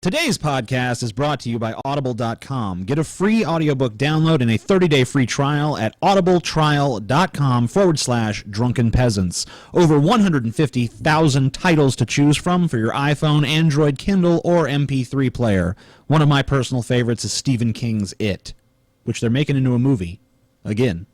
Today's podcast is brought to you by Audible.com. Get a free audiobook download and a 30-day free trial at audibletrial.com/Drunken Peasants. Over 150,000 titles to choose from for your iPhone, Android, Kindle, or MP3 player. One of my personal favorites is Stephen King's It, which they're making into a movie. Again.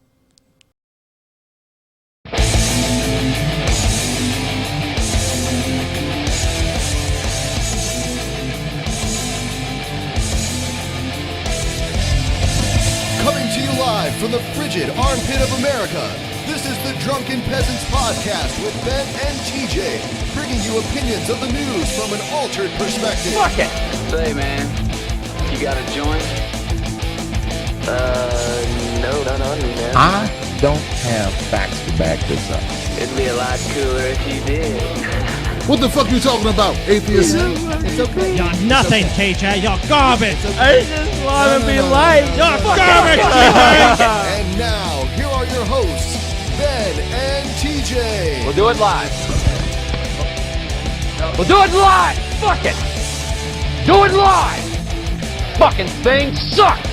Coming to you live from the frigid armpit of America, this is the Drunken Peasants Podcast with Ben and TJ, bringing you opinions of the news from an altered perspective. Fuck it! Say, man, you got a joint? No. I don't have facts to back this up. It'd be a lot cooler if you did. What the fuck you talking about, atheist? It's okay. You're nothing, TJ. You're garbage. I just want to be liked. You're garbage, TJ. And now, here are your hosts, Ben and TJ. We'll do it live. We'll do it live! Fuck it! Do it live! Fucking thing sucks!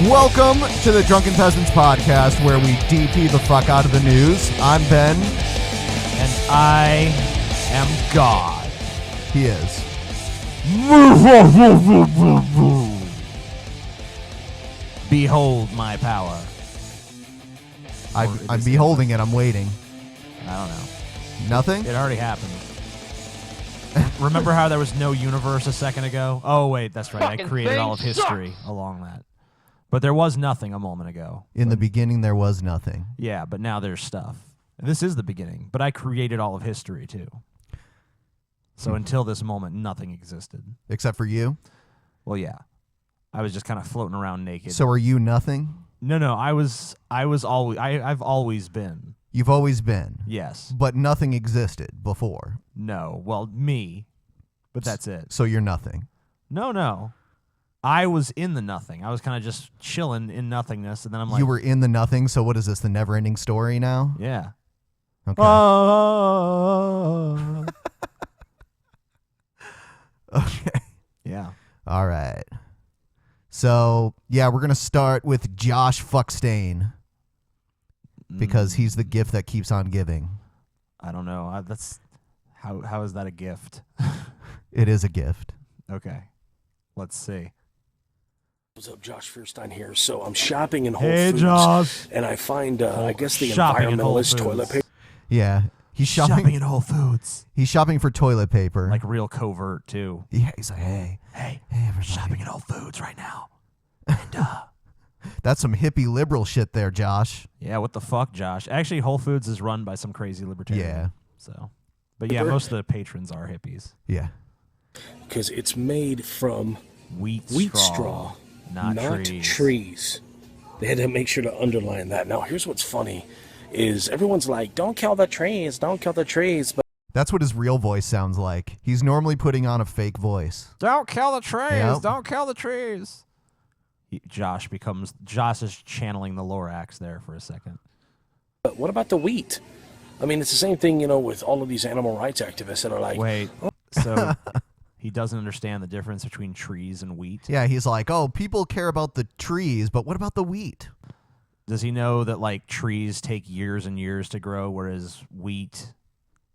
Welcome to the Drunken Peasants Podcast, where we DP the fuck out of the news. I'm Ben. And I am God. He is. Behold my power. I'm beholding it. I'm waiting. I don't know. Nothing? It already happened. Remember how there was no universe a second ago? Oh, wait, that's right. I Fucking created all of thing history along that. But there was nothing a moment ago. In the beginning, there was nothing. Yeah, but now there's stuff. This is the beginning, but I created all of history, too. So until this moment, nothing existed. Except for you? Well, yeah. I was just kind of floating around naked. So are you nothing? No, I've always been. You've always been. Yes. But nothing existed before. No. Well, me. But that's it. So you're nothing. No. I was in the nothing. I was kind of just chilling in nothingness, and then I'm like... You were in the nothing, so what is this, the never-ending story now? Yeah. Okay. Okay. Yeah. All right. So, yeah, we're going to start with Josh Feuerstein because he's the gift that keeps on giving. I don't know. That's how is that a gift? It is a gift. Okay. Let's see. What's up, Josh Feuerstein here. So I'm shopping in Whole Hey, Foods, Josh. and I find, I guess the Shopping in Whole environmentalist toilet Foods. paper. Yeah. He's shopping at Whole Foods. He's shopping for toilet paper. Like real covert, too. Yeah, he's like, hey, everybody. Shopping at Whole Foods right now. And, That's some hippie liberal shit there, Josh. yeah, what the fuck, Josh? Actually, Whole Foods is run by some crazy libertarian. Yeah. So, but yeah, most of the patrons are hippies. Yeah. Because it's made from Wheat straw, not trees. trees. They had to make sure to underline that. Now, here's what's funny, is everyone's like, don't kill the trees, but That's what his real voice sounds like. He's normally putting on a fake voice. Don't kill the trees. Yep. Don't kill the trees. Josh is channeling the Lorax there for a second. what about the wheat? I mean, it's the same thing, with all of these animal rights activists that are like, Wait, so he doesn't understand the difference between trees and wheat? Yeah, he's like, oh, people care about the trees, but what about the wheat? Does he know that, like, trees take years and years to grow, whereas wheat,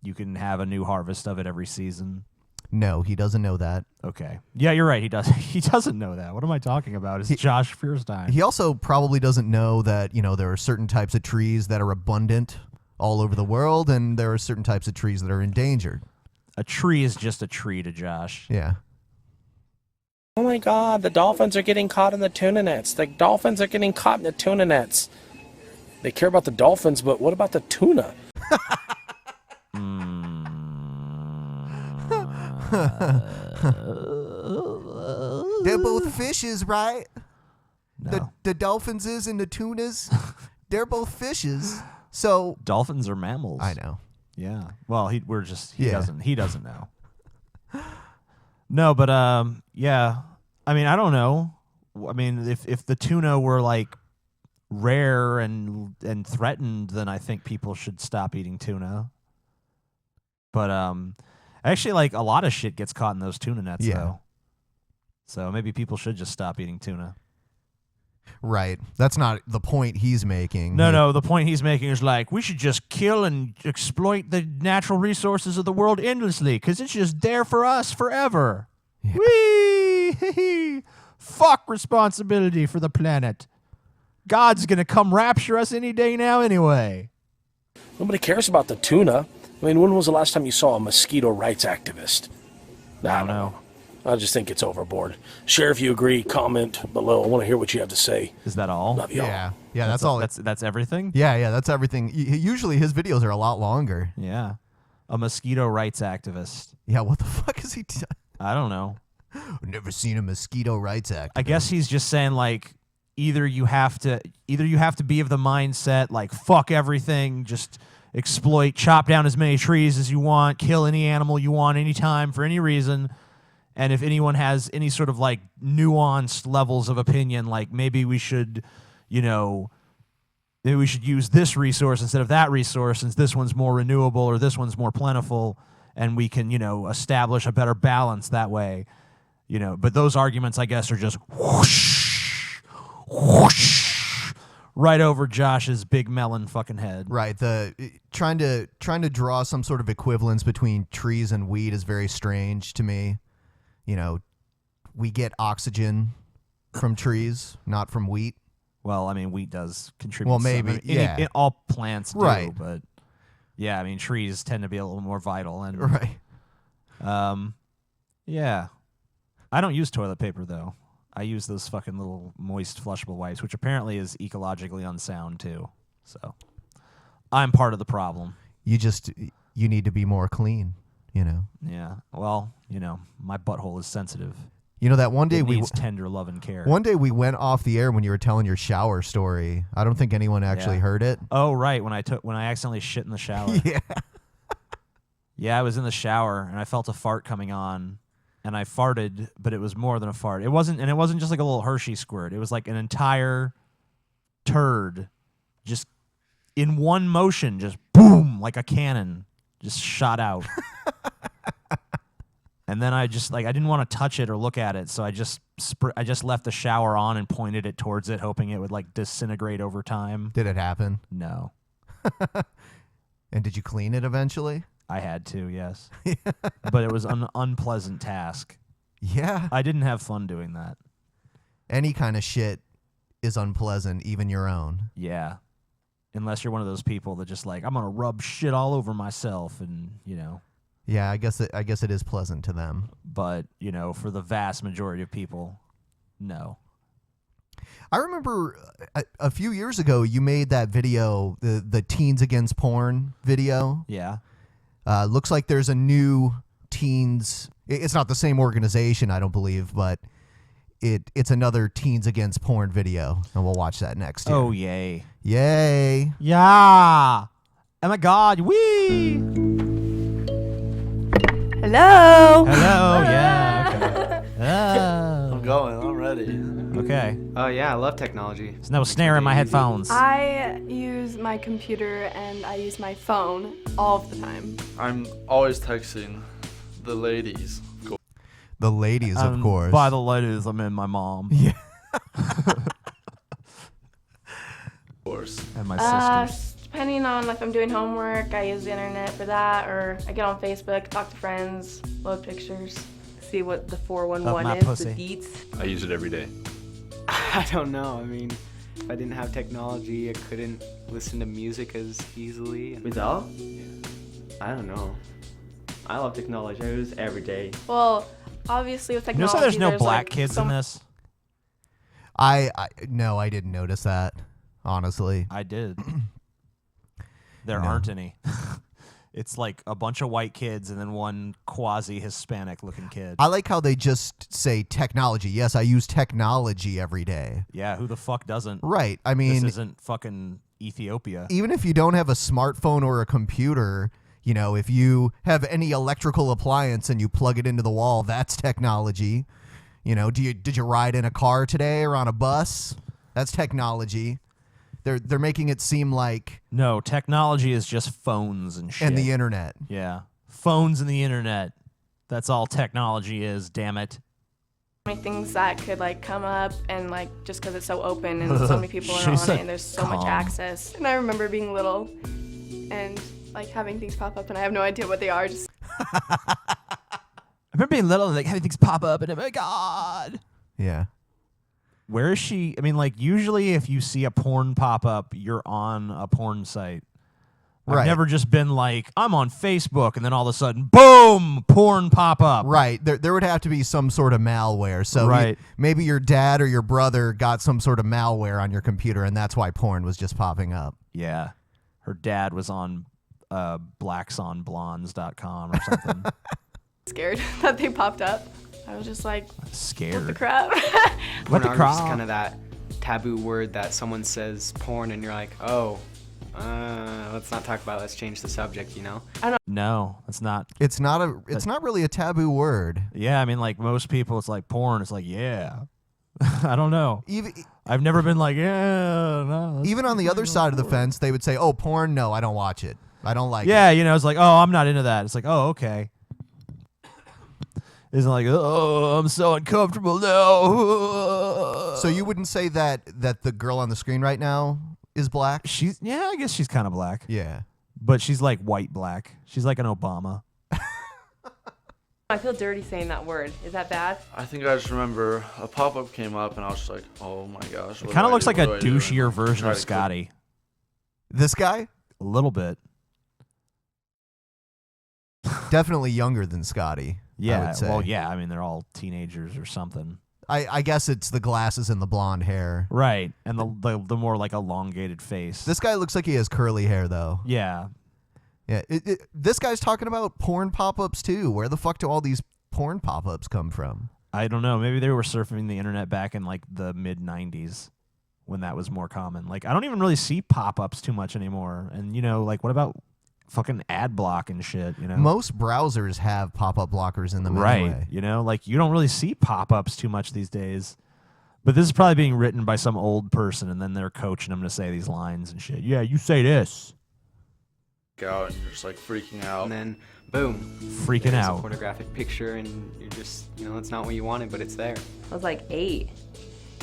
you can have a new harvest of it every season? No, he doesn't know that. Okay. Yeah, you're right. He does. He doesn't know that. What am I talking about? It's Josh Feuerstein. He also probably doesn't know that, there are certain types of trees that are abundant all over the world, and there are certain types of trees that are endangered. A tree is just a tree to Josh. Yeah. oh my God, the dolphins are getting caught in the tuna nets. The dolphins are getting caught in the tuna nets. They care about the dolphins, but what about the tuna? They're both fishes, right? No. The dolphins is and the tunas, they're both fishes. So Dolphins are mammals. I know. Yeah. Well, he Yeah. doesn't know. No, but yeah. I mean, I don't know. I mean, if the tuna were like rare and threatened, then I think people should stop eating tuna. But Actually, like a lot of shit gets caught in those tuna nets, Yeah. though. So maybe people should just stop eating tuna. Right. That's not the point he's making. No. The point he's making is like we should just kill and exploit the natural resources of the world endlessly because it's just there for us forever. Yeah. Whee! Fuck responsibility for the planet. God's gonna come rapture us any day now anyway. Nobody cares about the tuna. I mean, when was the last time you saw a mosquito rights activist? I don't know. I just think it's overboard. Share if you agree. Comment below. I want to hear what you have to say. Is that all? Love y'all. Yeah. Yeah, that's all. That's everything? Yeah, that's everything. Usually his videos are a lot longer. Yeah. A mosquito rights activist. Yeah, what the fuck is he I don't know. I've never seen a mosquito rights activist. I guess he's just saying like either you have to be of the mindset like fuck everything, just exploit, chop down as many trees as you want, kill any animal you want anytime for any reason. And if anyone has any sort of like nuanced levels of opinion, like maybe we should, maybe we should use this resource instead of that resource since this one's more renewable or this one's more plentiful and we can, establish a better balance that way. But those arguments, I guess, are just whoosh, whoosh, right over Josh's big melon fucking head. Right. The trying to draw some sort of equivalence between trees and weed is very strange to me. We get oxygen from trees, not from wheat. Well, I mean, wheat does contribute. Well, some. maybe, yeah. All plants do, Right. but yeah, I mean, trees tend to be a little more vital. And Right. yeah. I don't use toilet paper, though. I use those fucking little moist flushable wipes, which apparently is ecologically unsound, too. So I'm part of the problem. You need to be more clean, Yeah. Well, my butthole is sensitive. That one day It needs tender love and care. One day we went off the air when you were telling your shower story. I don't think anyone actually heard it. Oh, right. When I accidentally shit in the shower. Yeah. Yeah, I was in the shower and I felt a fart coming on. And I farted, but it was more than a fart. It wasn't just like a little Hershey squirt. It was like an entire turd, just in one motion, just boom, like a cannon, just shot out. And then I didn't want to touch it or look at it, so I just left the shower on and pointed it towards it, hoping it would like disintegrate over time. Did it happen? No. And did you clean it eventually? I had to, yes. But it was an unpleasant task. Yeah. I didn't have fun doing that. Any kind of shit is unpleasant, even your own. Yeah. Unless you're one of those people that just like, I'm going to rub shit all over myself and, Yeah, I guess it is pleasant to them. But, for the vast majority of people, no. I remember a few years ago you made that video, the Teens Against Porn video. Yeah. Looks like there's a new teens. It's not the same organization, I don't believe, but it's another Teens Against Porn video, and we'll watch that next year. Oh, yay. Yay. Yeah. Oh, my God. Wee. Hello. Hello. Yeah. Okay. I'm going. I'm ready. Okay. Oh yeah, I love technology. There's no snare in my headphones. I use my computer and I use my phone all of the time. I'm always texting the ladies. The ladies, of course. By the ladies, I mean my mom. Yeah. Of course. And my sisters. Depending on if I'm doing homework, I use the internet for that, or I get on Facebook, talk to friends, load pictures, see what the 411 is, pussy. the deets. I use it every day. I don't know. I mean, if I didn't have technology, I couldn't listen to music as easily. Without? I don't know. I love technology. I use it every day. Well, obviously with technology, there's no black like kids in this? No, I didn't notice that, honestly. I did. There No. aren't any. It's like a bunch of white kids and then one quasi-Hispanic looking kid. I like how they just say technology. Yes, I use technology every day. Yeah, who the fuck doesn't? Right. I mean, this isn't fucking Ethiopia. Even if you don't have a smartphone or a computer, if you have any electrical appliance and you plug it into the wall, that's technology. Did you ride in a car today or on a bus? That's technology. They're making it seem like No, technology is just phones and shit. and the internet. Yeah. Phones and the internet. That's all technology is, damn it. Many things that could like come up and like just because it's so open and so many people are She's on a it and there's so much calm. access. And I remember being little and like having things pop up and I have no idea what they are. Just I remember being little and like having things pop up and oh my god. Yeah. Where is she? I mean, like usually if you see a porn pop up, you're on a porn site. I've Right. never just been like, I'm on Facebook and then all of a sudden, boom, porn pop up. Right. There would have to be some sort of malware. So Right. maybe your dad or your brother got some sort of malware on your computer, and that's why porn was just popping up. Yeah. Her dad was on blacksonblondes.com or something. scared that they popped up. I was just like, Scared. what the crap? What the Pornography crap? is kind of that taboo word that someone says porn and you're like, oh, let's not talk about it. Let's change the subject, you know? No, it's not. It's not really a taboo word. Yeah, I mean, like most people, it's like porn. It's like, yeah. I don't know. Even I've never been like, yeah, no. that's- even on the other side of the fence, they would say, "Oh, porn? No, I don't watch it. I don't like it." Yeah, you know, it's like, oh, I'm not into that. It's like, oh, okay. Isn't like, oh, I'm so uncomfortable now. So you wouldn't say that the girl on the screen right now is black? Yeah, I guess she's kind of black. Yeah. But she's like white black. She's like an Obama. I feel dirty saying that word. Is that bad? I think I just remember a pop-up came up and I was just like, oh my gosh. It kind of looks like a douchier version of Scotty. This guy? A little bit. Definitely younger than Scotty. I Yeah, would say. well, yeah. I mean, they're all teenagers or something. I guess it's the glasses and the blonde hair. Right, and the more like elongated face. This guy looks like he has curly hair, though. Yeah. Yeah. This guy's talking about porn pop-ups, too. Where the fuck do all these porn pop-ups come from? I don't know. Maybe they were surfing the internet back in like the mid-90s when that was more common. Like, I don't even really see pop-ups too much anymore. And, you know, like, what about fucking ad block and shit, you know? Most browsers have pop-up blockers in them Right. anyway. You know, like, you don't really see pop-ups too much these days. But this is probably being written by some old person, and then they're coaching them to say these lines and shit. Yeah, you say this. Out and you're just like freaking out. And then, boom. Freaking there's out. a pornographic picture and you're just, you know, it's not what you wanted, but it's there. I was like 8.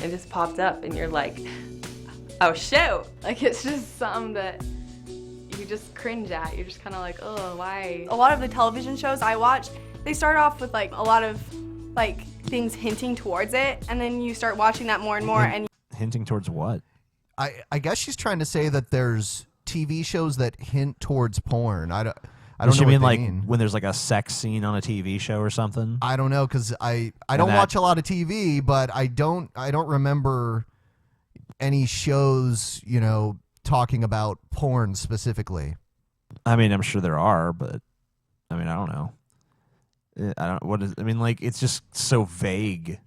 It just popped up and you're like, oh shoot. Like it's just something that you just cringe at. You're just kind of like, oh, why? A lot of the television shows I watch, they start off with like a lot of like things hinting towards it, and then you start watching that more and more, and Hinting towards what? I guess she's trying to say that there's TV shows that hint towards porn. I don't Does she know what mean they like mean. when there's like a sex scene on a TV show or something? I don't know, because I don't that- watch a lot of TV, but I don't remember any shows, you know, talking about porn specifically. I mean, I'm sure there are, but I mean, I don't know. I mean, like, it's just so vague.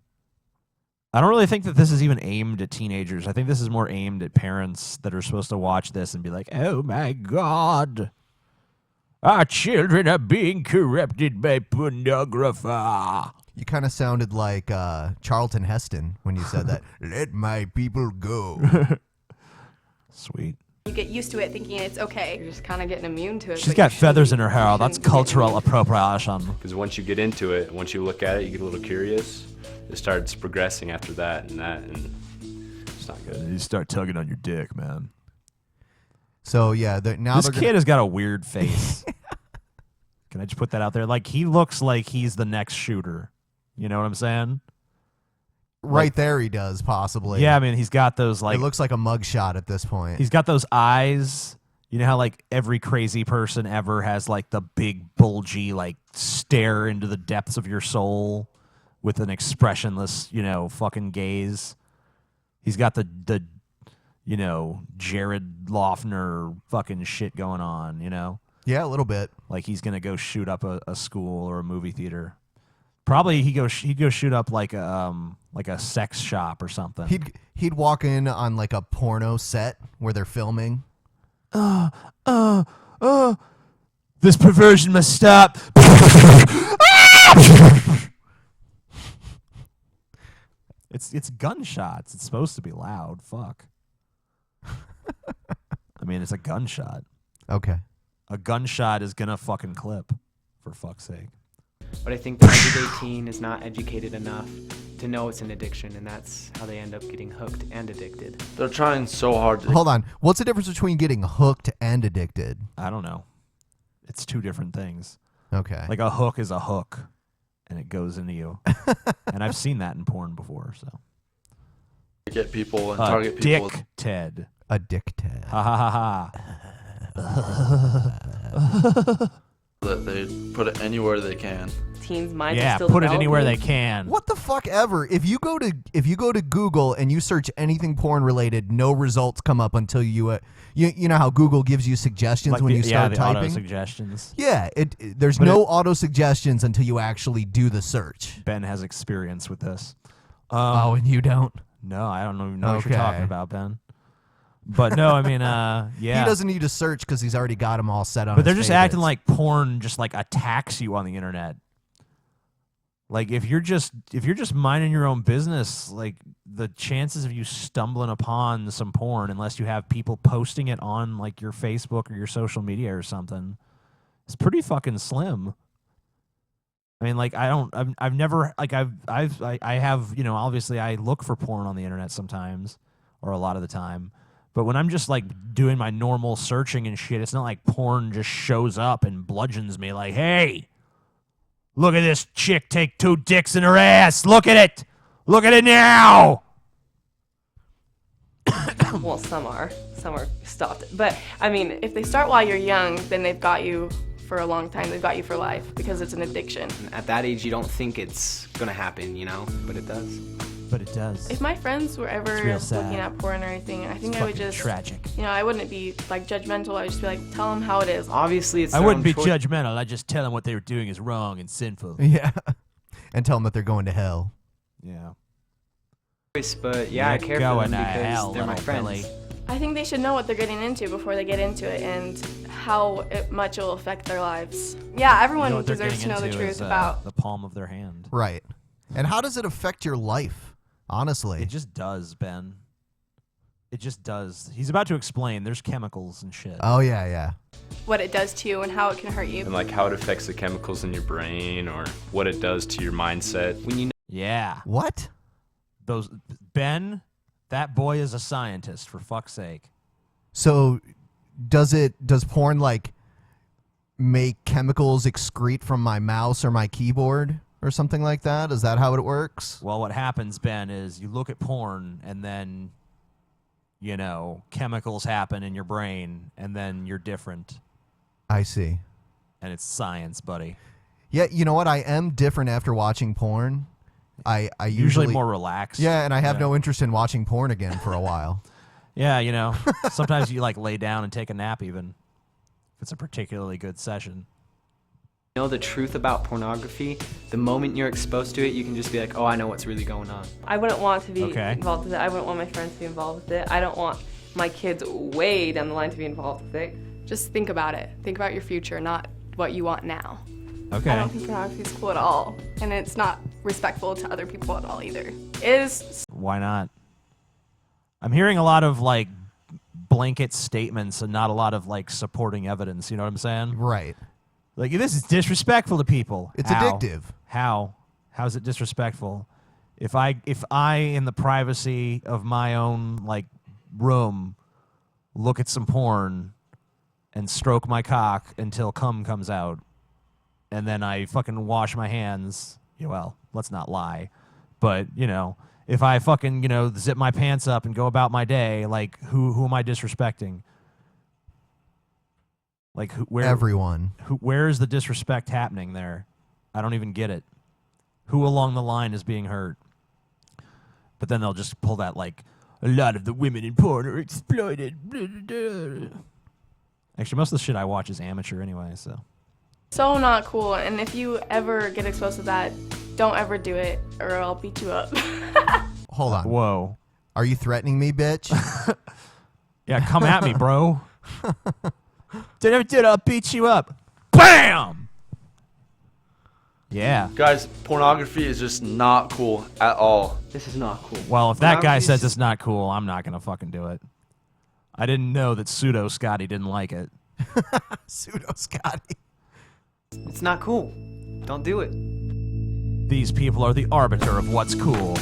I don't really think that this is even aimed at teenagers. I think this is more aimed at parents that are supposed to watch this and be like, oh my God, our children are being corrupted by pornography. You kind of sounded like Charlton Heston when you said that. Let my people go. Sweet. you get used to it thinking it's okay. You're just kind of getting immune to it. She's got feathers in her hair. That's cultural appropriation. Because once you get into it, once you look at it, you get a little curious. It starts progressing after that, and it's not good. You start tugging on your dick, man. So yeah, now This kid has got a weird face. Can I just put that out there? Like, he looks like he's the next shooter. You know what I'm saying? right there he does possibly. Yeah, I mean, he's got those like. It looks like a mugshot at this point. He's got those eyes. You know how like every crazy person ever has like the big bulgy like stare into the depths of your soul with an expressionless, you know, fucking gaze. He's got the you know, Jared Loeffner fucking shit going on, you know? Yeah, a little bit. Like he's gonna go shoot up a school or a movie theater. Probably he'd go shoot up like a sex shop or something. He'd walk in on like a porno set where they're filming. This perversion must stop. It's gunshots. It's supposed to be loud. Fuck. I mean, it's a gunshot. Okay. A gunshot is gonna fucking clip. for fuck's sake. But I think the everyday teen is not educated enough to know it's an addiction, and that's how they end up getting hooked and addicted. They're trying so hard to... Hold on. What's the difference between getting hooked and addicted? I don't know. It's two different things. Okay. Like a hook is a hook, and it goes into you. And I've seen that in porn before, so. Get people and target people. Addicted. Addicted. Ha ha ha ha. That they put it anywhere they can. Teens' minds are Yeah, still put it developing. anywhere they can. What the fuck ever? If you go to Google and you search anything porn related, no results come up until you know how Google gives you suggestions Like when the, you start the typing. auto suggestions. Yeah, there's no auto suggestions until you actually do the search. Ben has experience with this. Oh, and you don't? No, I don't even know what Okay. you're talking about, Ben. But no, I mean, yeah. He doesn't need to search because he's already got them all set on. But they're his just acting favorites. like porn just like attacks you on the internet. Like if you're just minding your own business, like the chances of you stumbling upon some porn, unless you have people posting it on like your Facebook or your social media or something, is pretty fucking slim. I mean, like I've never like I have, you know, obviously I look for porn on the internet sometimes or a lot of the time. But when I'm just like doing my normal searching and shit, it's not like porn just shows up and bludgeons me like, hey, look at this chick take 2 dicks in her ass. Look at it. Look at it now. Well, some are stopped. But I mean, if they start while you're young, then they've got you for a long time. They've got you for life because it's an addiction. At that age, you don't think it's gonna happen, you know, but it does. But it does. If my friends were ever It's real sad. looking at porn or anything, I think It's I would fucking just tragic. You know, I wouldn't be like judgmental. I would just be like, tell them how it is. Obviously, it's I their wouldn't own be choice. judgmental. I'd just tell them what they were doing is wrong and sinful. Yeah, and tell them that they're going to hell. Yeah. But yeah, I You're care for going them to because hell, they're my little friends. Billy. I think they should know what they're getting into before they get into it and how much it will affect their lives. Yeah, everyone You know what they're deserves to getting know the into truth is, about. the palm of their hand. Right. And how does it affect your life? Honestly, It just does, Ben. It just does. He's about to explain. There's chemicals and shit. Oh yeah. What it does to you and how it can hurt you. And like how it affects the chemicals in your brain or what it does to your mindset. When you Yeah. What? Those Ben, that boy is a scientist, for fuck's sake. So, does porn like make chemicals excrete from my mouse or my keyboard or something like that? Is that how it works? Well, what happens, Ben, is you look at porn and then, you know, chemicals happen in your brain and then you're different. I see. And it's science, buddy. Yeah, you know what? I am different after watching porn. I Usually more relaxed. Yeah, and I have no interest in watching porn again for a while. Yeah, you know, sometimes you like lay down and take a nap even if it's a particularly good session. know the truth about pornography, the moment you're exposed to it, you can just be like, oh, I know what's really going on. I wouldn't want to be Okay. involved with it. I wouldn't want my friends to be involved with it. I don't want my kids way down the line to be involved with it. Just think about it. Think about your future, not what you want now. Okay. I don't think pornography is cool at all, and it's not respectful to other people at all either. It is. Why not? I'm hearing a lot of like blanket statements and not a lot of like supporting evidence. You know what I'm saying? Right. Like, this is disrespectful to people. It's How? addictive. How? How's it disrespectful? If I in the privacy of my own like room look at some porn and stroke my cock until cum comes out, and then I fucking wash my hands, well, let's not lie, but you know, if I fucking, you know, zip my pants up and go about my day, like who am I disrespecting? Like where? Everyone. Where is the disrespect happening there? I don't even get it. Who along the line is being hurt? But then they'll just pull that like, a lot of the women in porn are exploited. Blah, blah, blah. Actually, most of the shit I watch is amateur anyway, so. So not cool, and if you ever get exposed to that, don't ever do it, or I'll beat you up. Hold on. Whoa. Are you threatening me, bitch? Yeah, come at me, bro. I'll beat you up. BAM! Yeah. Guys, pornography is just not cool at all. This is not cool. Well, if that guy Pornography's- says it's not cool, I'm not going to fucking do it. I didn't know that Pseudo Scotty didn't like it. Pseudo Scotty. It's not cool. Don't do it. These people are the arbiter of what's cool.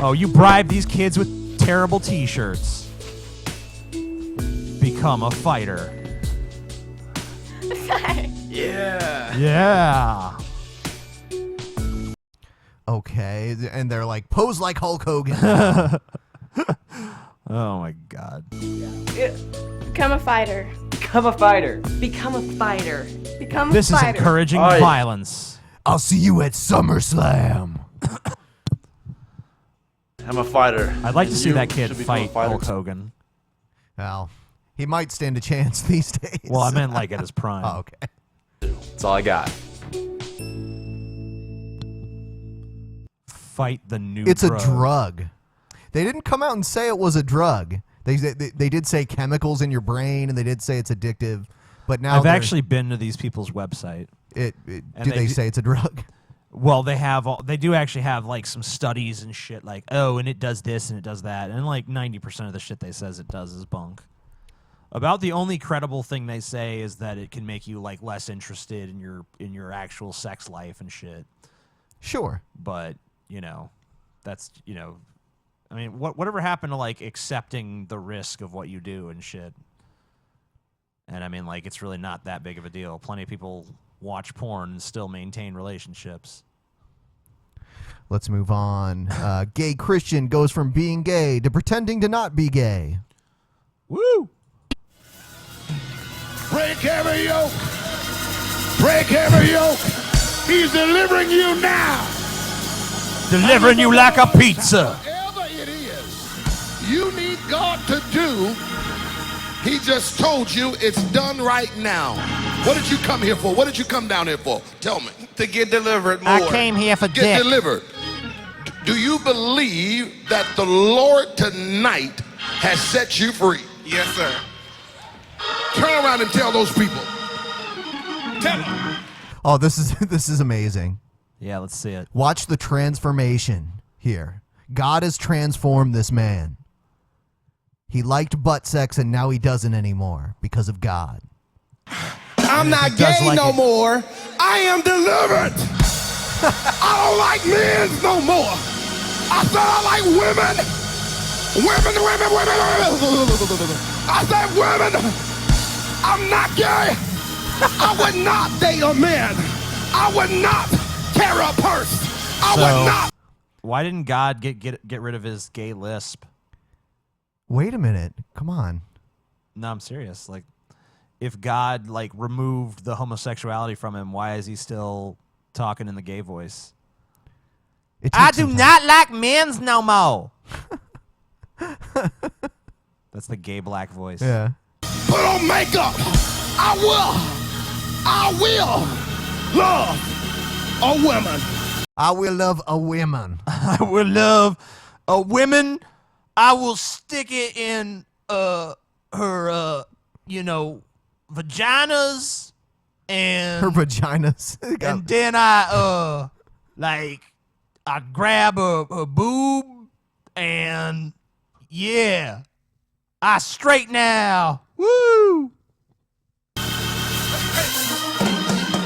Oh, you bribe these kids with terrible t-shirts. Become a fighter. Yeah. Yeah. Okay, and they're like, pose like Hulk Hogan. Oh my God. Become a fighter. Become a fighter. Become a fighter. Become a This is fighter. encouraging violence. I'll see you at SummerSlam. I'm a fighter. I'd like to And see you that kid should become a fight fighter Hulk too. Hogan. Well, he might stand a chance these days. Well, I meant like at his prime. Oh, okay. That's all I got. Fight the new It's drug. a drug. They didn't come out and say it was a drug. They did say chemicals in your brain, and they did say it's addictive. But now I've actually been to these people's website. Do And they say it's a drug? Well, they do actually have like some studies and shit like, oh, and it does this and it does that. And like 90% of the shit they says it does is bunk. About the only credible thing they say is that it can make you like less interested in your actual sex life and shit. Sure. But, that's, I mean, whatever happened to like accepting the risk of what you do and shit? And I mean, like, it's really not that big of a deal. Plenty of people watch porn and still maintain relationships. Let's move on. Gay Christian goes from being gay to pretending to not be gay. Woo! Break every yoke. Break every yoke. He's delivering you now. Delivering you like a pizza. Whatever it is you need God to do, He just told you it's done right now. What did you come here for? What did you come down here for? Tell me. To get delivered more. I came here for Get dick. delivered. Do you believe that the Lord tonight has set you free? Yes, sir. Turn around and tell those people. Tell them. Oh, this is amazing. Yeah, let's see it. Watch the transformation here. God has transformed this man. He liked butt sex and now he doesn't anymore because of God. I'm not gay no more. I am delivered. I don't like men no more. I said I like women. Women. I said women. I'm not gay. I would not date a man. I would not carry a purse. I would not. Why didn't God get rid of his gay lisp? Wait a minute. Come on. No, I'm serious. Like, if God like removed the homosexuality from him, why is he still talking in the gay voice? I do not like men's no more. That's the gay black voice. Yeah. Put on makeup. I will love a woman. I will love a woman. I will love a woman. I will stick it in her vaginas and Her vaginas. and then I grab her boob and yeah, I straight now. Woo!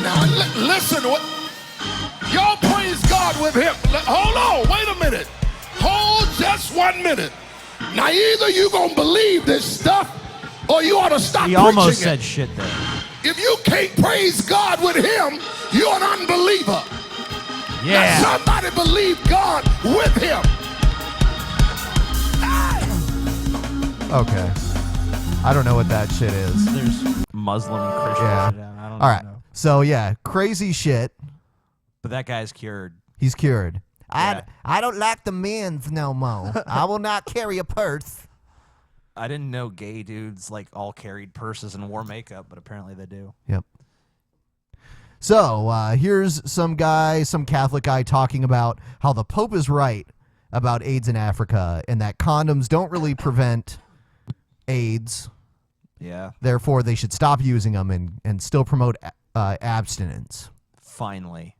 Now listen, what y'all praise God with him. Hold on, wait a minute. Hold just 1 minute. Now either you gonna believe this stuff or you ought to stop He preaching almost it. said shit there. If you can't praise God with him, you're an unbeliever. Yeah. Now somebody believe God with him. Okay. I don't know what that shit is. There's Muslim Christian Yeah. shit. I don't All right. know. So yeah, crazy shit. But that guy's cured. He's cured. Yeah. I don't like the men's no more. I will not carry a purse. I didn't know gay dudes like all carried purses and wore makeup, but apparently they do. Yep. So here's some Catholic guy talking about how the Pope is right about AIDS in Africa and that condoms don't really prevent AIDS. Yeah. Therefore, they should stop using them and still promote abstinence. Finally.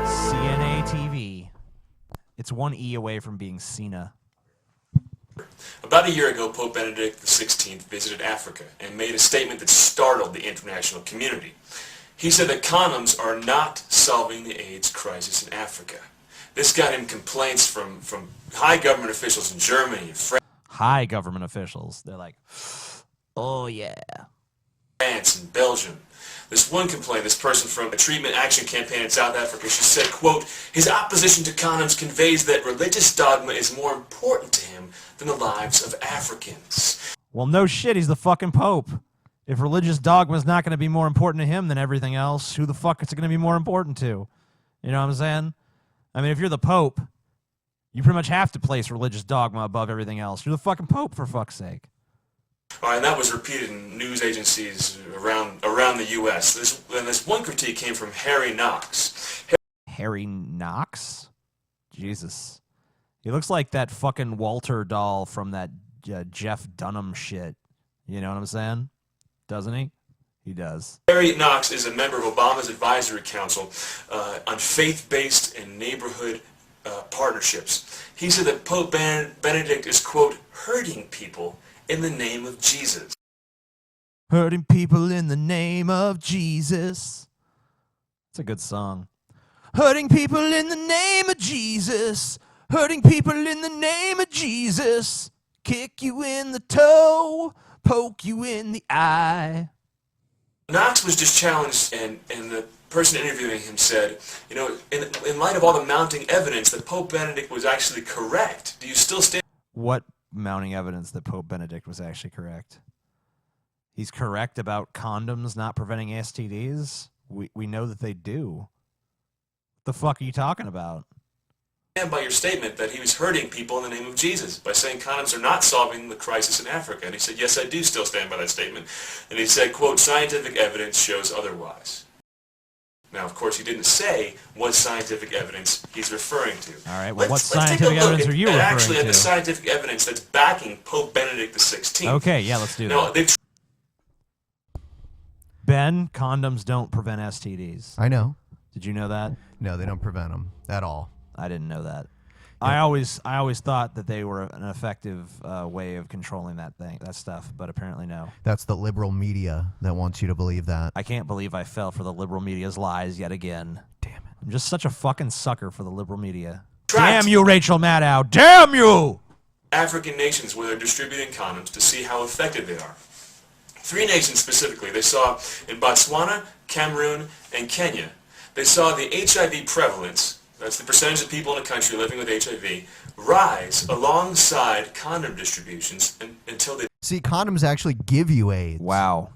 CNA TV. It's one E away from being Cena. About a year ago, Pope Benedict XVI visited Africa and made a statement that startled the international community. He said that condoms are not solving the AIDS crisis in Africa. This got him complaints from high government officials in Germany and France. High government officials. They're like, oh yeah. France and Belgium. This one complaint, this person from a treatment action campaign in South Africa, she said, quote, his opposition to condoms conveys that religious dogma is more important to him than the lives of Africans. Well, no shit, he's the fucking Pope. If religious dogma is not going to be more important to him than everything else, who the fuck is it going to be more important to? You know what I'm saying? I mean, if you're the Pope, you pretty much have to place religious dogma above everything else. You're the fucking Pope, for fuck's sake. And that was repeated in news agencies around the U.S. This one critique came from Harry Knox. Harry Knox? Jesus. He looks like that fucking Walter doll from that Jeff Dunham shit. You know what I'm saying? Doesn't he? He does. Harry Knox is a member of Obama's Advisory Council on faith-based and neighborhood partnerships. He said that Pope Benedict is, quote, hurting people in the name of Jesus. Hurting people in the name of Jesus. It's a good song. Hurting people in the name of Jesus. Hurting people in the name of Jesus. Kick you in the toe. Poke you in the eye. Knox was just challenged, and the person interviewing him said, you know, in light of all the mounting evidence that Pope Benedict was actually correct, do you still stand? What mounting evidence that Pope Benedict was actually correct? He's correct about condoms not preventing STDs? We know that they do. What the fuck are you talking about? Stand by your statement that he was hurting people in the name of Jesus by saying condoms are not solving the crisis in Africa. And he said, yes, I do still stand by that statement. And he said, quote, scientific evidence shows otherwise. Now, of course, he didn't say what scientific evidence he's referring to. All right, well, what Let's scientific evidence are you referring actually to? the scientific evidence that's backing Pope Benedict XVI. Okay, yeah, let's do Now, that. Ben, condoms don't prevent STDs. I know. Did you know that? No, they don't prevent them at all. I didn't know that. I always thought that they were an effective way of controlling that stuff, but apparently no. That's the liberal media that wants you to believe that. I can't believe I fell for the liberal media's lies yet again. Damn it. I'm just such a fucking sucker for the liberal media. Damn you, Rachel Maddow. Damn you! African nations where they're distributing condoms to see how effective they are. 3 nations specifically. They saw in Botswana, Cameroon, and Kenya. They saw the HIV prevalence, that's the percentage of people in a country living with HIV, rise alongside condom distributions until they... See, condoms actually give you AIDS. Wow.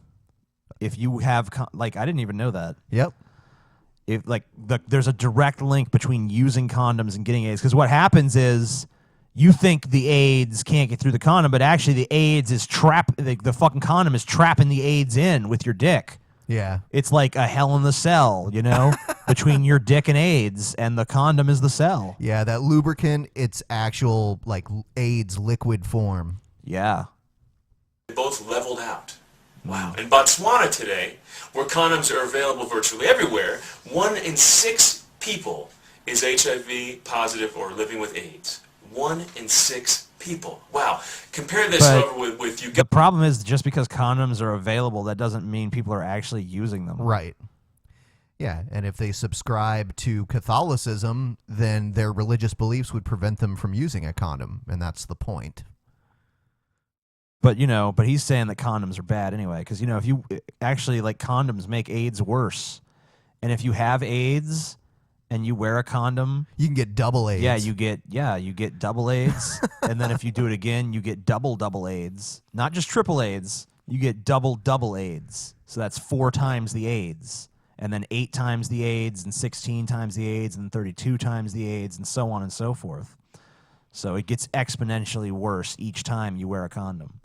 If you have... I didn't even know that. Yep. If there's a direct link between using condoms and getting AIDS. Because what happens is you think the AIDS can't get through the condom, but actually the AIDS is the fucking condom is trapping the AIDS in with your dick. Yeah. It's like a hell in the cell, you know, between your dick and AIDS, and the condom is the cell. Yeah, that lubricant, it's actual, like, AIDS liquid form. Yeah. They both leveled out. Wow. In Botswana today, where condoms are available virtually everywhere, 1 in 6 people is HIV positive or living with AIDS. 1 in 6 people. Wow. Compare this, however, with you. The problem is just because condoms are available, that doesn't mean people are actually using them. Right. Yeah, and if they subscribe to Catholicism, then their religious beliefs would prevent them from using a condom, and that's the point. But, but he's saying that condoms are bad anyway, because, if you actually, condoms make AIDS worse. And if you have AIDS and you wear a condom, you can get double AIDS. Yeah, you get double AIDS. And then if you do it again, you get double AIDS. Not just triple AIDS, you get double AIDS. So that's 4 times the AIDS. And then 8 times the AIDS, and 16 times the AIDS, and 32 times the AIDS, and so on and so forth. So it gets exponentially worse each time you wear a condom.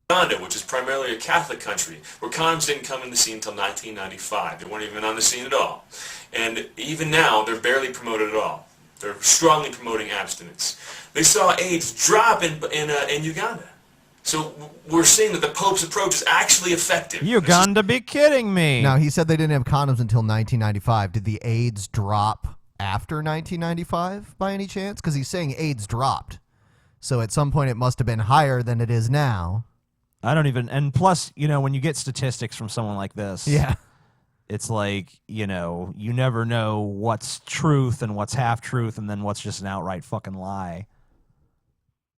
Uganda, which is primarily a Catholic country, where condoms didn't come in the scene until 1995. They weren't even on the scene at all. And even now, they're barely promoted at all. They're strongly promoting abstinence. They saw AIDS drop in Uganda. So we're seeing that the Pope's approach is actually effective. Uganda, be kidding me. Now, he said they didn't have condoms until 1995. Did the AIDS drop after 1995 by any chance? Because he's saying AIDS dropped. So at some point it must have been higher than it is now. I don't even, and plus, when you get statistics from someone like this, Yeah. it's like, you never know what's truth and what's half truth and then what's just an outright fucking lie.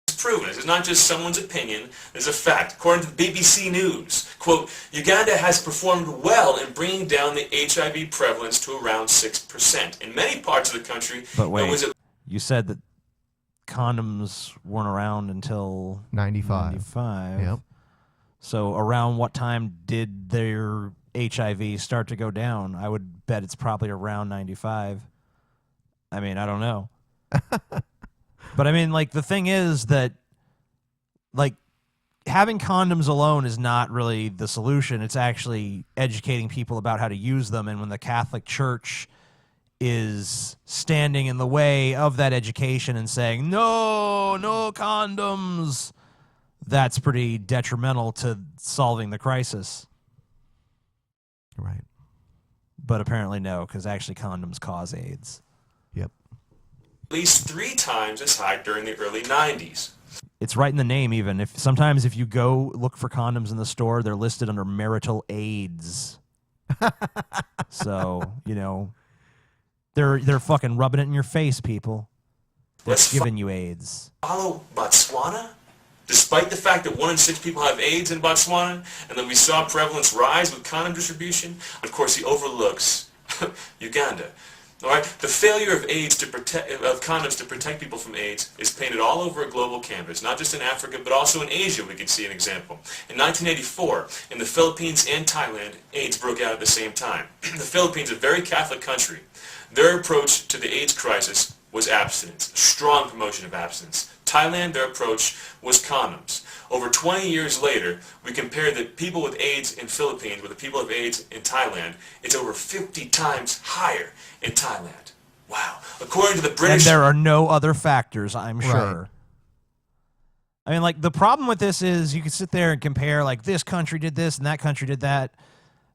It's proven. It's not just someone's opinion. It's a fact. According to the BBC News, quote, Uganda has performed well in bringing down the HIV prevalence to around 6%. In many parts of the country, But wait, it was you said that condoms weren't around until 95. Yep. So around what time did their HIV start to go down? I would bet it's probably around 95. I mean, I don't know. But I mean, like, the thing is that, like, having condoms alone is not really the solution. It's actually educating people about how to use them. And when the Catholic Church is standing in the way of that education and saying, no condoms, that's pretty detrimental to solving the crisis. Right. But apparently no, because actually condoms cause AIDS. Yep. at least 3 times as high during the early 90s. It's right in the name even. Sometimes if you go look for condoms in the store, they're listed under marital AIDS. So, they're fucking rubbing it in your face, people. They're giving you AIDS. Follow Botswana? Despite the fact that 1 in 6 people have AIDS in Botswana, and that we saw prevalence rise with condom distribution, of course he overlooks Uganda. All right, the failure of condoms to protect people from AIDS is painted all over a global canvas, not just in Africa, but also in Asia. We can see an example. In 1984, in the Philippines and Thailand, AIDS broke out at the same time. The Philippines, a very Catholic country, their approach to the AIDS crisis was abstinence, strong promotion of abstinence. Thailand, their approach was condoms. Over 20 years later, we compare the people with AIDS in Philippines with the people with AIDS in Thailand. It's over 50 times higher in Thailand. Wow. According to the British... And there are no other factors, I'm sure. Right. I mean, like, the problem with this is you can sit there and compare, like, this country did this and that country did that,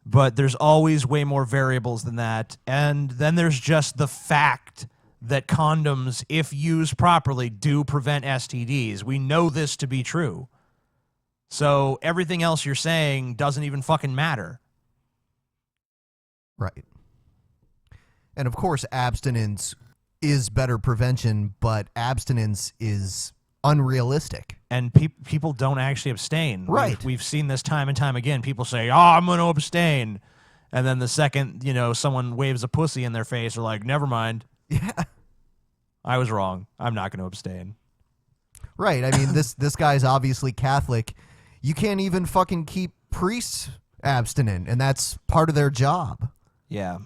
but there's always way more variables than that. And then there's just the fact that condoms, if used properly, do prevent STDs. We know this to be true. So everything else you're saying doesn't even fucking matter. Right. And of course, abstinence is better prevention, but abstinence is unrealistic. And people don't actually abstain. Right. We've seen this time and time again. People say, oh, I'm going to abstain. And then the second, someone waves a pussy in their face, they're like, never mind. Yeah. I was wrong. I'm not going to abstain. Right. I mean, this guy's obviously Catholic. You can't even fucking keep priests abstinent, and that's part of their job. Yeah.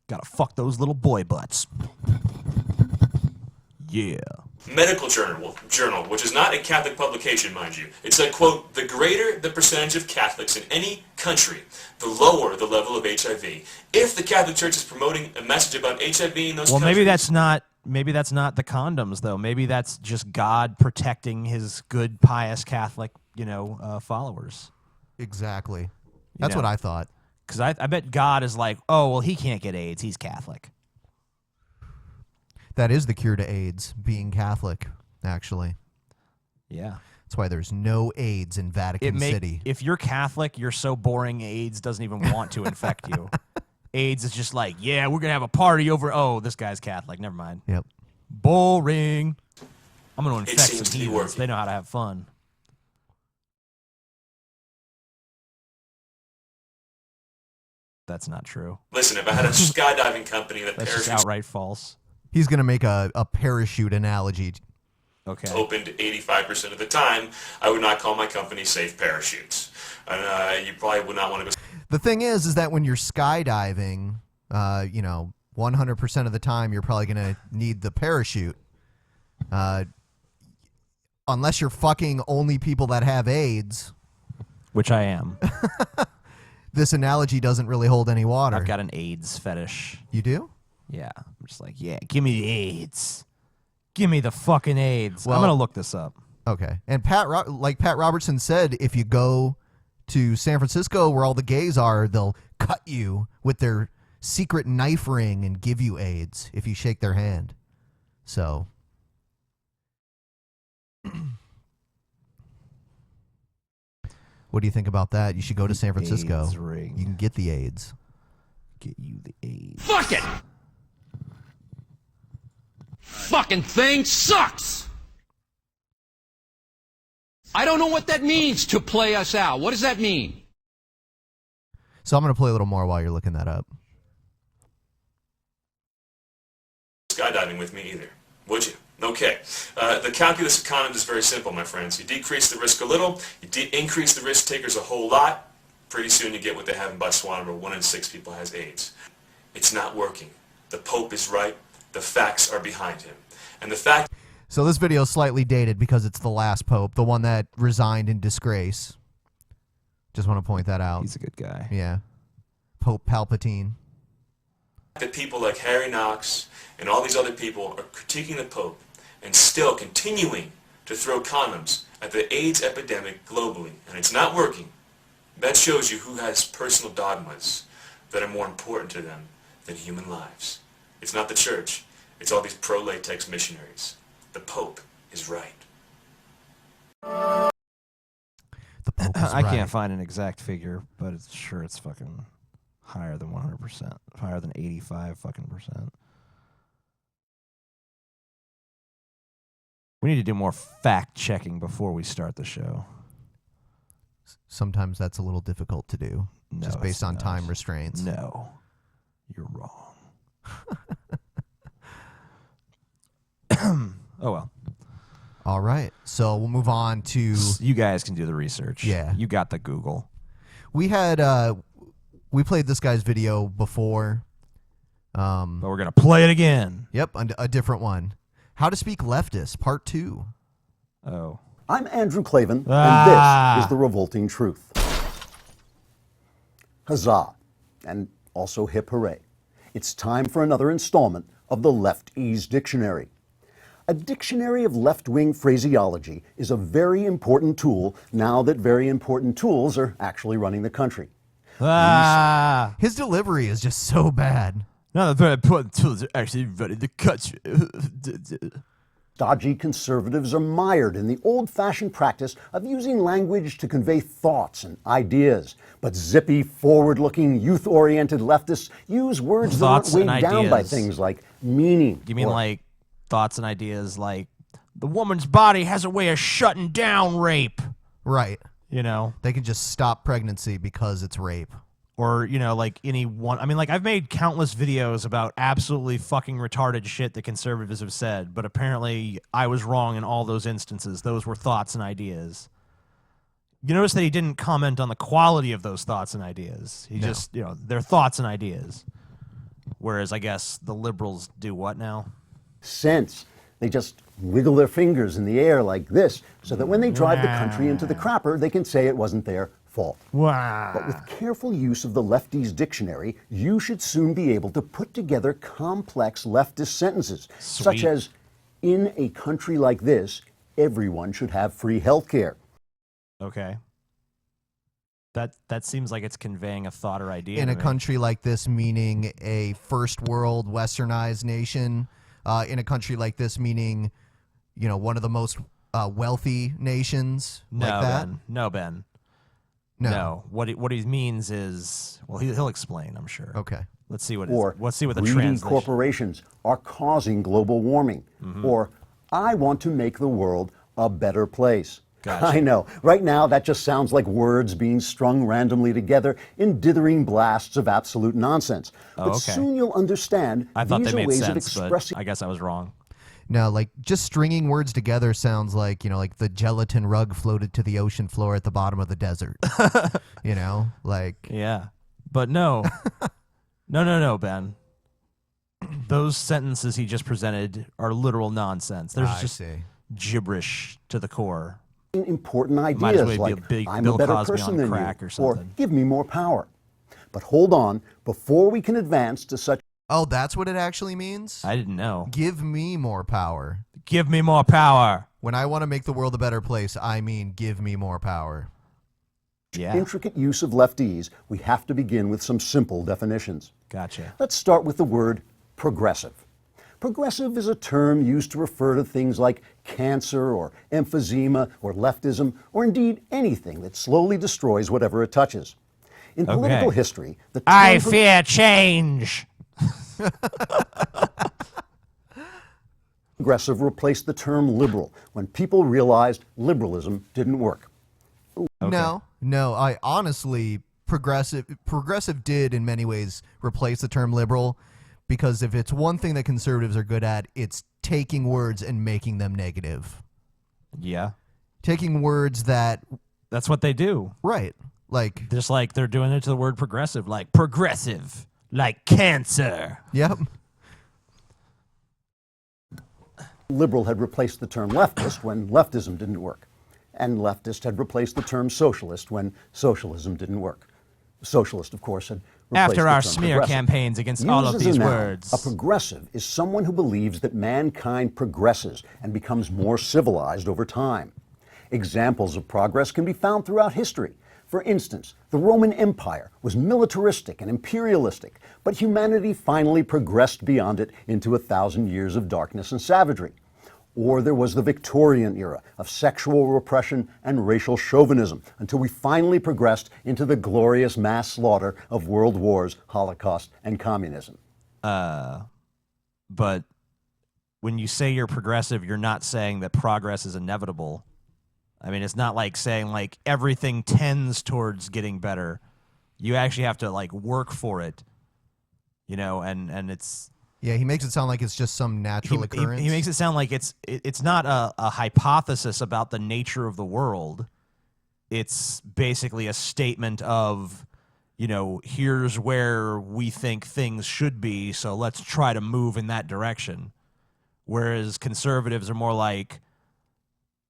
Gotta fuck those little boy butts. Yeah. Medical journal, which is not a Catholic publication, mind you. It said, quote, the greater the percentage of Catholics in any country, the lower the level of HIV. If the Catholic Church is promoting a message about HIV in those countries... Maybe that's not the condoms, though. Maybe that's just God protecting his good, pious Catholic, followers. Exactly. That's what I thought. Because I bet God is like, oh, well, he can't get AIDS. He's Catholic. That is the cure to AIDS, being Catholic, actually. Yeah. That's why there's no AIDS in Vatican City. If you're Catholic, you're so boring, AIDS doesn't even want to infect you. AIDS is just like, yeah, we're going to have a party over... Oh, this guy's Catholic. Never mind. Yep. Boring. I'm going to infect seems some to be heathens. working. They know how to have fun. That's not true. Listen, if I had a skydiving company that That's just parachutes outright false. He's going to make a parachute analogy. Okay. opened 85% of the time, I would not call my company Safe Parachutes. And you probably would not want to go... The thing is that when you're skydiving, 100% of the time you're probably going to need the parachute. Unless you're fucking only people that have AIDS. Which I am. This analogy doesn't really hold any water. I've got an AIDS fetish. You do? Yeah. I'm just like, yeah, give me the AIDS. Give me the fucking AIDS. Well, I'm going to look this up. Okay. And Pat Robertson said, if you go to San Francisco where all the gays are, they'll cut you with their secret knife ring and give you AIDS if you shake their hand. So What do you think about that? You should go to San Francisco. AIDS ring. You can get the AIDS. Get you the AIDS. Fuck it! Fucking thing sucks! I don't know what that means, to play us out. What does that mean? So I'm going to play a little more while you're looking that up. Skydiving with me either, would you? Okay. The calculus of condoms is very simple, my friends. You decrease the risk a little, you increase the risk takers a whole lot, pretty soon you get what they have in Botswana, where 1 in 6 people has AIDS. It's not working. The Pope is right. The facts are behind him. And the fact... So this video is slightly dated because it's the last Pope, the one that resigned in disgrace. Just want to point that out. He's a good guy. Yeah. Pope Palpatine. That people like Harry Knox and all these other people are critiquing the Pope and still continuing to throw condoms at the AIDS epidemic globally, and it's not working. That shows you who has personal dogmas that are more important to them than human lives. It's not the church. It's all these pro-latex missionaries. The Pope is right. The Pope is I right. can't find an exact figure, but it's sure it's fucking higher than 100%. Higher than 85 fucking percent. We need to do more fact checking before we start the show. Sometimes that's a little difficult to do, No, just based it's on not. time restraints. No, you're wrong. Oh well. All right, so we'll move on to... You guys can do the research. Yeah. You got the Google. We had... we played this guy's video before. But we're going to play it again. Yep, a different one. How to Speak Leftist, Part 2. Oh. I'm Andrew Klavan, and this is The Revolting Truth. Huzzah, and also hip hooray. It's time for another installment of the Lefties Dictionary. A dictionary of left-wing phraseology is a very important tool now that very important tools are actually running the country. His delivery is just so bad. Now the very important tools are actually running the country. Dodgy conservatives are mired in the old-fashioned practice of using language to convey thoughts and ideas. But zippy, forward-looking, youth-oriented leftists use words that aren't weighed down by things like meaning. You mean like thoughts and ideas like the woman's body has a way of shutting down rape? Right. You know? They can just stop pregnancy because it's rape. Or, you know, like any one... I mean, like, I've made countless videos about absolutely fucking retarded shit that conservatives have said, but apparently I was wrong in all those instances. Those were thoughts and ideas. You notice that he didn't comment on the quality of those thoughts and ideas. He just, you know, they're thoughts and ideas. Whereas, I guess, the liberals do what now? Sense. They just wiggle their fingers in the air like this, so that when they drive the country into the crapper, they can say it wasn't their fault. Wow. But with careful use of the Lefties Dictionary, you should soon be able to put together complex leftist sentences, such as, in a country like this, everyone should have free health care. Okay. That seems like it's conveying a thought or idea. In to a me. country like this, meaning a first world westernized nation. In a country like this, meaning, you know, one of the most wealthy nations No, like that. Ben. No, Ben. No. No. What he means is, well, he'll explain, I'm sure. Okay. Let's see what Let's see what the greedy translation. corporations are causing global warming. Or, I want to make the world a better place. Gotcha. I know. Right now, that just sounds like words being strung randomly together in dithering blasts of absolute nonsense. Oh, But okay. soon you'll understand I thought these they are made ways of sense, but expressing... I guess I was wrong. No, like just stringing words together sounds like, you know, like the gelatin rug floated to the ocean floor at the bottom of the desert. You know, like. Yeah. But no. No, Ben. Those sentences he just presented are literal nonsense. There's just gibberish to the core. important Might as well ideas be like, a big I'm Bill a better Cosby person on than crack you, or something. give me more power. But hold on, before we can advance to such... Oh, that's what it actually means? I didn't know. Give me more power. Give me more power. When I want to make the world a better place, I mean give me more power. Yeah. intricate use of leftese, we have to begin with some simple definitions. Gotcha. Let's start with the word progressive. Progressive is a term used to refer to things like cancer or emphysema or leftism, or indeed anything that slowly destroys whatever it touches. In political history, the term I fear change. progressive replaced the term liberal when people realized liberalism didn't work. No, I honestly, progressive did in many ways replace the term liberal, because if it's one thing that conservatives are good at, it's taking words and making them negative. Yeah. Taking words that... That's what they do. Right. Like... Just like they're doing it to the word progressive. Like progressive. Like cancer. Yep. Liberal had replaced the term leftist when leftism didn't work. And leftist had replaced the term socialist when socialism didn't work. Socialist, of course, had replaced After the our term smear progressive. campaigns against Used all of as a these noun, words. A progressive is someone who believes that mankind progresses and becomes more civilized over time. Examples of progress can be found throughout history. For instance, the Roman Empire was militaristic and imperialistic, but humanity finally progressed beyond it into 1,000 years of darkness and savagery. Or there was the Victorian era of sexual repression and racial chauvinism until we finally progressed into the glorious mass slaughter of world wars, Holocaust, and communism. But when you say you're progressive, you're not saying that progress is inevitable. I mean, it's not like saying like everything tends towards getting better. You actually have to like work for it, you know, and it's... Yeah, he makes it sound like it's just some natural occurrence. He makes it sound like it's not a hypothesis about the nature of the world. It's basically a statement of, you know, here's where we think things should be, so let's try to move in that direction. Whereas conservatives are more like,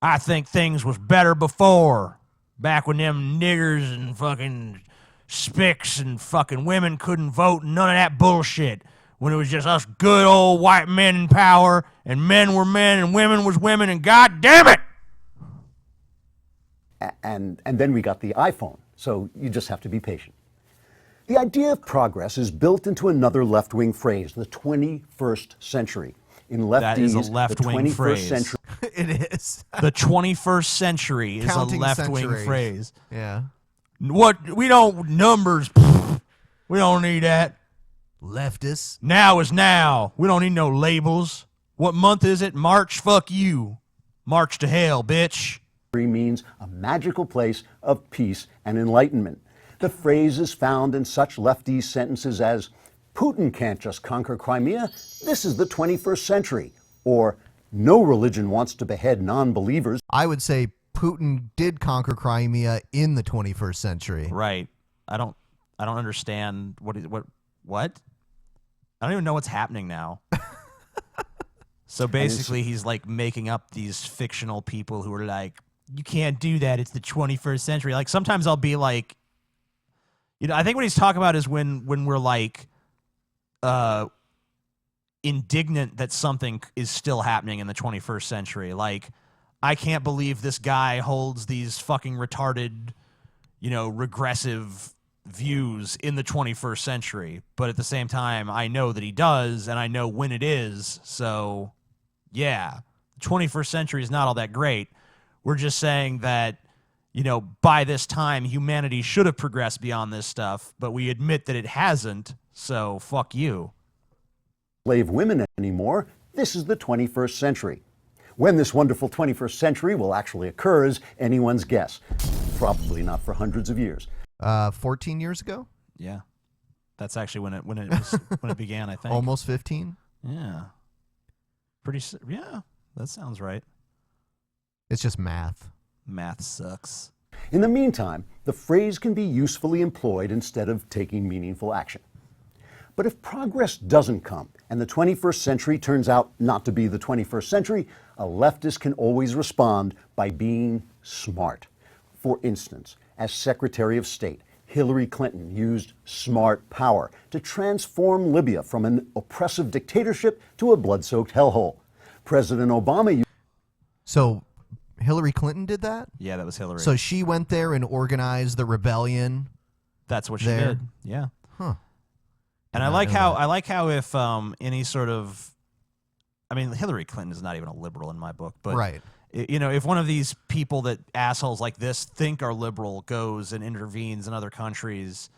I think things was better before, back when them niggers and fucking spicks and fucking women couldn't vote and none of that bullshit. When it was just us good old white men in power, and men were men, and women was women, and God damn it! And then we got the iPhone, so you just have to be patient. The idea of progress is built into another left-wing phrase, the 21st century. In lefties, That is a left-wing the 21st phrase. century. It is. The 21st century is Counting a left-wing centuries. phrase. Yeah. What? We don't... Numbers. We don't need that. Leftists. Now is now. We don't need no labels. What month is it? March? Fuck you. March to hell, bitch. Means a magical place of peace and enlightenment. The phrase is found in such lefty sentences as, Putin can't just conquer Crimea. This is the 21st century. Or, no religion wants to behead non-believers. I would say Putin did conquer Crimea in the 21st century. Right. I don't understand what? I don't even know what's happening now. So basically he's like making up these fictional people who are like, you can't do that, it's the 21st century. Like sometimes I'll be like, you know, I think what he's talking about is when we're like indignant that something is still happening in the 21st century. Like, I can't believe this guy holds these fucking retarded, you know, regressive views in the 21st century, but at the same time I know that he does, and I know when it is. So yeah, the 21st century is not all that great. We're just saying that, you know, by this time humanity should have progressed beyond this stuff, but we admit that it hasn't, so fuck you. Slave women anymore. This is the 21st century. When this wonderful 21st century will actually occur is anyone's guess. Probably not for hundreds of years. 14 years ago? Yeah. That's actually when it began, I think. Almost 15? Yeah. Yeah, that sounds right. It's just math. Math sucks. In the meantime, the phrase can be usefully employed instead of taking meaningful action. But if progress doesn't come, and the 21st century turns out not to be the 21st century, a leftist can always respond by being smart. For instance, as Secretary of State, Hillary Clinton used smart power to transform Libya from an oppressive dictatorship to a blood-soaked hellhole. President Obama used... So Hillary Clinton did that? Yeah, that was Hillary. So she went there and organized the rebellion. That's what she there? did. Yeah. Huh. And I like how if any sort of I mean, Hillary Clinton is not even a liberal in my book, but Right. You know, if one of these people that assholes like this think are liberal goes and intervenes in other countries,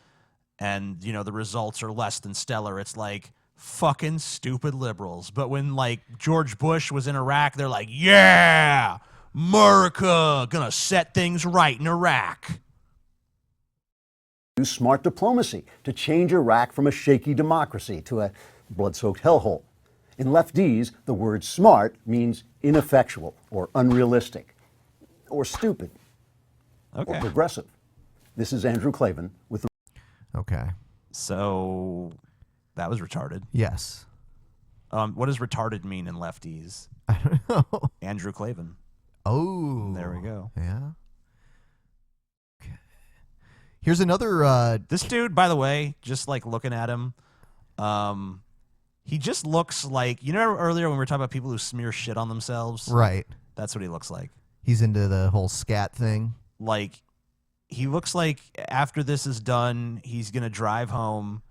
and you know the results are less than stellar, it's like fucking stupid liberals. But when like George Bush was in Iraq, they're like, yeah, America gonna set things right in Iraq. Use smart diplomacy to change Iraq from a shaky democracy to a blood-soaked hellhole. In leftese, the word smart means ineffectual or unrealistic or stupid or progressive. This is Andrew Klavan with the... Okay. So that was retarded. Yes. What does retarded mean in leftese? I don't know. Andrew Klavan. Oh. There we go. Yeah. Okay. Here's another... This dude, by the way, just like looking at him, he just looks like, you know, earlier when we were talking about people who smear shit on themselves? Right. That's what he looks like. He's into the whole scat thing. Like, he looks like after this is done, he's going to drive home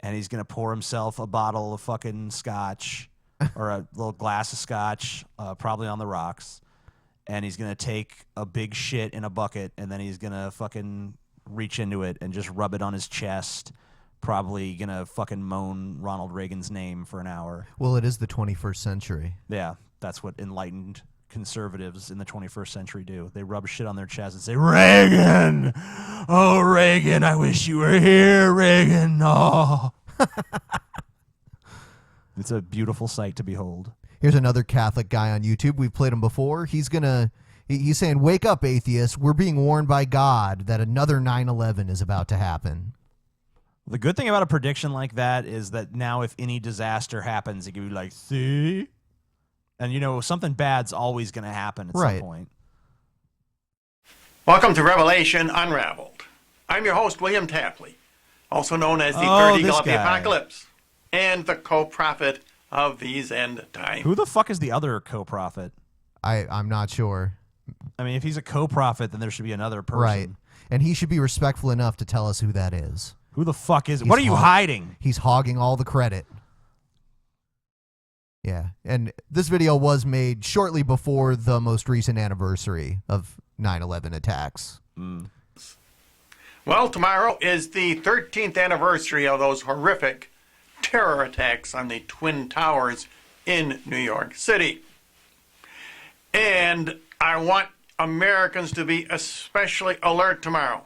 and he's going to pour himself a bottle of fucking scotch or a little glass of scotch, probably on the rocks. And he's going to take a big shit in a bucket and then he's going to fucking reach into it and just rub it on his chest. Probably gonna fucking moan Ronald Reagan's name for an hour. Well, it is the 21st century. Yeah, that's what enlightened conservatives in the 21st century do. They rub shit on their chest and say, Reagan! Oh, Reagan, I wish you were here, Reagan! Oh. It's a beautiful sight to behold. Here's another Catholic guy on YouTube. We've played him before. He's saying, wake up, atheists. We're being warned by God that another 9/11 is about to happen. The good thing about a prediction like that is that now if any disaster happens, it can be like, see? And, you know, something bad's always going to happen at some point. Welcome to Revelation Unraveled. I'm your host, William Tapley, also known as the third eagle of the Apocalypse and the co-prophet of these end times. Who the fuck is the other co-prophet? I'm not sure. I mean, if he's a co-prophet, then there should be another person. Right. And he should be respectful enough to tell us who that is. Who the fuck is it? What are you hiding? He's hogging all the credit. Yeah. And this video was made shortly before the most recent anniversary of 9/11 attacks. Well, tomorrow is the 13th anniversary of those horrific terror attacks on the Twin Towers in New York City. And I want Americans to be especially alert tomorrow,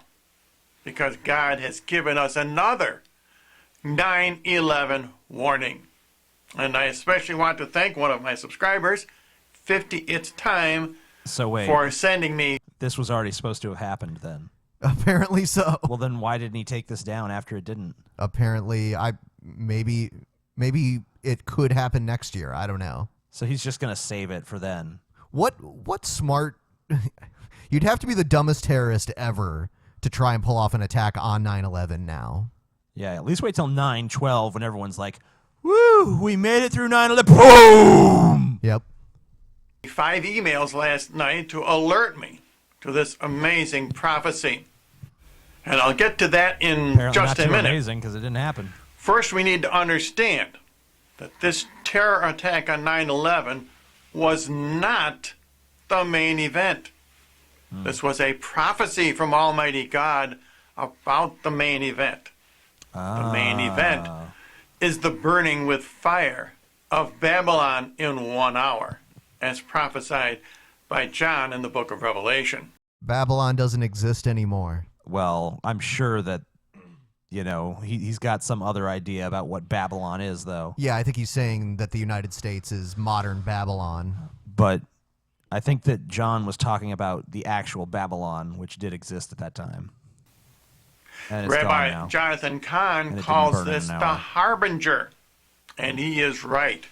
because God has given us another 9/11 warning. And I especially want to thank one of my subscribers, 50 It's Time, for sending me... This was already supposed to have happened then. Apparently so. Well, then why didn't he take this down after it didn't? Apparently, maybe it could happen next year. I don't know. So he's just going to save it for then. What smart... You'd have to be the dumbest terrorist ever to try and pull off an attack on 9/11 now. Yeah, at least wait till 9/12 when everyone's like, woo, we made it through 9/11. Boom! Yep. 5 emails last night to alert me to this amazing prophecy. And I'll get to that in Apparently just not a too minute. amazing because it didn't happen. First, we need to understand that this terror attack on 9/11 was not the main event. This was a prophecy from Almighty God about the main event. The main event is the burning with fire of Babylon in 1 hour, as prophesied by John in the book of Revelation. Babylon doesn't exist anymore. Well, I'm sure that, you know, he's got some other idea about what Babylon is, though. Yeah, I think he's saying that the United States is modern Babylon. But I think that John was talking about the actual Babylon, which did exist at that time. And it's gone Rabbi now. Jonathan Kahn And it didn't calls burn in this an the hour. harbinger, and he is right.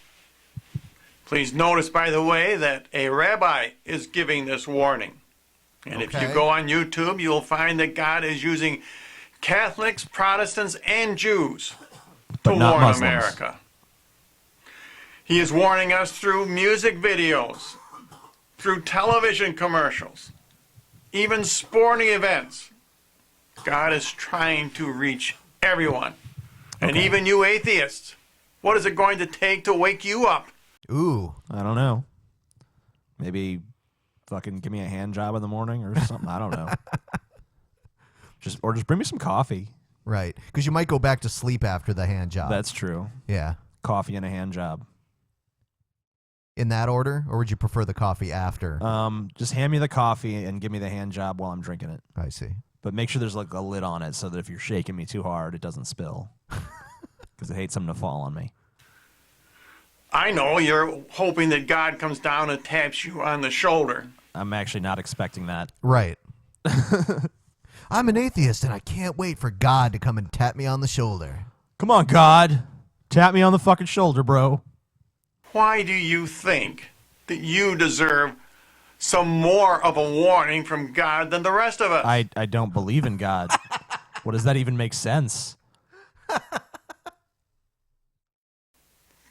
Please notice, by the way, that a rabbi is giving this warning. And if you go on YouTube, you'll find that God is using Catholics, Protestants, and Jews to But not warn Muslims. America. He is warning us through music videos, through television commercials, even sporting events. God is trying to reach everyone. And even you atheists, what is it going to take to wake you up Ooh. I don't know. Maybe fucking give me a hand job in the morning or something. I don't know. Just bring me some coffee. Right. Because you might go back to sleep after the hand job. That's true. Yeah. Coffee and a hand job. In that order? Or would you prefer the coffee after? Just hand me the coffee and give me the hand job while I'm drinking it. I see. But make sure there's like a lid on it so that if you're shaking me too hard, it doesn't spill. Because I hate something to fall on me. I know you're hoping that God comes down and taps you on the shoulder. I'm actually not expecting that. Right. I'm an atheist, and I can't wait for God to come and tap me on the shoulder. Come on, God. Tap me on the fucking shoulder, bro. Why do you think that you deserve some more of a warning from God than the rest of us? I don't believe in God. What does that even make sense?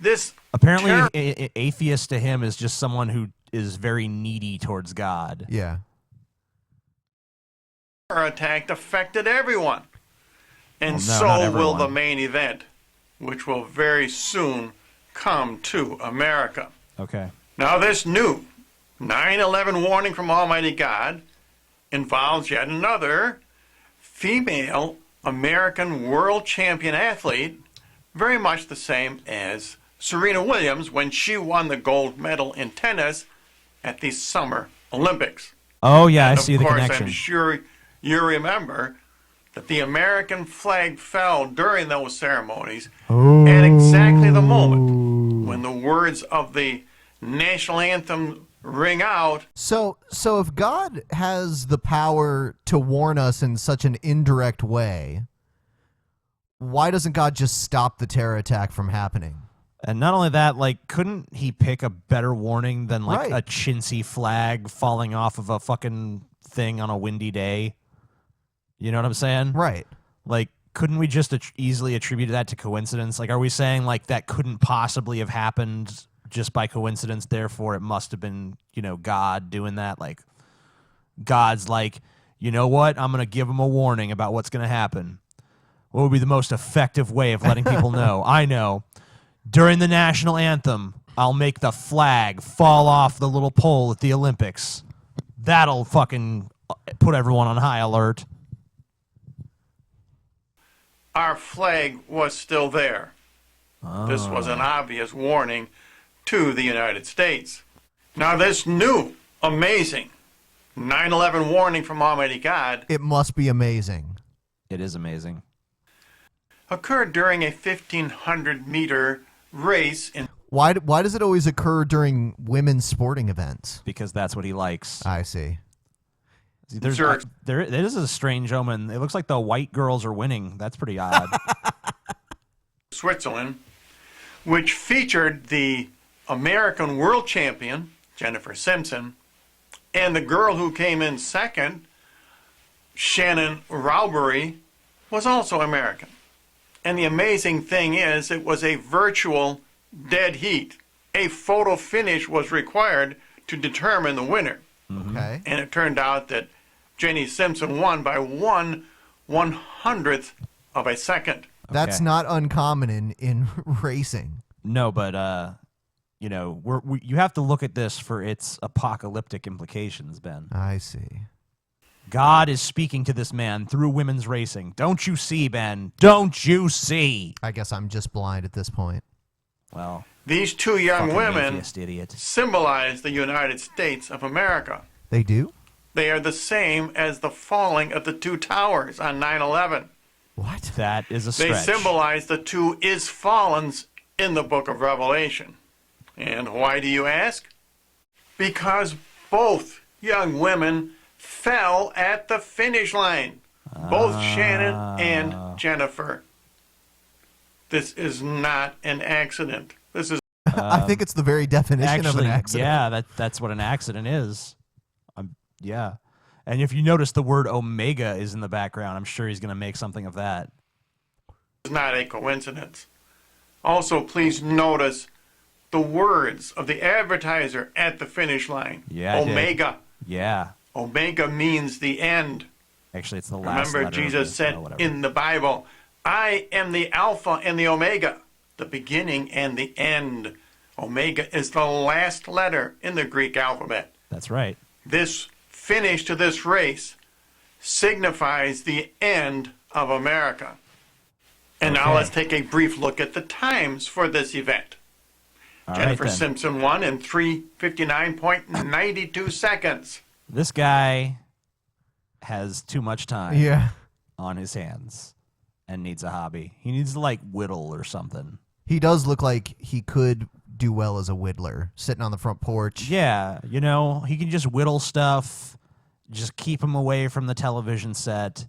This apparently atheist to him is just someone who is very needy towards God. Yeah. Attack affected everyone. And Well, no, not so will everyone. the main event, which will very soon come to America. Okay. Now, this new 9/11 warning from Almighty God involves yet another female American world champion athlete, very much the same as Serena Williams when she won the gold medal in tennis at the Summer Olympics. Oh, yeah, And I see the Of course, connection. I'm sure you remember that the American flag fell during those ceremonies at exactly the moment when the words of the national anthem ring out. So if God has the power to warn us in such an indirect way, why doesn't God just stop the terror attack from happening? And not only that, like, couldn't he pick a better warning than like Right. a chintzy flag falling off of a fucking thing on a windy day? You know what I'm saying? Right. Like, couldn't we just easily attribute that to coincidence? Like, are we saying like that couldn't possibly have happened just by coincidence? Therefore, it must have been, God doing that. Like, God's like, you know what? I'm gonna give them a warning about what's gonna happen. What would be the most effective way of letting people know? I know. During the national anthem, I'll make the flag fall off the little pole at the Olympics. That'll fucking put everyone on high alert. Our flag was still there. This was an obvious warning to the United States. Now, this new, amazing 9/11 warning from Almighty God It must be amazing. It is amazing. occurred during a 1,500-meter race in Why does it always occur during women's sporting events? Because that's what he likes. I see. There's Sure. this is a strange omen. It looks like the white girls are winning. That's pretty odd. Switzerland, which featured the American world champion, Jennifer Simpson, and the girl who came in second, Shannon Rowbury, was also American. And the amazing thing is, it was a virtual dead heat. A photo finish was required to determine the winner. Okay. And it turned out that Jenny Simpson won by 1/100th of a second. That's not uncommon in racing. No, but you have to look at this for its apocalyptic implications, Ben. I see. God is speaking to this man through women's racing. Don't you see, Ben? Don't you see? I guess I'm just blind at this point. Well, These two young fucking women atheist idiot. symbolize the United States of America. They do? They are the same as the falling of the two towers on 9/11. What? That is a They stretch. symbolize the two is-fallens in the book of Revelation. And why do you ask? Because both young women fell at the finish line. Both Shannon and Jennifer. This is not an accident. This is I think it's the very definition of an accident. Yeah, that's what an accident is. Yeah. And if you notice the word Omega is in the background, I'm sure he's going to make something of that. not a coincidence. Also, please notice the words of the advertiser at the finish line. Yeah, I did. Omega. Yeah. Omega means the end. Actually, it's the last Remember, letter of Jesus the- said whatever. in the Bible, I am the Alpha and the Omega, the beginning and the end. Omega is the last letter in the Greek alphabet. That's right. This finish to this race signifies the end of America. And now let's take a brief look at the times for this event. Jennifer Simpson won in 3:59.92 seconds. This guy has too much time on his hands and needs a hobby. He needs to, like, whittle or something. He does look like he could do well as a whittler, sitting on the front porch. Yeah, you know, he can just whittle stuff, just keep him away from the television set.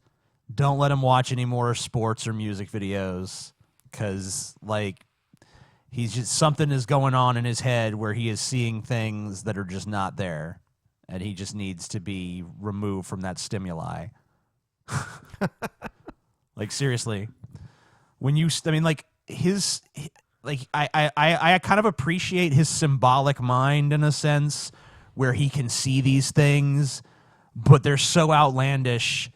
Don't let him watch any more sports or music videos, because, like, he's just, something is going on in his head where he is seeing things that are just not there, and he just needs to be removed from that stimuli. Like, seriously, when you, I mean, like, I kind of appreciate his symbolic mind in a sense, where he can see these things, but they're so outlandish,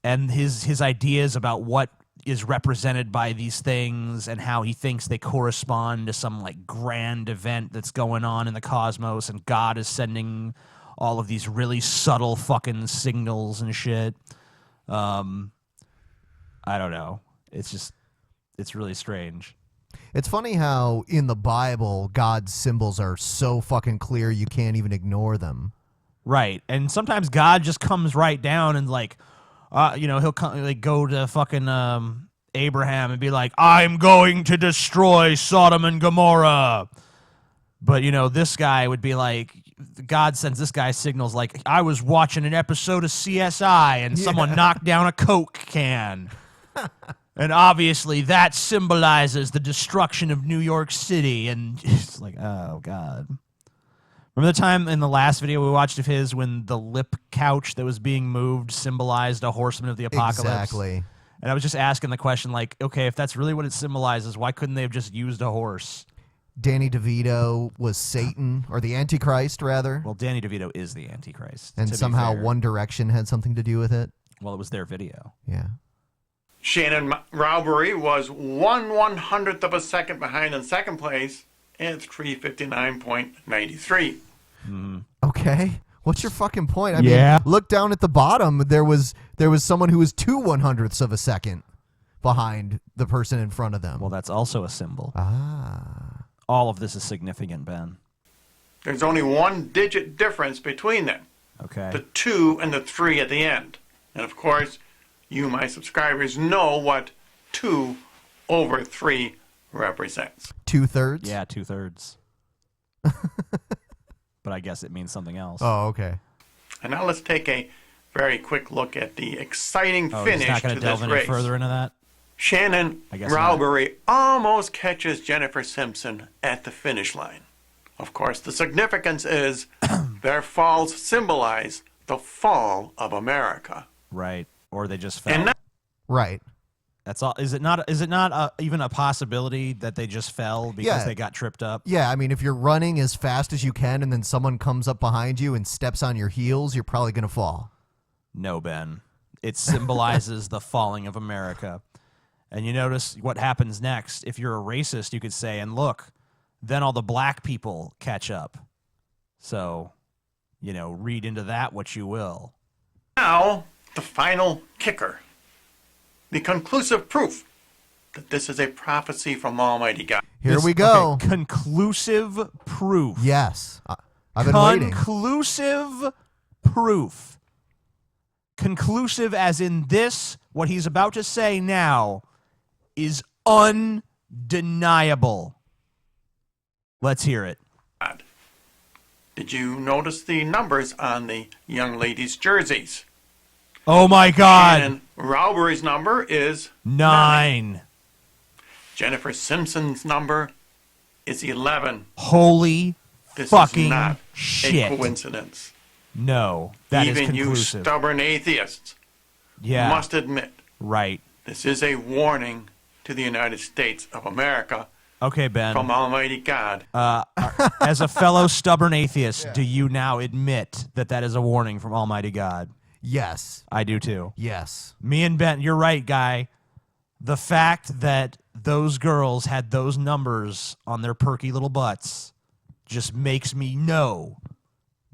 and his ideas about what is represented by these things and how he thinks they correspond to some, like, grand event that's going on in the cosmos, and God is sending all of these really subtle fucking signals and shit. I don't know. It's just, it's really strange. It's funny how in the Bible, God's symbols are so fucking clear you can't even ignore them. Right. And sometimes God just comes right down and, like, you know, he'll come, like, go to fucking Abraham and be like, I'm going to destroy Sodom and Gomorrah. But, you know, this guy would be like, God sends this guy signals like, I was watching an episode of CSI and someone knocked down a Coke can. And obviously that symbolizes the destruction of New York City. And it's like, oh, God. Remember the time in the last video we watched of his when the lip couch that was being moved symbolized a horseman of the apocalypse? Exactly. And I was just asking the question, like, okay, if that's really what it symbolizes, why couldn't they have just used a horse? Danny DeVito was Satan, or the Antichrist, rather. Well, Danny DeVito is the Antichrist. And somehow One Direction had something to do with it. Well, it was their video. Yeah. Shannon Rowbury was 1/100th of a second behind in second place at 3:59.93. Okay. What's your fucking point? I mean, look down at the bottom. There was someone who was 2/100ths of a second behind the person in front of them. Well, that's also a symbol. Ah. All of this is significant, Ben. There's only one digit difference between them. Okay. The 2 and the 3 at the end. And of course, you, my subscribers, know what 2 over 3 represents. 2/3? Yeah, 2/3. But I guess it means something else. Oh, okay. And now let's take a very quick look at the exciting finish he's not to gonna delve this any race. further into that? Shannon Rowbury almost catches Jennifer Simpson at the finish line. Of course, the significance is their falls symbolize the fall of America. Right. Or they just fell. Right. That's all. Is it not even a possibility that they just fell because they got tripped up? Yeah, I mean, if you're running as fast as you can and then someone comes up behind you and steps on your heels, you're probably going to fall. No, Ben. It symbolizes the falling of America. And you notice what happens next. If you're a racist, you could say, and look, then all the black people catch up. So, you know, read into that what you will. Now, the final kicker. The conclusive proof that this is a prophecy from Almighty God. Here we go. Okay, conclusive proof. Yes. I've been waiting. Conclusive proof. Conclusive as in this, what he's about to say now, is undeniable. Let's hear it. Did you notice the numbers on the young ladies' jerseys? Oh my God. Shannon Rowbury's number is 9. Jennifer Simpson's number is 11. Holy This fucking is not shit. a coincidence. No, that is Even you conclusive. stubborn atheists must admit Right. this is a warning to the United States of America Okay, Ben. from Almighty God. As a fellow stubborn atheist, do you now admit that that is a warning from Almighty God? Yes. I do too. Yes. Me and Ben, you're right, guy. The fact that those girls had those numbers on their perky little butts just makes me know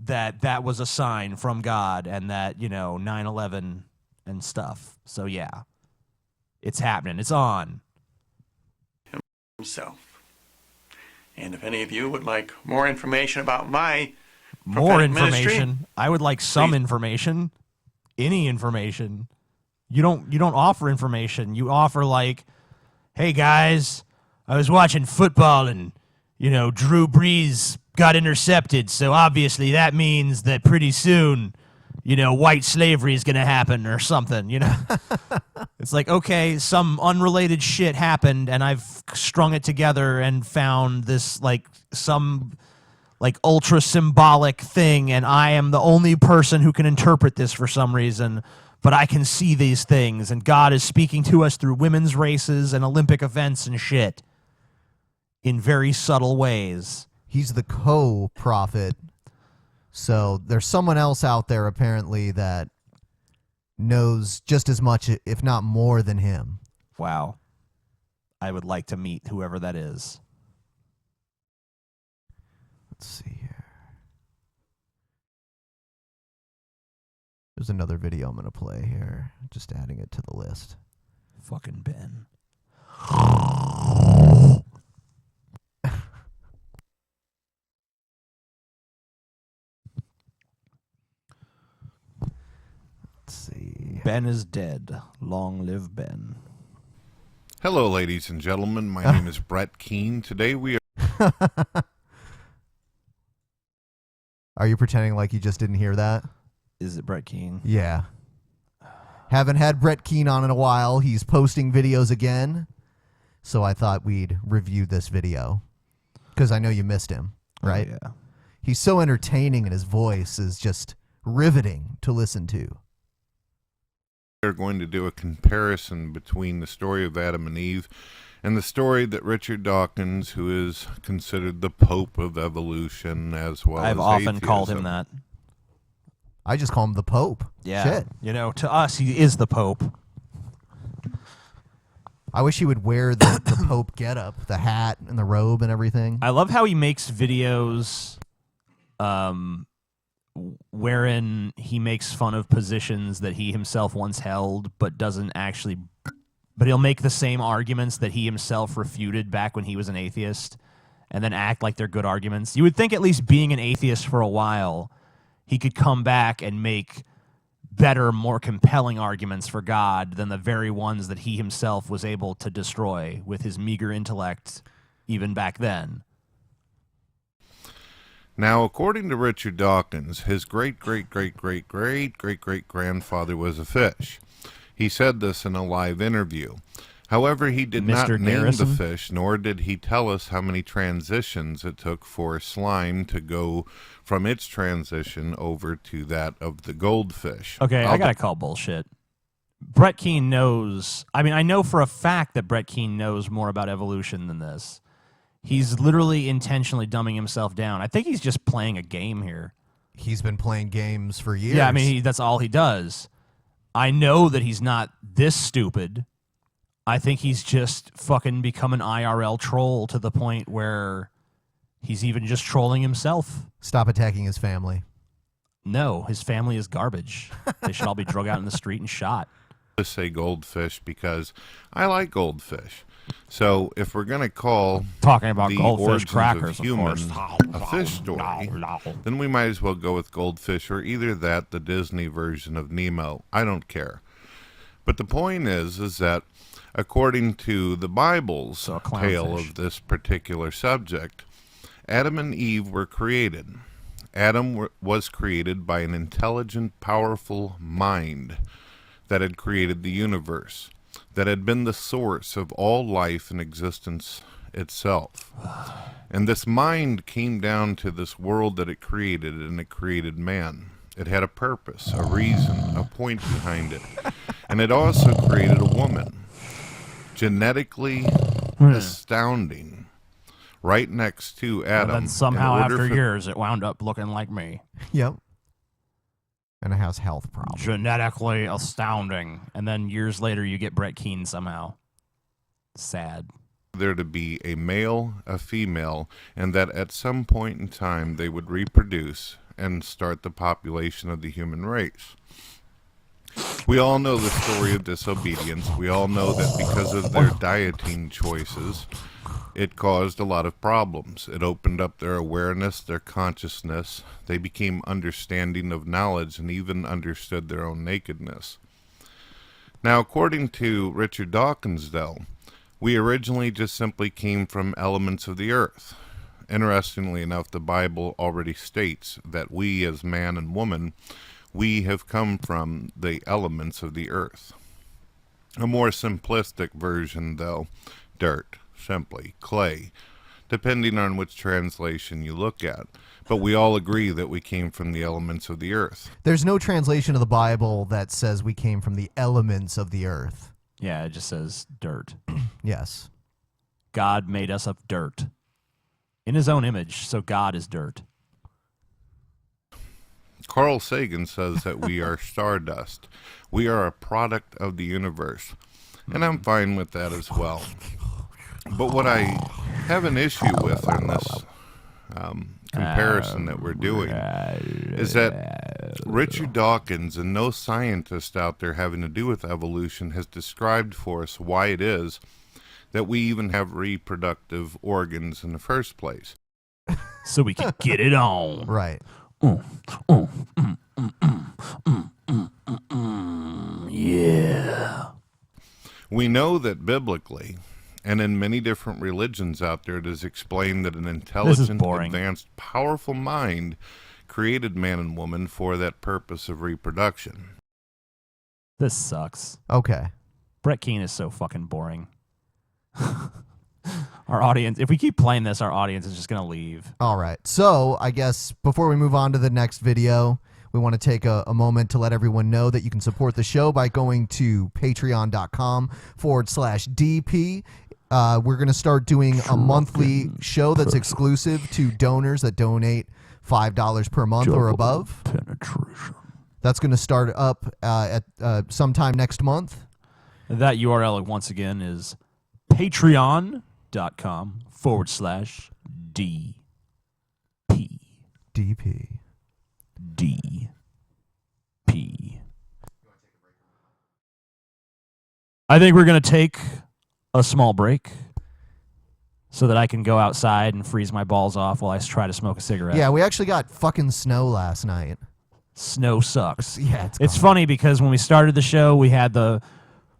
that that was a sign from God and that, 9/11 and stuff. So yeah, it's happening. It's on. Himself. And if any of you would like more information about my More prophetic information. ministry, I would like some please. information. Any information. You don't offer information. You offer like, hey guys, I was watching football and Drew Brees got intercepted, so obviously that means that pretty soon, white slavery is going to happen or something, It's like, okay, some unrelated shit happened and I've strung it together and found this some ultra symbolic thing, and I am the only person who can interpret this for some reason, but I can see these things, and God is speaking to us through women's races and Olympic events and shit in very subtle ways. He's the co-prophet. So there's someone else out there apparently that knows just as much, if not more, than him. Wow. I would like to meet whoever that is. Let's see here. There's another video I'm going to play here. Just adding it to the list. Fucking Ben. Let's see. Ben is dead. Long live Ben. Hello, ladies and gentlemen. My name is Brett Keane. Today we are... Are you pretending like you just didn't hear that? Is it Brett Keane? Yeah. Haven't had Brett Keane on in a while. He's posting videos again. So I thought we'd review this video. Because I know you missed him, right? Oh, yeah. He's so entertaining and his voice is just riveting to listen to. We're going to do a comparison between the story of Adam and Eve and the story that Richard Dawkins, who is considered the Pope of evolution as well I've as often atheism. called him that. I just call him the Pope. Yeah. Shit. To us, he is the Pope. I wish he would wear the Pope getup, the hat and the robe and everything. I love how he makes videos wherein he makes fun of positions that he himself once held, but doesn't actually... But he'll make the same arguments that he himself refuted back when he was an atheist, and then act like they're good arguments. You would think at least being an atheist for a while, he could come back and make better, more compelling arguments for God than the very ones that he himself was able to destroy with his meager intellect even back then. Now, according to Richard Dawkins, his great-great-great-great-great-great-great-grandfather was a fish. He said this in a live interview. However, he did not name the fish, nor did he tell us how many transitions it took for slime to go from its transition over to that of the goldfish. Okay, I gotta call bullshit. Brett Keane knows... I mean, I know for a fact that Brett Keane knows more about evolution than this. He's literally intentionally dumbing himself down. I think he's just playing a game here. He's been playing games for years. Yeah, I mean, that's all he does. I know that he's not this stupid. I think he's just fucking become an IRL troll to the point where he's even just trolling himself. Stop attacking his family. No, his family is garbage. They should all be drug out in the street and shot. I say goldfish because I like goldfish. So if we're going to call talking about the goldfish origins crackers, of humans a fish story, then we might as well go with goldfish or either that, the Disney version of Nemo. I don't care. But the point is that according to the Bible's tale of this particular subject, Adam and Eve were created. Adam was created by an intelligent, powerful mind that had created the universe, that had been the source of all life and existence itself. And this mind came down to this world that it created, and it created man. It had a purpose, a reason, a point behind it. And it also created a woman. Genetically astounding. Right next to Adam. And then somehow after years, it wound up looking like me. Yep. And it has health problems. Genetically astounding. And then years later, you get Brett Keane somehow. Sad. there to be a male, a female, and that at some point in time they would reproduce and start the population of the human race. We all know the story of disobedience. We all know that because of their dieting choices, it caused a lot of problems. It opened up their awareness, their consciousness. They became understanding of knowledge and even understood their own nakedness. Now, according to Richard Dawkins, though, we originally just simply came from elements of the earth. Interestingly enough, the Bible already states that we as man and woman, we have come from the elements of the earth. A more simplistic version, though, dirt, simply, clay, depending on which translation you look at. But we all agree that we came from the elements of the earth. There's no translation of the Bible that says we came from the elements of the earth. Yeah, it just says dirt. Yes. God made us of dirt. In his own image, so God is dirt. Carl Sagan says that we are stardust. We are a product of the universe. And I'm fine with that as well. But what I have an issue with on this comparison that we're doing is that Richard Dawkins and no scientist out there having to do with evolution has described for us why it is that we even have reproductive organs in the first place. So we can get it on. Right. Yeah. We know that biblically, and in many different religions out there, it is explained that an intelligent, advanced, powerful mind created man and woman for that purpose of reproduction. This sucks. Okay. Brett Keane is so fucking boring. Our audience, if we keep playing this, our audience is just going to leave. All right. So I guess before we move on to the next video, we want to take a moment to let everyone know that you can support the show by going to patreon.com/DP. We're going to start doing a monthly show that's exclusive to donors that donate $5 per month or above. Penetration. That's going to start up at sometime next month. That URL once again is patreon.com/DP. DP. I think we're going to take a small break so that I can go outside and freeze my balls off while I try to smoke a cigarette. Yeah, we actually got fucking snow last night. Snow sucks. Yeah, it's funny because when we started the show, we had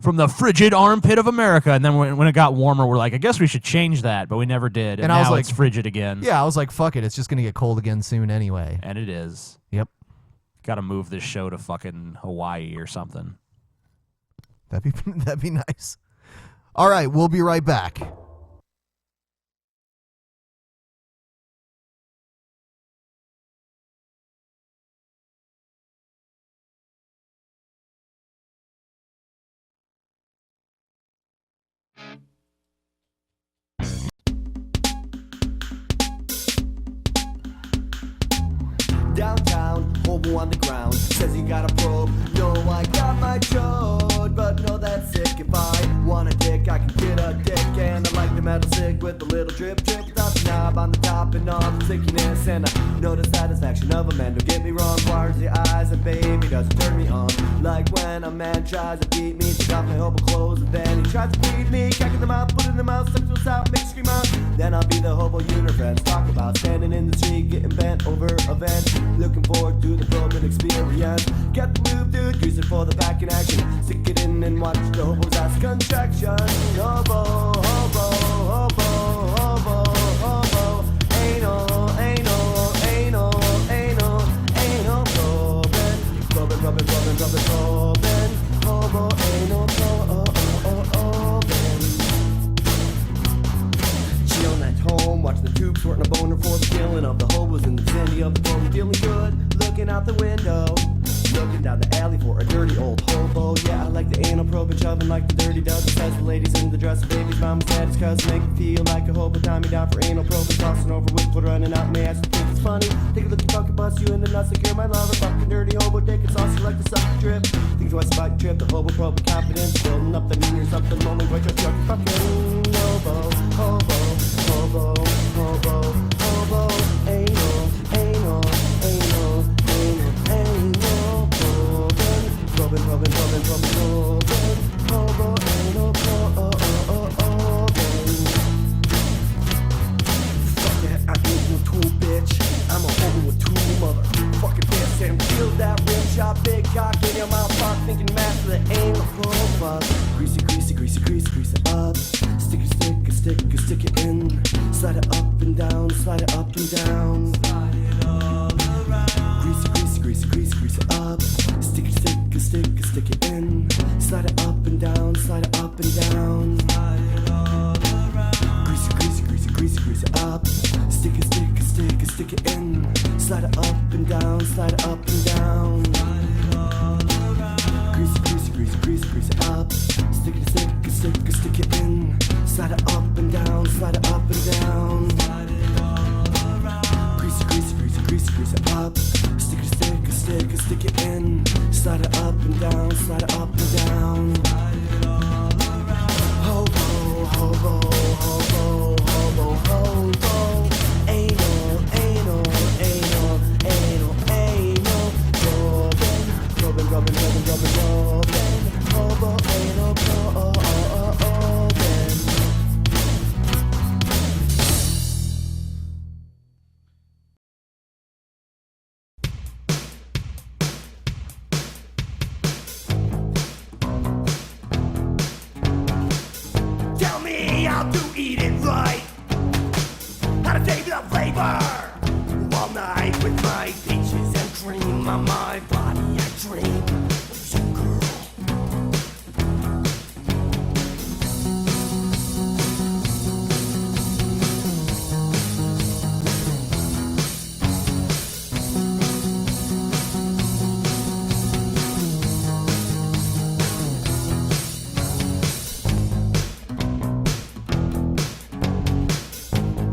from the frigid armpit of America, and then when it got warmer, we're like, I guess we should change that, but we never did. And I was now like, it's frigid again. Yeah, I was like, fuck it, it's just gonna get cold again soon anyway. And it is. Yep. Got to move this show to fucking Hawaii or something. That'd be nice. All right, we'll be right back. Downtown, hobo on the ground, says he got a probe. No, I got my chode, but no, that's sick. If I want a dick, I can get a dick. And I like the metal cig with a little drip drip without the knob on the top and all the stickiness. And I know the satisfaction of a man, don't get me wrong. Waters the eyes and baby doesn't turn me on. Like when a man tries to beat me, take off my hobo clothes and then he tries to feed me. Cracking them out, put in the mouth, suck those out, make scream out. Then I'll be the hobo unifriends. Talk about standing in the street, getting bent over a vent. Looking forward to the probing experience. Get the move, dude, use it for the back in action. Stick it in and watch the hobo's ass contraction. Hobo, hobo, hobo, hobo, hobo. Anal, anal, anal, anal, anal, probing. Probing, probing, probing, probing, probing. Hobo, anal, probing. Chillin' at home, watching the tube, sorting a boner for the killing of the hobos in the vicinity of the bone. Feeling good, looking out the window. Looking down the alley for a dirty old hobo. Yeah, I like the anal probe and shoving like the dirty dozen. Says the ladies in the dress, babies, mama's daddy's cousin. Make me feel like a hobo, tie me down for anal probe and tossing over with, put running out my ass. Think it's it's funny. Take a look at fucking bust you in the nuts like you're my lover. Fucking dirty hobo dick, it's also like the sucker trip. Think twice about your trip, the hobo probably confidence. Building up the mean or something, lonely boy, just your fucking hobo, hobo, hobo, hobo, hobo, anal, anal, anal, anal, anal, Robin, Robin, Robin, Robin, Robin, hobo, anal, fuck that, I ain't no tool, bitch. I'm a hobo with two motherfucking fists and feel that rim shot, big cock in your mouth, fuck, thinking master the anal fuck. Greasy, greasy, greasy, greasy, grease it up. Stick it, stick it, stick it, stick it in. Slide it up and down, slide it up and down. Slide it all around. Greasy, greasy, greasy, greasy, grease it up. Stick it, stick it, stick it, stick it in. Slide it up and down, slide it up and down. Slide it all around. Greasy, greasy, greasy, greasy, grease it up. Stick it, stick it, stick it, stick it in. Slide it up and down, slide it up and down. Slide it all around. Greasy, greasy, greasy, greasy, grease it up. Stick it, stick it, stick it, stick it in. Slide it up and down, slide it up and down. Slide it all around. Greasy, greasy, greasy, greasy, grease it up. Stick it, stick it, stick it, stick it in. Slide it up and down, slide it up and down. Slide it all around. Hobo, hobo, hobo, hobo, hobo. Anal, anal, anal, anal, anal. Robin, Robin, Robin, Robin, Robin, Robin. Hobo, anal, Robin. Tell me how to eat it right. How to take the flavor. All night with my peaches and cream on my body. I dream of you, girl.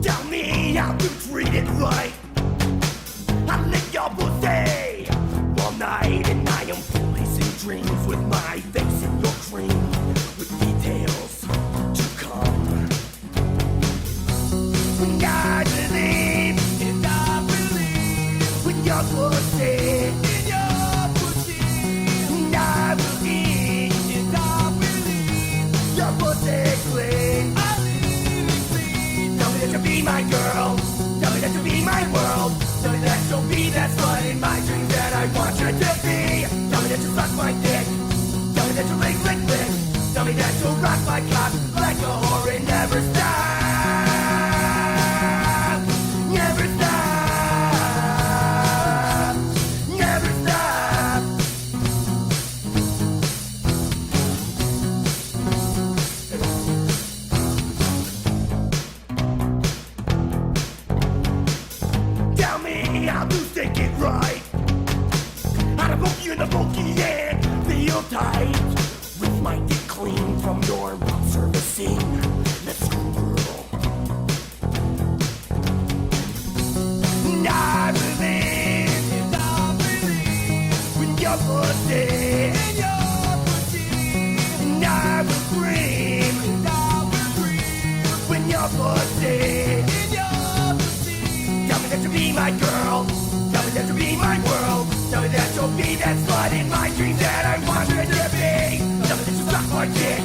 Tell me how to treat it right. I lick your pussy all night, and I am policing dreams with my face in your cream, with details to come. And I believe, and I believe, with your pussy, in your pussy. And I believe, and I believe, your pussy clean. I really clean. Tell me that you'll be my girl. Tell me that you'll be my world. Tell me that you'll be that slut in my dreams that I want you to be. Tell me that you suck my dick. Tell me that you lick, lick, lick. Tell me that you'll rock my cock like a whore and never stop. Never stop. Never stop. Tell me how to stick it right. How to poke you in the pokey and feel tight. With my dick clean from your mouth servicing. Let's go, girl. And I believe, when your pussy, and I will scream, when your pussy. Tell me that you'll be my girl. Tell me that you'll be my world. Tell me that you'll be that slut in my dreams that I want you to be. Tell me that you'll suck my dick.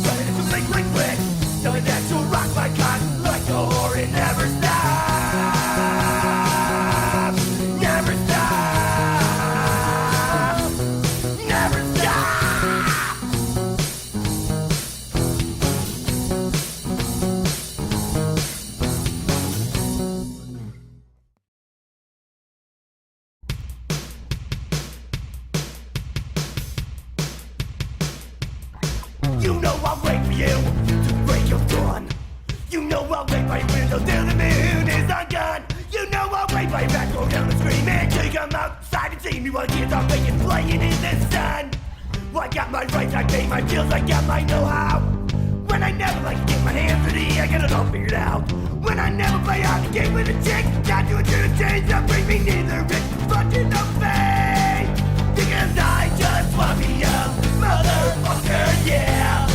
Tell me that you'll lick, lick, lick. Tell me that you'll rock my cock like a whore and never stop. Never stop. Never stop. You know I'll wait for you to break your dawn. You know I'll wait by your window till the moon is undone. You know I'll wait by your back, go down and scream until you come outside and see me while kids are making playing in the sun. Well, I got my rights, I pay my bills, I got my know-how. When I never like to get my hands dirty, I got it all figured out. When I never play out the game with a chick, got to change that bring me neither rich fucking no fame. Because I just want me a motherfucker, yeah.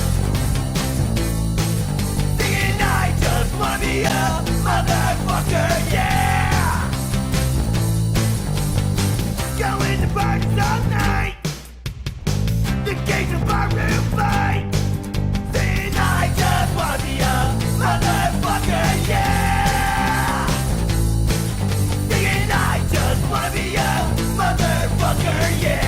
Thinking I just want me a motherfucker, yeah. Going to bars all night, the gates of our room fight. Saying I just want me a motherfucker, yeah. Saying I just want me a motherfucker, yeah.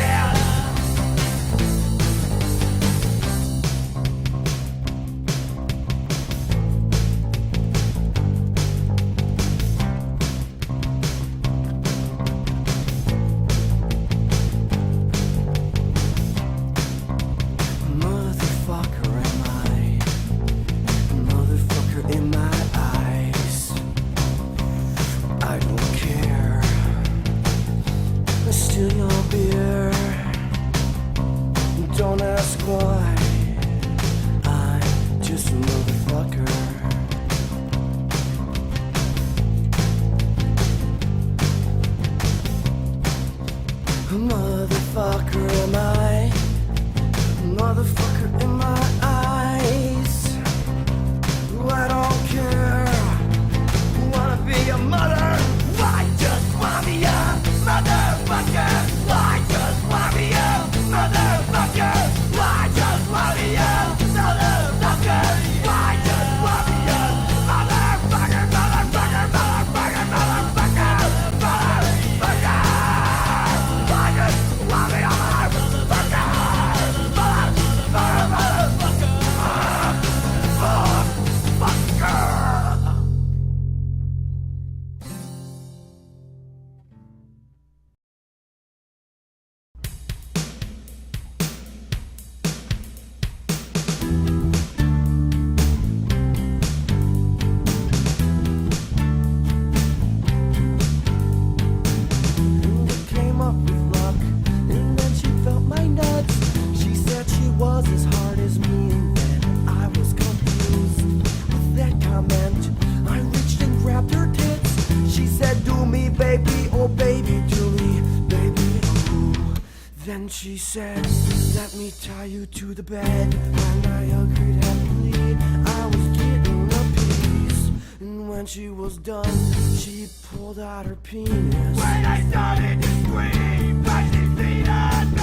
She said, let me tie you to the bed. And I agreed happily, I was getting a piece. And when she was done, she pulled out her penis. When I started to scream, but she seen on me.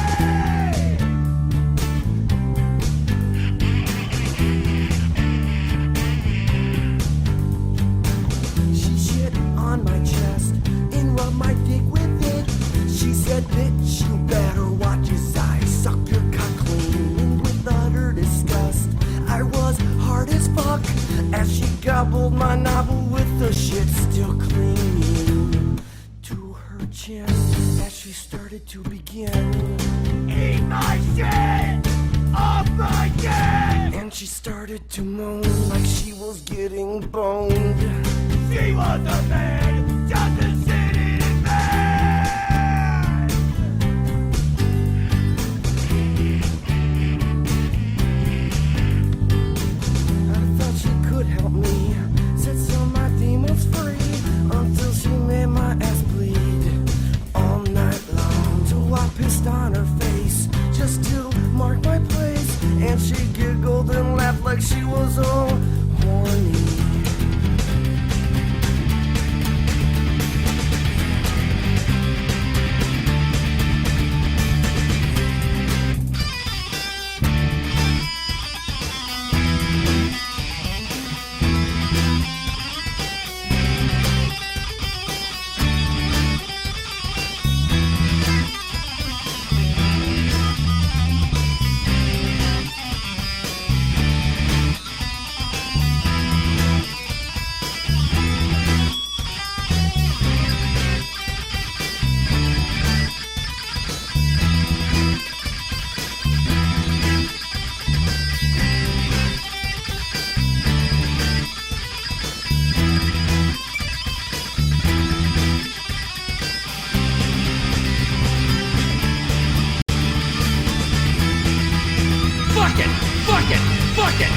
She shit on my chest and rubbed my dick with it. She said, bitch, you better watch his eyes, suck your cock clean. And with utter disgust, I was hard as fuck as she gobbled my novel with the shit still clinging to her chin. As she started to begin, eat my shit off my dick. And she started to moan like she was getting boned. She was a man, just a shitty man. Help me, set some of my demons free, until she made my ass bleed all night long. Till I pissed on her face just to mark my place, and she giggled and laughed like she was all horny. Fuck it!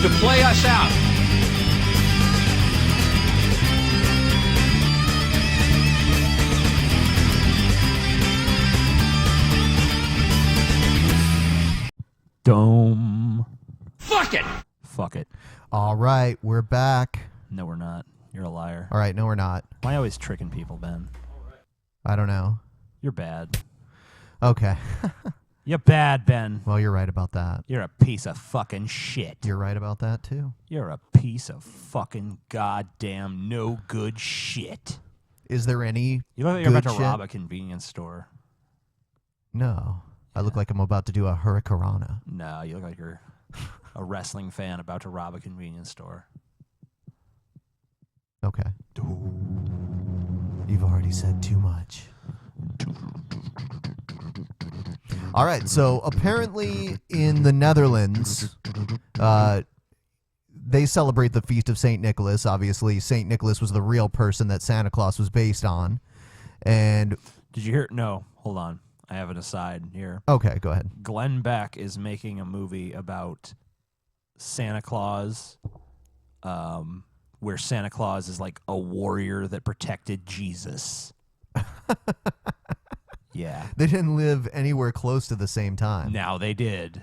to play us out. Dome. Fuck it. Fuck it. All right, we're back. No, we're not. You're a liar. All right, no, we're not. Why always tricking people, Ben? I don't know. You're bad. Okay. You're bad, Ben. Well, you're right about that. You're a piece of fucking shit. You're right about that, too. You're a piece of fucking goddamn no good shit. Is there any You look like you're good about to shit? rob a convenience store. No. I look like I'm about to do a hurricanrana. No, you look like you're a wrestling fan about to rob a convenience store. Okay. You've already said too much. All right, so apparently in the Netherlands, they celebrate the Feast of St. Nicholas. Obviously, St. Nicholas was the real person that Santa Claus was based on. And did you hear? No, hold on. I have an aside here. Okay, go ahead. Glenn Beck is making a movie about Santa Claus, where Santa Claus is like a warrior that protected Jesus. Yeah. They didn't live anywhere close to the same time. Now they did,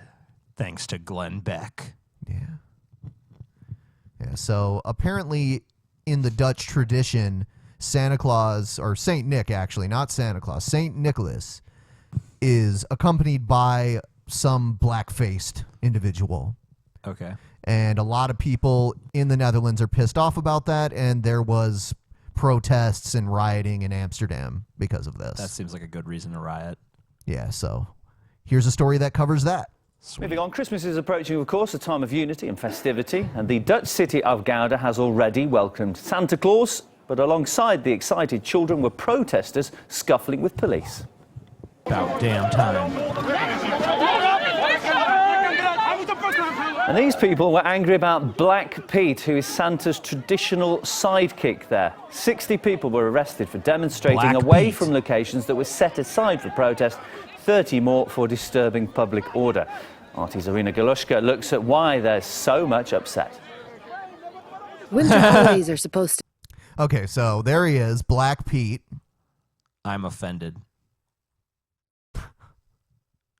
thanks to Glenn Beck. Yeah, so apparently in the Dutch tradition, Santa Claus, or Saint Nick actually, not Santa Claus, Saint Nicholas is accompanied by some black-faced individual. Okay. And a lot of people in the Netherlands are pissed off about that, and there was protests and rioting in Amsterdam because of this. That seems like a good reason to riot. Yeah, so here's a story that covers that. Moving on, Christmas is approaching, of course, a time of unity and festivity, and the Dutch city of Gouda has already welcomed Santa Claus, but alongside the excited children were protesters scuffling with police. About damn time. And these people were angry about Black Pete, who is Santa's traditional sidekick there. 60 people were arrested for demonstrating Black away Pete. from locations that were set aside for protest, 30 more for disturbing public order. RT's Irina Golushka looks at why there's so much upset. Winter holidays are supposed to... Okay, so there he is, Black Pete. I'm offended.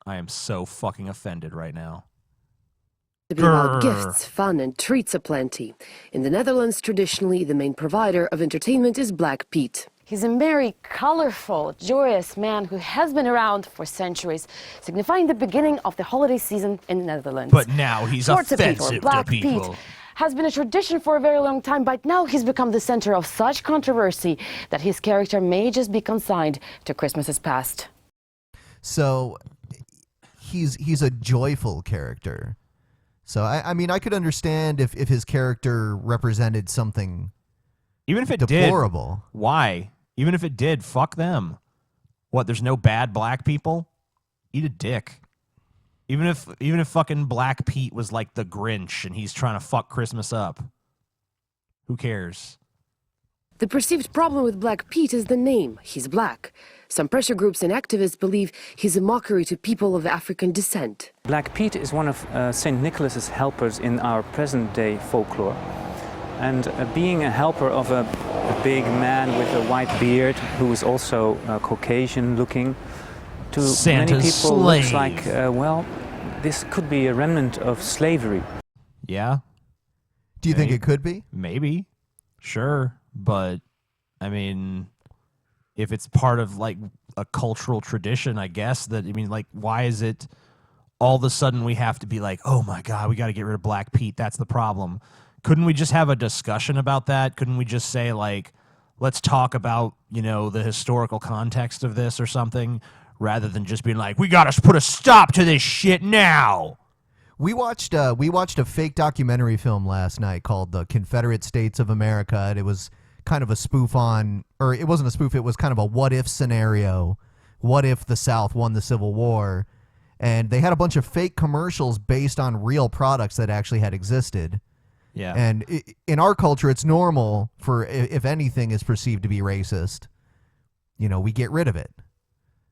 I am so fucking offended right now. To be about gifts, fun, and treats aplenty. In the Netherlands, traditionally, the main provider of entertainment is Black Pete. He's a merry, colorful, joyous man who has been around for centuries, signifying the beginning of the holiday season in the Netherlands. But now he's Zwarte Piet, or offensive to Black people. Pete has been a tradition for a very long time, but now he's become the center of such controversy that his character may just be consigned to Christmas's past. So he's a joyful character. So, I mean, I could understand if his character represented something Even if it deplorable. did, why? Even if it did, fuck them. What, there's no bad black people? Eat a dick. Even if fucking Black Pete was like the Grinch and he's trying to fuck Christmas up. Who cares? The perceived problem with Black Pete is the name. He's black. Some pressure groups and activists believe he's a mockery to people of African descent. Black Pete is one of St. Nicholas's helpers in our present-day folklore. And being a helper of a big man with a white beard, who is also Caucasian-looking, to Santa's many people looks slave. like, well, this could be a remnant of slavery. Yeah. Do you think it could be? Maybe. Sure. But, I mean, if it's part of, like, a cultural tradition, I guess, that, I mean, like, why is it all of a sudden we have to be like, oh, my God, we got to get rid of Black Pete. That's the problem. Couldn't we just have a discussion about that? Couldn't we just say, like, let's talk about, you know, the historical context of this or something, rather than just being like, we got to put a stop to this shit now? We watched a fake documentary film last night called The Confederate States of America, and it was kind of a spoof on, or it wasn't a spoof, it was kind of a what-if scenario. What if the South won the Civil War? And they had a bunch of fake commercials based on real products that actually had existed. Yeah. And in our culture, it's normal for, if anything is perceived to be racist, you know, we get rid of it.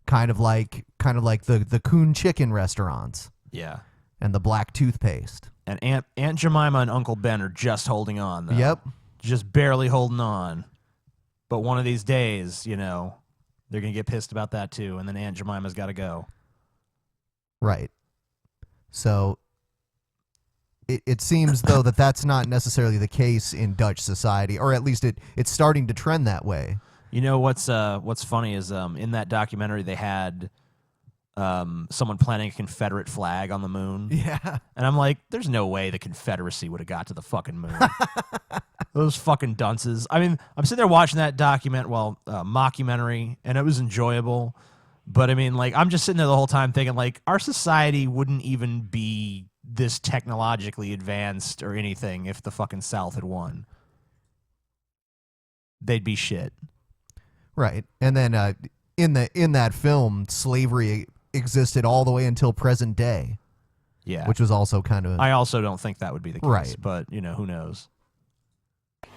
Kind of like the Coon chicken restaurants. Yeah. And the black toothpaste. And Aunt Jemima and Uncle Ben are just holding on, though. Yep. Just barely holding on. But one of these days, you know, they're going to get pissed about that too, and then Aunt Jemima's got to go. Right. So it seems, though, that that's not necessarily the case in Dutch society, or at least it's starting to trend that way. You know what's funny is in that documentary they had someone planting a Confederate flag on the moon. Yeah. And I'm like, there's no way the Confederacy would have got to the fucking moon. Those fucking dunces. I mean, I'm sitting there watching that mockumentary, and it was enjoyable. But I mean, like, I'm just sitting there the whole time thinking, like, our society wouldn't even be this technologically advanced or anything if the fucking South had won. They'd be shit. Right. And then in that film, slavery existed all the way until present day. Yeah. Which was also kind of... I also don't think that would be the case. Right. But, you know, who knows?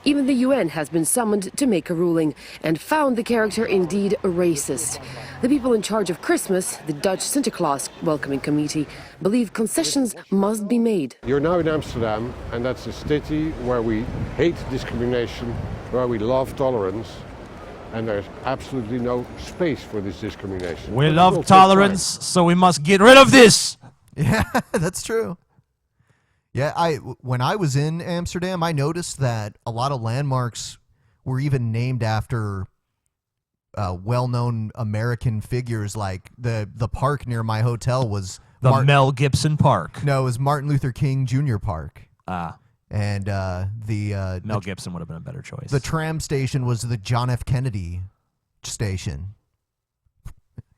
Even the UN has been summoned to make a ruling and found the character indeed a racist. The people in charge of Christmas, the Dutch Santa Claus Welcoming Committee, believe concessions must be made. You're now in Amsterdam, and that's a city where we hate discrimination, where we love tolerance, and there's absolutely no space for this discrimination. We love tolerance, so we must get rid of this! Yeah, that's true. Yeah, when I was in Amsterdam, I noticed that a lot of landmarks were even named after well-known American figures. Like the park near my hotel was the Mel Gibson Park. No, it was Martin Luther King Jr. Park. Ah. And Mel Gibson would have been a better choice. The tram station was the John F. Kennedy station.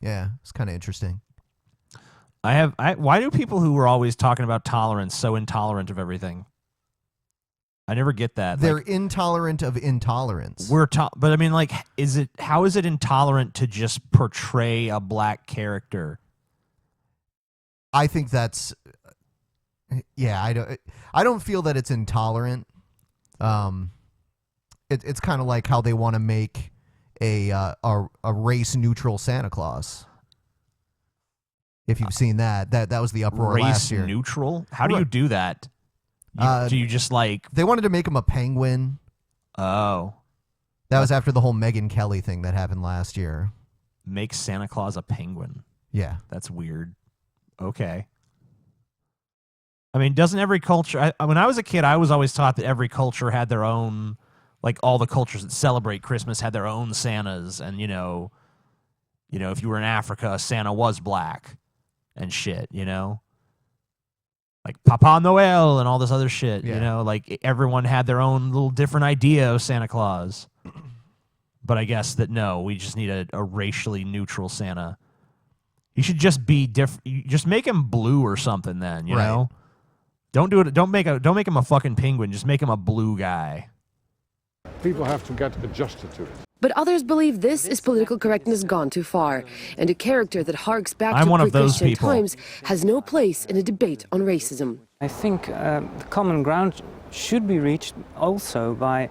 Yeah, it's kind of interesting. Why do people who are always talking about tolerance so intolerant of everything? I never get that. They're intolerant of intolerance. But I mean, like, how is it intolerant to just portray a black character? I think that's, yeah. I don't feel that it's intolerant. It's kind of like how they want to make a race neutral Santa Claus. If you've seen that was the uproar last year. Race neutral? How do you do that? Do you just like... They wanted to make him a penguin. Oh. That was after the whole Megyn Kelly thing that happened last year. Make Santa Claus a penguin? Yeah. That's weird. Okay. I mean, doesn't every culture... when I was a kid, I was always taught that every culture had their own... Like, all the cultures that celebrate Christmas had their own Santas. And, you know, if you were in Africa, Santa was black. And shit, you know? Like Papa Noel and all this other shit, you know? Like, everyone had their own little different idea of Santa Claus. But I guess that, no, we just need a racially neutral Santa. He should just be different. Just make him blue or something then, you know? Don't do it. Don't make him a fucking penguin. Just make him a blue guy. People have to get adjusted to it. But others believe this is political correctness gone too far, and a character that harks back I'm to one of those pre-Christian people. times has no place in a debate on racism. I think the common ground should be reached also by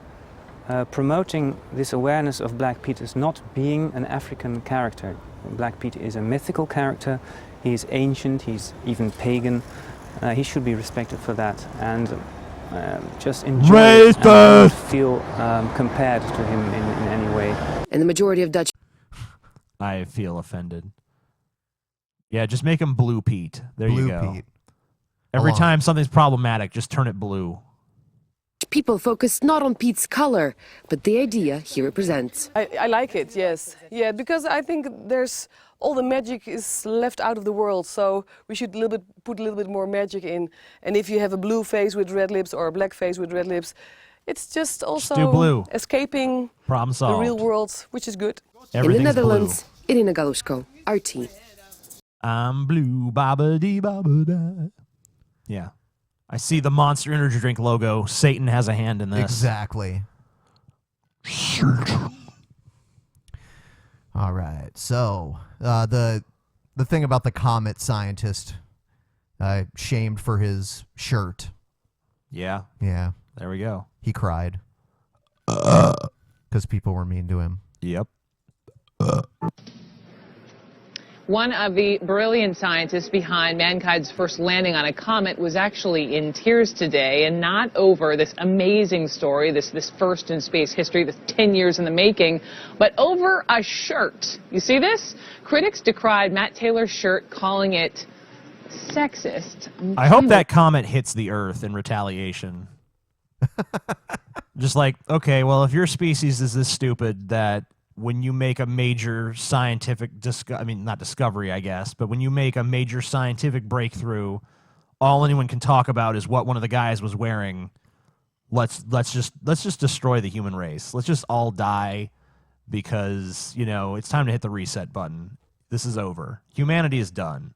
promoting this awareness of Black Pete as not being an African character. Black Pete is a mythical character, he is ancient, he's even pagan. He should be respected for that, and just enjoy it and not feel compared to him in any way. And the majority of Dutch... I feel offended. Yeah, just make him Blue Pete. There you go. Pete. Every time something's problematic, just turn it blue. People focus not on Pete's color, but the idea he represents. I like it, yes. Yeah, because I think all the magic is left out of the world, so we should put a little bit more magic in. And if you have a blue face with red lips or a black face with red lips, it's just also do blue. Escaping Problem solved. the real world, which is good. In the Netherlands, Irina Galushko, RT. I'm blue, baba dee baba da. Yeah. I see the Monster Energy Drink logo. Satan has a hand in this. Exactly. All right. So the thing about the Comet scientist shamed for his shirt. Yeah. Yeah. There we go. He cried because people were mean to him. Yep. One of the brilliant scientists behind mankind's first landing on a comet was actually in tears today, and not over this amazing story, this first in space history, this 10 years in the making, but over a shirt. You see this? Critics decried Matt Taylor's shirt, calling it sexist. I hope that comet hits the Earth in retaliation. Just like, okay, well, if your species is this stupid that when you make a major scientific not discovery, I guess, but when you make a major scientific breakthrough, all anyone can talk about is what one of the guys was wearing. Let's just destroy the human race. Let's just all die because, you know, it's time to hit the reset button. This is over. Humanity is done.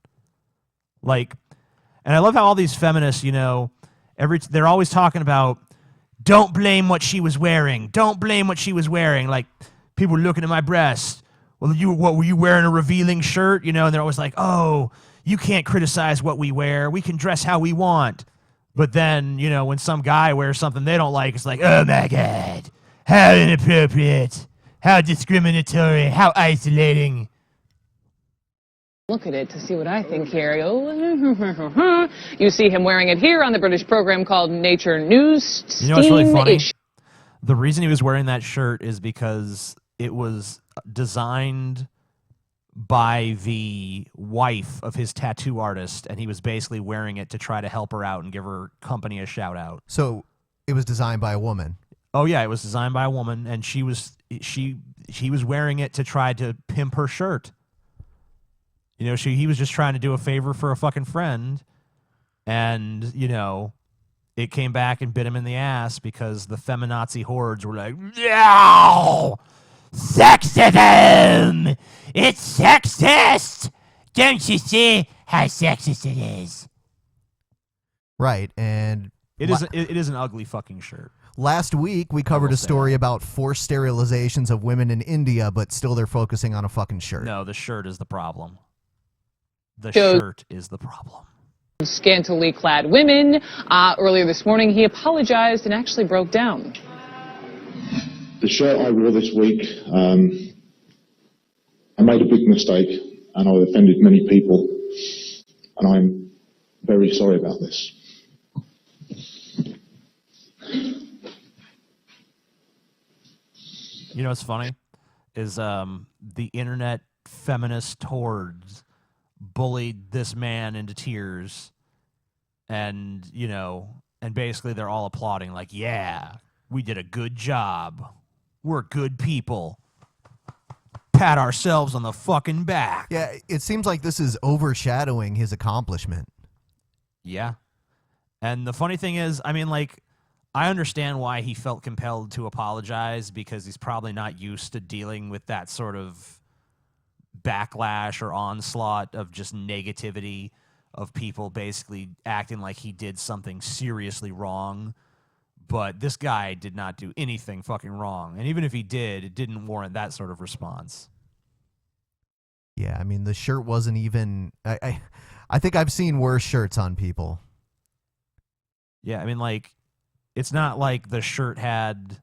Like, and I love how all these feminists, you know, they're always talking about, don't blame what she was wearing. Don't blame what she was wearing. Like, people looking at my breasts. Well, what were you wearing, a revealing shirt? You know, and they're always like, oh, you can't criticize what we wear. We can dress how we want. But then, you know, when some guy wears something they don't like, it's like, oh my God, how inappropriate, how discriminatory, how isolating. Look at it to see what I think here. You see him wearing it here on the British program called Nature News. You know what's really funny? The reason he was wearing that shirt is because it was designed by the wife of his tattoo artist, and he was basically wearing it to try to help her out and give her company a shout out. So it was designed by a woman. Oh yeah, it was designed by a woman, and he was wearing it to try to pimp her shirt. You know, he was just trying to do a favor for a fucking friend, and, you know, it came back and bit him in the ass because the feminazi hordes were like, no! Sexism! It's sexist! Don't you see how sexist it is? Right, and it is an ugly fucking shirt. Last week, we covered a story about forced sterilizations of women in India, but still they're focusing on a fucking shirt. No, the shirt is the problem. The shirt is the problem. Scantily clad women. Earlier this morning, he apologized and actually broke down. The shirt I wore this week, I made a big mistake and I offended many people, and I'm very sorry about this. You know what's funny? Is the internet feminist hordes bullied this man into tears, and, you know, and basically they're all applauding like, yeah, we did a good job. We're good people. Pat ourselves on the fucking back. Yeah, it seems like this is overshadowing his accomplishment. Yeah. And the funny thing is, I mean, like, I understand why he felt compelled to apologize, because he's probably not used to dealing with that sort of backlash or onslaught of just negativity of people basically acting like he did something seriously wrong. But this guy did not do anything fucking wrong. And even if he did, it didn't warrant that sort of response. Yeah, I mean, the shirt wasn't even... I think I've seen worse shirts on people. Yeah, I mean, like, it's not like the shirt had...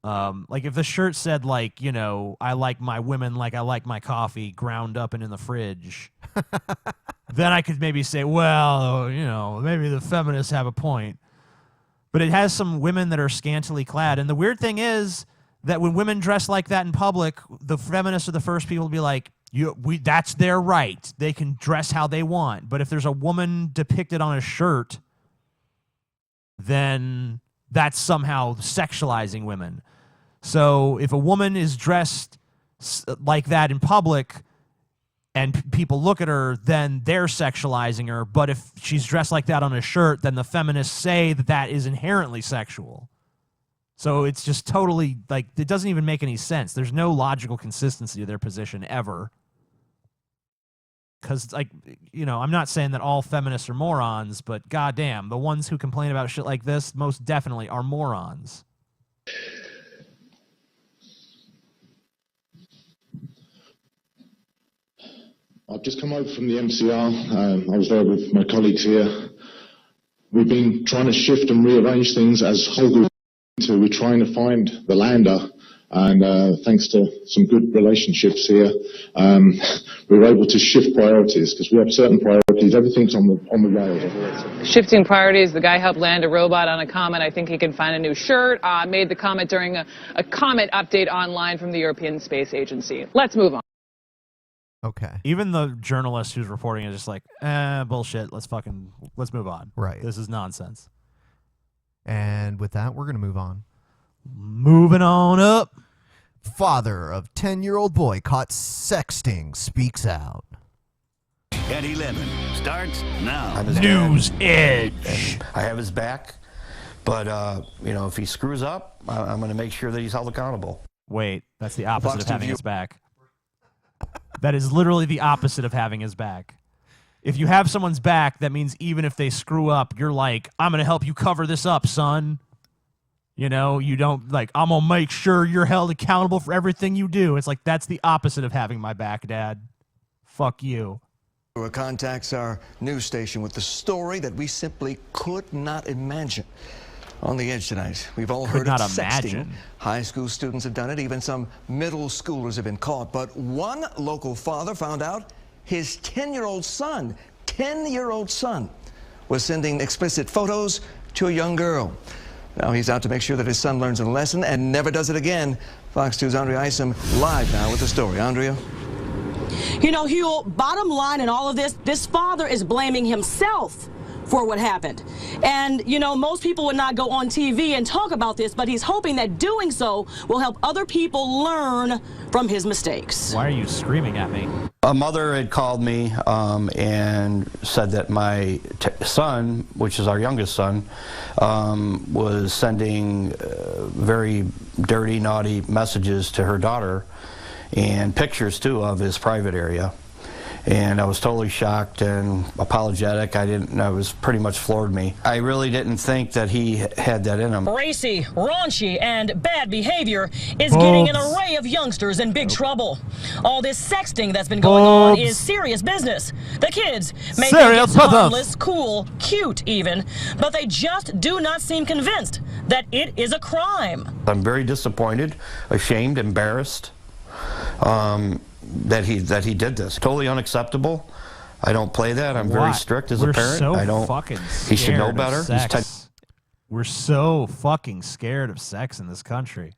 like, if the shirt said, like, you know, I like my women like I like my coffee, ground up and in the fridge, then I could maybe say, well, you know, maybe the feminists have a point. But it has some women that are scantily clad. And the weird thing is that when women dress like that in public, the feminists are the first people to be like, that's their right. They can dress how they want. But if there's a woman depicted on a shirt, then that's somehow sexualizing women. So if a woman is dressed like that in public and people look at her, then they're sexualizing her. But if she's dressed like that on a shirt, then the feminists say that that is inherently sexual. So it's just totally, like, it doesn't even make any sense. There's no logical consistency to their position ever. Because, like, you know, I'm not saying that all feminists are morons, but goddamn, the ones who complain about shit like this most definitely are morons. I've just come over from the MCR. I was there with my colleagues here. We've been trying to shift and rearrange things as whole group. We're trying to find the lander And thanks to some good relationships here, we were able to shift priorities because we have certain priorities. Everything's on the rails. Shifting priorities. The guy helped land a robot on a Comet. I think he can find a new shirt. Made the comment during a Comet update online from the European Space Agency. Let's move on. Okay. Even the journalist who's reporting is just like, bullshit. Let's move on. Right. This is nonsense. And with that, we're going to move on. Moving on up. Father of 10-year-old boy caught sexting speaks out. Eddie Lemon starts now. News Edge. I have his back, but if he screws up, I'm going to make sure that he's held accountable. Wait, that's the opposite of having his back. That is literally the opposite of having his back. If you have someone's back, that means even if they screw up, you're like, I'm going to help you cover this up, son. You know, you don't like, I'm going to make sure you're held accountable for everything you do. It's like, that's the opposite of having my back, Dad. Fuck you. Contacts our news station with the story that we simply could not imagine. On the Edge tonight, we've all heard of sexting. High school students have done it. Even some middle schoolers have been caught. But one local father found out his 10-year-old son, was sending explicit photos to a young girl. Now he's out to make sure that his son learns a lesson and never does it again. Fox 2's Andrea Isom live now with the story. Andrea? You know, Hugh, bottom line in all of this father is blaming himself for what happened. And, you know, most people would not go on TV and talk about this, but he's hoping that doing so will help other people learn from his mistakes. Why are you screaming at me? A mother had called me and said that my son, which is our youngest son, was sending very dirty, naughty messages to her daughter and pictures, too, of his private area. And I was totally shocked and apologetic. I was pretty much floored me. I really didn't think that he had that in him. Racy, raunchy, and bad behavior is getting an array of youngsters in big trouble. All this sexting that's been going on is serious business. The kids may think it's harmless, cool, cute even, but they just do not seem convinced that it is a crime. I'm very disappointed, ashamed, embarrassed. That he did this. Totally unacceptable. I don't play that. I'm very strict as a parent. So I don't. Fucking he should know better. We're so fucking scared of sex in this country.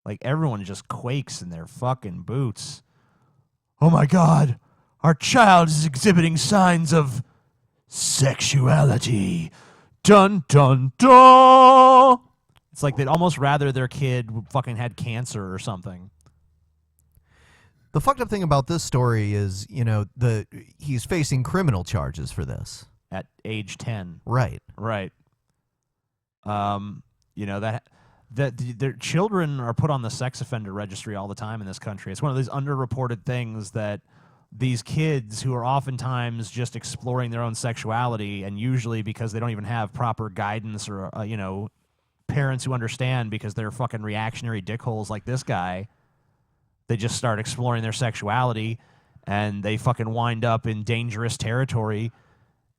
Like everyone just quakes in their fucking boots. Oh my God, our child is exhibiting signs of sexuality. Dun dun dun. It's like they'd almost rather their kid fucking had cancer or something. The fucked up thing about this story is, you know, he's facing criminal charges for this. At age 10. Right. Right. You know, that their children are put on the sex offender registry all the time in this country. It's one of these underreported things that these kids who are oftentimes just exploring their own sexuality, and usually because they don't even have proper guidance or, you know, parents who understand because they're fucking reactionary dickholes like this guy, they just start exploring their sexuality and they fucking wind up in dangerous territory,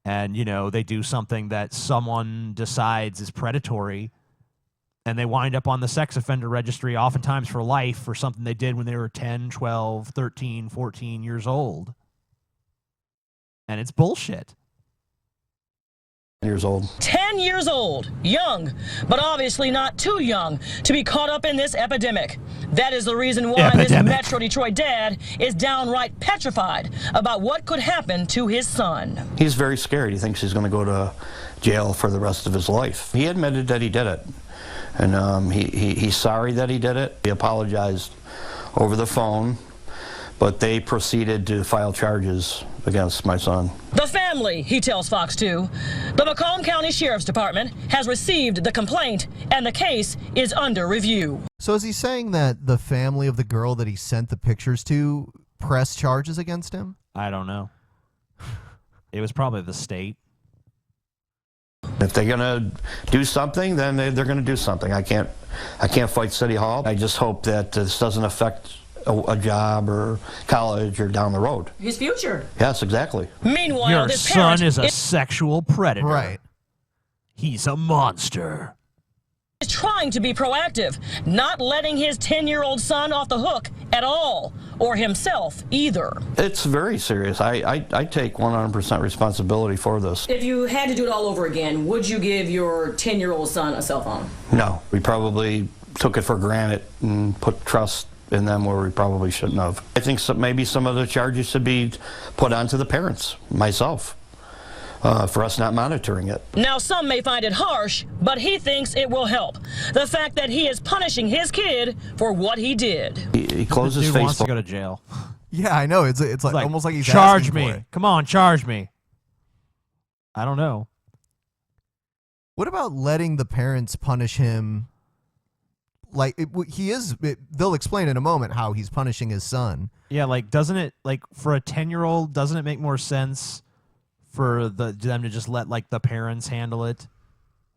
and, you know, they do something that someone decides is predatory, and they wind up on the sex offender registry oftentimes for life for something they did when they were 10, 12, 13, 14 years old. And it's bullshit. Years old. 10 years old, young, but obviously not too young to be caught up in this epidemic. That is the reason why this Metro Detroit dad is downright petrified about what could happen to his son. He's very scared. He thinks he's going to go to jail for the rest of his life. He admitted that he did it, and he's sorry that he did it. He apologized over the phone, but they proceeded to file charges against my son. The family, he tells Fox 2, the Macomb County Sheriff's Department has received the complaint and the case is under review. So is he saying that the family of the girl that he sent the pictures to pressed charges against him? I don't know. It was probably the state. If they're gonna do something, then they're gonna do something. I can't fight City Hall. I just hope that this doesn't affect a job or college or down the road. His future. Yes, exactly. Meanwhile, your this son parent is a sexual predator. Right. He's a monster. He's trying to be proactive, not letting his 10-year-old son off the hook at all, or himself either. It's very serious. I take 100% responsibility for this. If you had to do it all over again, would you give your 10-year-old son a cell phone? No, we probably took it for granted and put trust in them where we probably shouldn't have. I think maybe some of the charges should be put onto the parents, myself, for us not monitoring it. Now, some may find it harsh, but he thinks it will help. The fact that he is punishing his kid for what he did. He closes Dude Facebook. wants to go to jail. Yeah, I know. It's like almost like he's charge asking me. for it. Come on, charge me. I don't know. What about letting the parents punish him? Like they'll explain in a moment how he's punishing his son. Yeah, like doesn't it, like for a 10-year-old, doesn't it make more sense for them to just let like the parents handle it?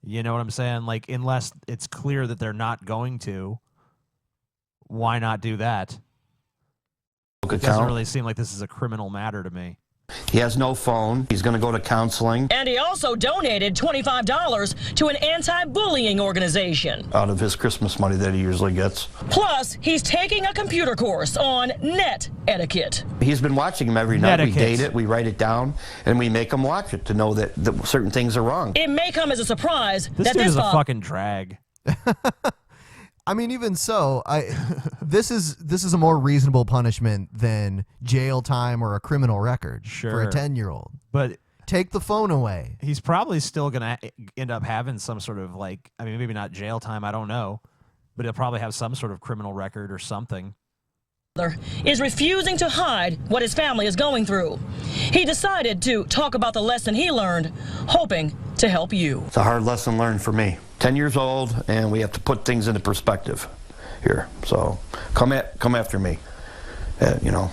You know what I'm saying? Like unless it's clear that they're not going to, why not do that? It doesn't really seem like this is a criminal matter to me. He has no phone. He's going to go to counseling. And he also donated $25 to an anti-bullying organization. Out of his Christmas money that he usually gets. Plus, he's taking a computer course on net etiquette. He's been watching him every night. We date it, we write it down, and we make him watch it to know that certain things are wrong. It may come as a surprise This that dude this is a fucking drag. I mean, even so, this is a more reasonable punishment than jail time or a criminal record for a 10-year-old. But take the phone away. He's probably still gonna end up having some sort of like, I mean, maybe not jail time, I don't know, but he'll probably have some sort of criminal record or something. Is refusing to hide what his family is going through. He decided to talk about the lesson he learned, hoping to help you. It's a hard lesson learned for me. 10 years old, and we have to put things into perspective here. So come after me. You know,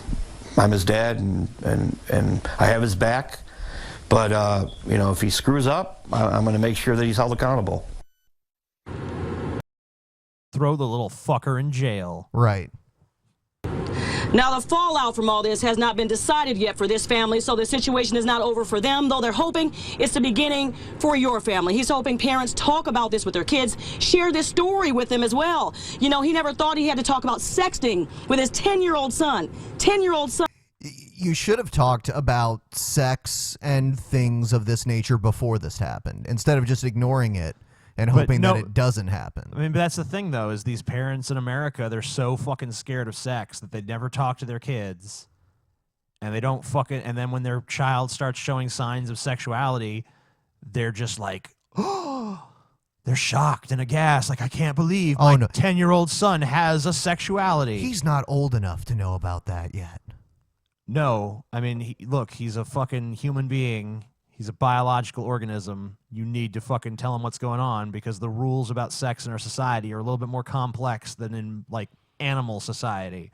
I'm his dad, and I have his back. But you know, if he screws up, I'm going to make sure that he's held accountable. Throw the little fucker in jail. Right. Now, the fallout from all this has not been decided yet for this family, so the situation is not over for them, though they're hoping it's the beginning for your family. He's hoping parents talk about this with their kids, share this story with them as well. You know, he never thought he had to talk about sexting with his 10-year-old son. 10-year-old son. You should have talked about sex and things of this nature before this happened, instead of just ignoring it and hoping that it doesn't happen. I mean, but that's the thing, though, is these parents in America, they're so fucking scared of sex that they never talk to their kids. And they don't fucking... And then when their child starts showing signs of sexuality, they're just like, oh, they're shocked and aghast. Like, I can't believe my 10-year-old son has a sexuality. He's not old enough to know about that yet. No. I mean, look, he's a fucking human being. He's a biological organism. You need to fucking tell him what's going on, because the rules about sex in our society are a little bit more complex than in, like, animal society.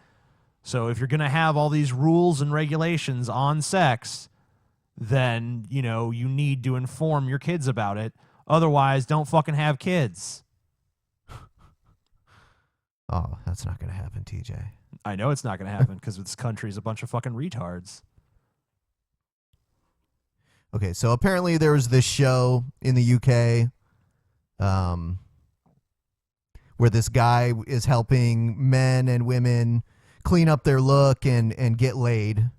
So if you're going to have all these rules and regulations on sex, then, you know, you need to inform your kids about it. Otherwise, don't fucking have kids. Oh, that's not going to happen, TJ. I know it's not going to happen, because this country is a bunch of fucking retards. Okay, so apparently there was this show in the UK where this guy is helping men and women clean up their look and get laid.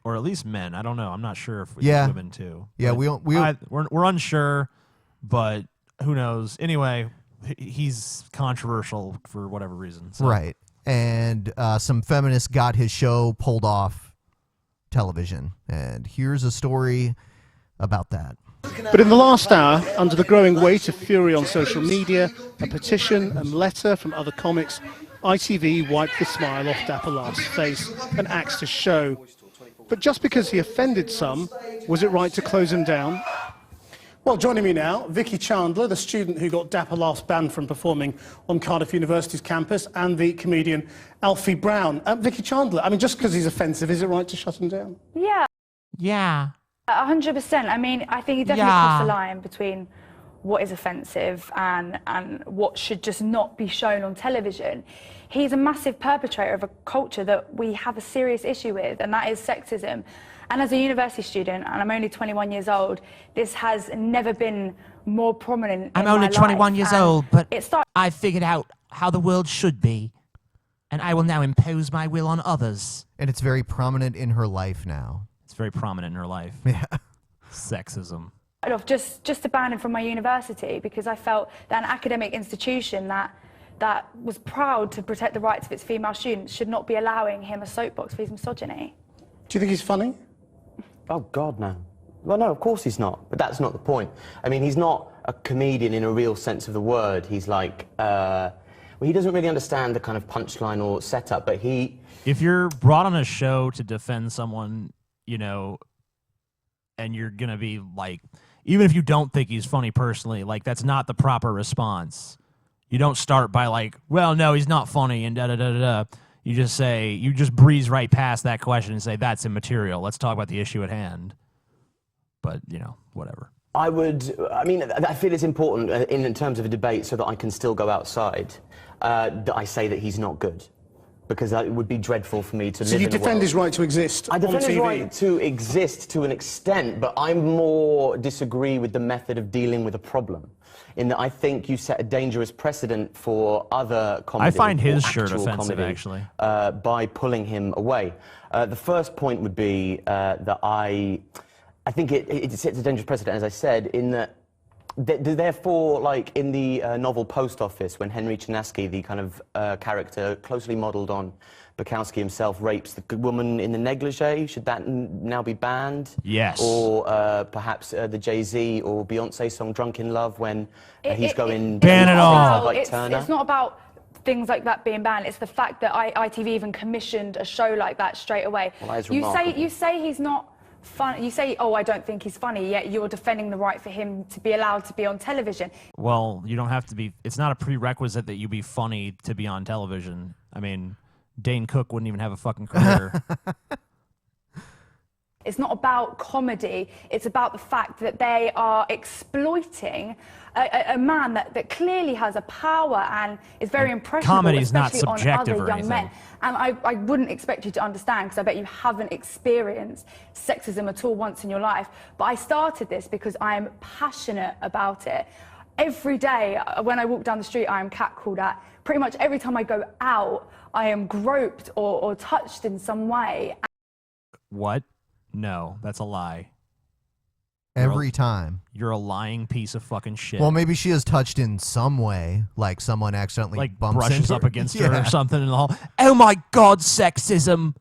Or at least men. I don't know. I'm not sure if women too. Yeah, we're unsure, but who knows? Anyway, he's controversial for whatever reason. So. Right. And some feminists got his show pulled off television. And here's a story about that. But in the last hour, under the growing weight of fury on social media, a petition and letter from other comics, ITV wiped the smile off Dapper Laughs' face and axed his show. But just because he offended some, was it right to close him down? Well, joining me now, Vicky Chandler, the student who got Dapper Laughs banned from performing on Cardiff University's campus, and the comedian Alfie Brown. Vicky Chandler, I mean, just because he's offensive, is it right to shut him down? Yeah. Yeah. 100%. I mean, I think he definitely crossed the line between what is offensive and what should just not be shown on television. He's a massive perpetrator of a culture that we have a serious issue with, and that is sexism. And as a university student, and I'm only 21 years old, this has never been more prominent I'm in only my 21 life. years And old, but it started I figured out how the world should be, and I will now impose my will on others. And it's very prominent in her life now. It's very prominent in her life. Yeah. Sexism. off just abandoned from my university because I felt that an academic institution that was proud to protect the rights of its female students should not be allowing him a soapbox for his misogyny. Do you think he's funny? Oh, God, no. Well, no, of course he's not, but that's not the point. I mean, he's not a comedian in a real sense of the word. He's like, well, he doesn't really understand the kind of punchline or setup, but he... If you're brought on a show to defend someone, you know, and you're going to be like, even if you don't think he's funny personally, like, that's not the proper response. You don't start by like, well, no, he's not funny, and da-da-da-da-da. You just say, you just breeze right past that question and say, that's immaterial. Let's talk about the issue at hand. But, you know, whatever. I mean, I feel it's important in terms of a debate so that I can still go outside, that I say that he's not good. Because it would be dreadful for me to live in a world. So you defend his right to exist on TV? I defend his right to exist to an extent, but I more disagree with the method of dealing with a problem. In that I think you set a dangerous precedent for other comedy. I find his or shirt actual offensive, comedy, actually. By pulling him away. The first point would be that I think it sets a dangerous precedent, as I said, in that therefore, like in the novel Post Office, when Henry Chinaski, the kind of character closely modelled on Bukowski himself, rapes the woman in the negligee, should that now be banned? Yes. Or perhaps the Jay-Z or Beyonce song Drunken Love, when he's going... Ban it all! Like Turner. It's not about things like that being banned. It's the fact that ITV even commissioned a show like that straight away. Well, that is you say he's not funny. You say, oh, I don't think he's funny, yet you're defending the right for him to be allowed to be on television. Well, you don't have to be... It's not a prerequisite that you be funny to be on television. I mean, Dane Cook wouldn't even have a fucking career. It's not about comedy. It's about the fact that they are exploiting a man that clearly has a power and is very impressionable, comedy's not especially subjective on or other young men. anything. And I wouldn't expect you to understand, because I bet you haven't experienced sexism at all once in your life. But I started this because I am passionate about it. Every day, when I walk down the street, I am catcalled at. Pretty much every time I go out, I am groped or touched in some way. What? No, that's a lie. Every time. You're a lying piece of fucking shit. Well, maybe she is touched in some way, like someone accidentally like bumps brushes into up her. against her or something in the hall. Oh my God, sexism!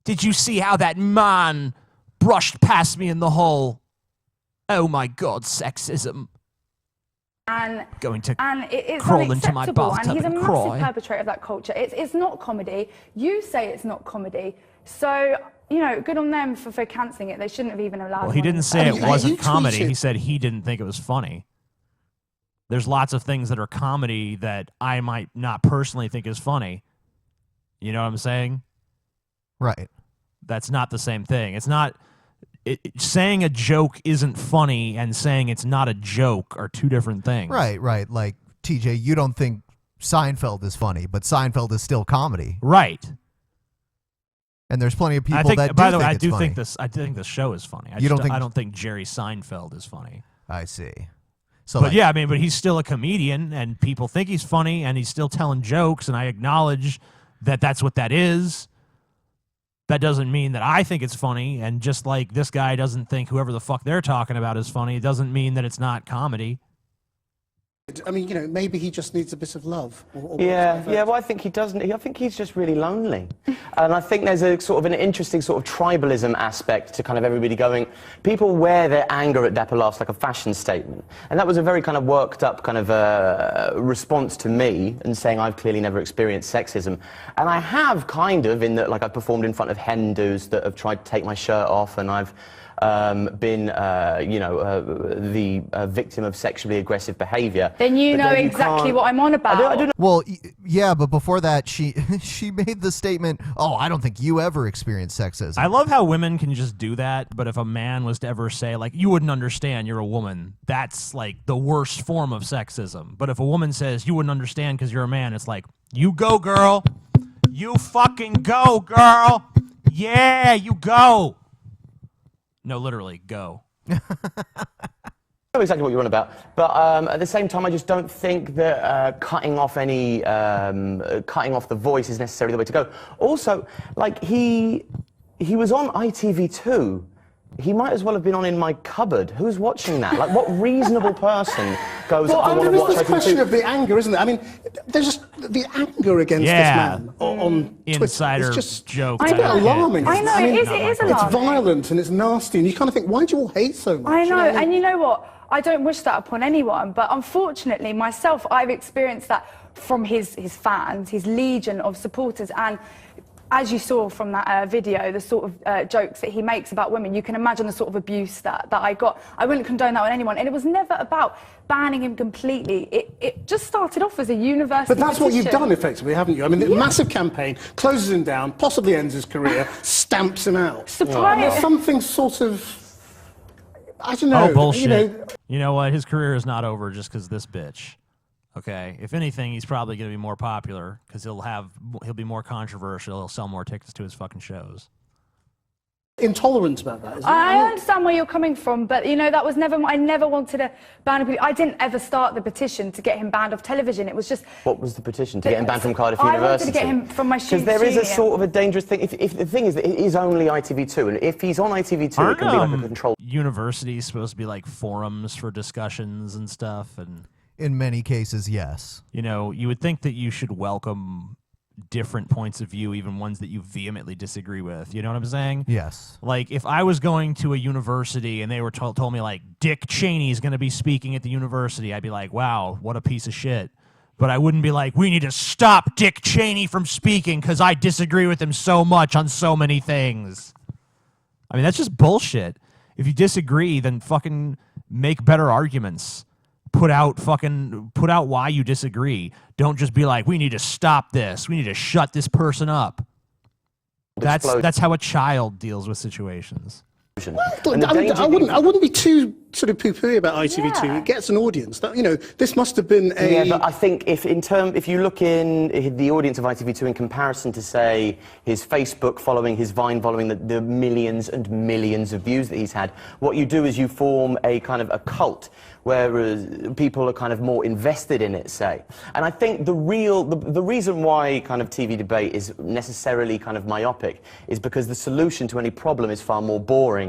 Did you see how that man brushed past me in the hall? Oh my God, sexism! And going to it's crawl into my unacceptable, bathtub and he's a and massive cry. perpetrator of that culture. It's not comedy. You say it's not comedy, so you know, good on them for cancelling it. They shouldn't have even allowed. Well, he didn't say it wasn't comedy. tweeted- He said he didn't think it was funny. There's lots of things that are comedy that I might not personally think is funny. You know what I'm saying? Right. That's not the same thing. It's not... saying a joke isn't funny and saying it's not a joke are two different things. Right, right. Like, TJ, you don't think Seinfeld is funny, but Seinfeld is still comedy. Right. And there's plenty of people I think, that do by the way, think I it's do funny. think this. I think this show is funny. I don't think Jerry Seinfeld is funny. I see. So, but like, yeah, I mean, but he's still a comedian, and people think he's funny, and he's still telling jokes, and I acknowledge that that's what that is. That doesn't mean that I think it's funny, and just like this guy doesn't think whoever the fuck they're talking about is funny, it doesn't mean that it's not comedy. I mean, you know, maybe he just needs a bit of love. Or Yeah, well, I think he doesn't. I think he's just really lonely. And I think there's a sort of an interesting sort of tribalism aspect to kind of everybody going, people wear their anger at Dapper Laughs like a fashion statement. And that was a very kind of worked up kind of response to me and saying I've clearly never experienced sexism. And I have kind of, in that, like, I've performed in front of Hindus that have tried to take my shirt off, and I've been, you know, the victim of sexually aggressive behaviour. Then you know exactly what I'm on about. I don't know. Well, yeah, but before that, she made the statement, oh, I don't think you ever experienced sexism. I love how women can just do that, but if a man was to ever say, like, you wouldn't understand, you're a woman, that's, like, the worst form of sexism. But if a woman says, you wouldn't understand because you're a man, it's like, you go, girl. You fucking go, girl. Yeah, you go. No, literally, go. I know exactly what you're on about, but at the same time, I just don't think that cutting off the voice is necessarily the way to go. Also, like he was on ITV2. He might as well have been on In My Cupboard. Who's watching that? Like, what reasonable person goes, I want to watch There's this ITV2? question of the anger, isn't there? I mean, there's just the anger against this man on Insider Twitter. It's just joke. It's a bit alarming. I know, it is alarming. It's violent and it's nasty, and you kind of think, why do you all hate so much? I know, and you know what? I don't wish that upon anyone, but unfortunately, myself, I've experienced that from his fans, his legion of supporters, and as you saw from that video, the sort of jokes that he makes about women, you can imagine the sort of abuse that I got. I wouldn't condone that on anyone, and it was never about banning him completely. It just started off as a university But that's petition. what you've done, effectively, haven't you? I mean, the massive campaign closes him down, possibly ends his career, stamps him out. Surprise. And there's something sort of, I don't know. Oh, bullshit. You know what? His career is not over just because this bitch. Okay, if anything, he's probably going to be more popular because he'll be more controversial. He'll sell more tickets to his fucking shows. Intolerant about that, isn't it? I understand where you're coming from, but you know that was never. I never wanted to ban him. I didn't ever start the petition to get him banned off television. It was just. What was the petition? To get him banned from Cardiff I University? wanted to get him from my Because there is a sort of a dangerous thing. If the thing is that it is only ITV2, and if he's on ITV2, it can be like a control. Universities supposed to be like forums for discussions and stuff, and in many cases, yes. You know, you would think that you should welcome different points of view, even ones that you vehemently disagree with. You know what I'm saying? Yes. Like, if I was going to a university and they were told me, like, Dick Cheney is going to be speaking at the university, I'd be like, wow, what a piece of shit. But I wouldn't be like, we need to stop Dick Cheney from speaking because I disagree with him so much on so many things. I mean, that's just bullshit. If you disagree, then fucking make better arguments. Put out why you disagree. Don't just be like, we need to stop this. We need to shut this person up. That's how a child deals with situations. I wouldn't be too sort of poo-pooey about ITV2. Yeah. It gets an audience. You know, this must have been a. Yeah, but I think if you look in the audience of ITV2 in comparison to, say, his Facebook following, his Vine following, the millions and millions of views that he's had, what you do is you form a kind of a cult, whereas people are kind of more invested in it, say. And I think the reason why kind of TV debate is necessarily kind of myopic is because the solution to any problem is far more boring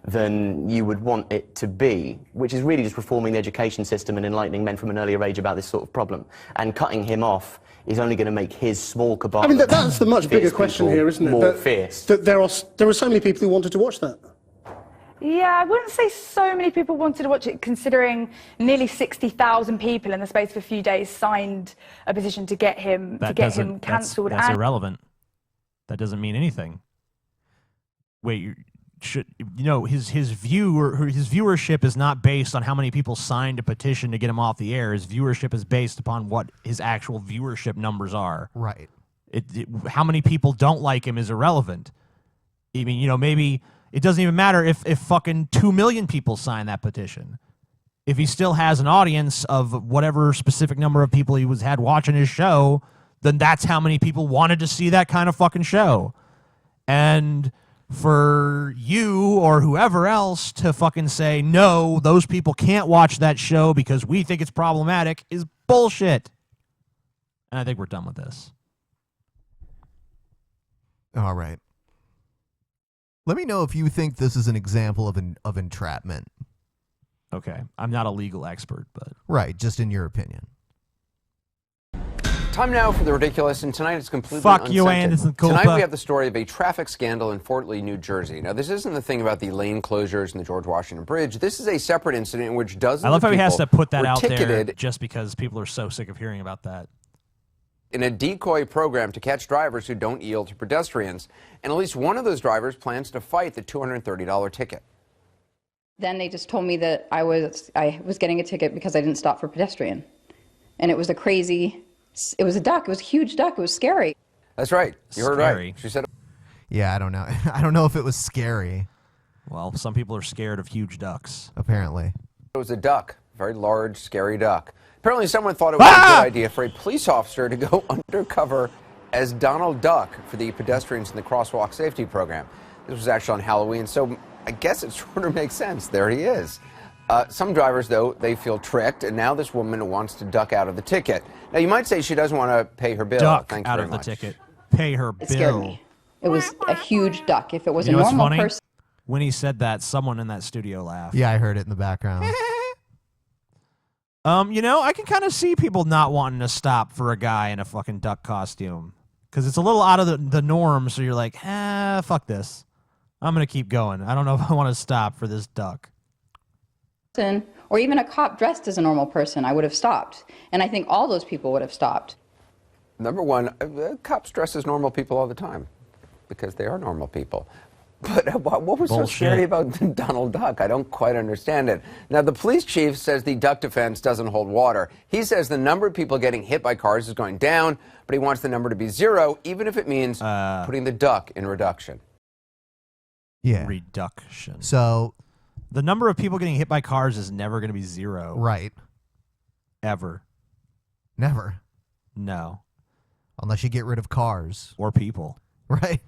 than you would want it to be, which is really just reforming the education system and enlightening men from an earlier age about this sort of problem. And cutting him off is only going to make his small cabal. I mean, that's the much bigger question here, isn't it? More fierce. That there are so many people who wanted to watch that. Yeah, I wouldn't say so many people wanted to watch it, considering nearly 60,000 people in the space of a few days signed a petition to get him cancelled. That's irrelevant. That doesn't mean anything. Wait, his viewership is not based on how many people signed a petition to get him off the air. His viewership is based upon what his actual viewership numbers are. Right. How many people don't like him is irrelevant. I mean, maybe it doesn't even matter if fucking 2 million people sign that petition. If he still has an audience of whatever specific number of people he had watching his show, then that's how many people wanted to see that kind of fucking show. And for you or whoever else to fucking say, no, those people can't watch that show because we think it's problematic is bullshit. And I think we're done with this. All right. Let me know if you think this is an example of entrapment. Okay. I'm not a legal expert, but... Right, just in your opinion. Time now for the ridiculous, and tonight it's completely Fuck unscented. you, Anderson Cooper. Tonight we have the story of a traffic scandal in Fort Lee, New Jersey. Now, this isn't the thing about the lane closures and the George Washington Bridge. This is a separate incident in which dozens of people I love how he has to put that were out there ticketed just because people are so sick of hearing about that. in a decoy program to catch drivers who don't yield to pedestrians. And at least one of those drivers plans to fight the $230 ticket. Then they just told me that I was getting a ticket because I didn't stop for pedestrian. And it was a duck. It was a huge duck. It was scary. That's right. You heard right. She said. Yeah, I don't know. I don't know if it was scary. Well, some people are scared of huge ducks. Apparently. It was a duck. A very large, scary duck. Apparently someone thought it was a good idea for a police officer to go undercover as Donald Duck for the pedestrians in the crosswalk safety program. This was actually on Halloween, so I guess it sort of makes sense. There he is. Some drivers, though, they feel tricked, and now this woman wants to duck out of the ticket. Now, you might say she doesn't want to pay her bill. Duck Thanks out very of the much. ticket. Pay her It scared bill. me. It was a huge duck. If it was You know a what's normal funny? person. When he said that, someone in that studio laughed. Yeah, I heard it in the background. You know, I can kind of see people not wanting to stop for a guy in a fucking duck costume. Because it's a little out of the norm, so you're like, fuck this. I'm going to keep going. I don't know if I want to stop for this duck. Or even a cop dressed as a normal person, I would have stopped. And I think all those people would have stopped. Number one, cops dress as normal people all the time because they are normal people. But what was so scary about Donald Duck? I don't quite understand it. Now, the police chief says the duck defense doesn't hold water. He says the number of people getting hit by cars is going down, but he wants the number to be 0, even if it means putting the duck in reduction. Yeah. Reduction. So the number of people getting hit by cars is never going to be 0. Right. Ever. Never. No. Unless you get rid of cars. Or people. Right.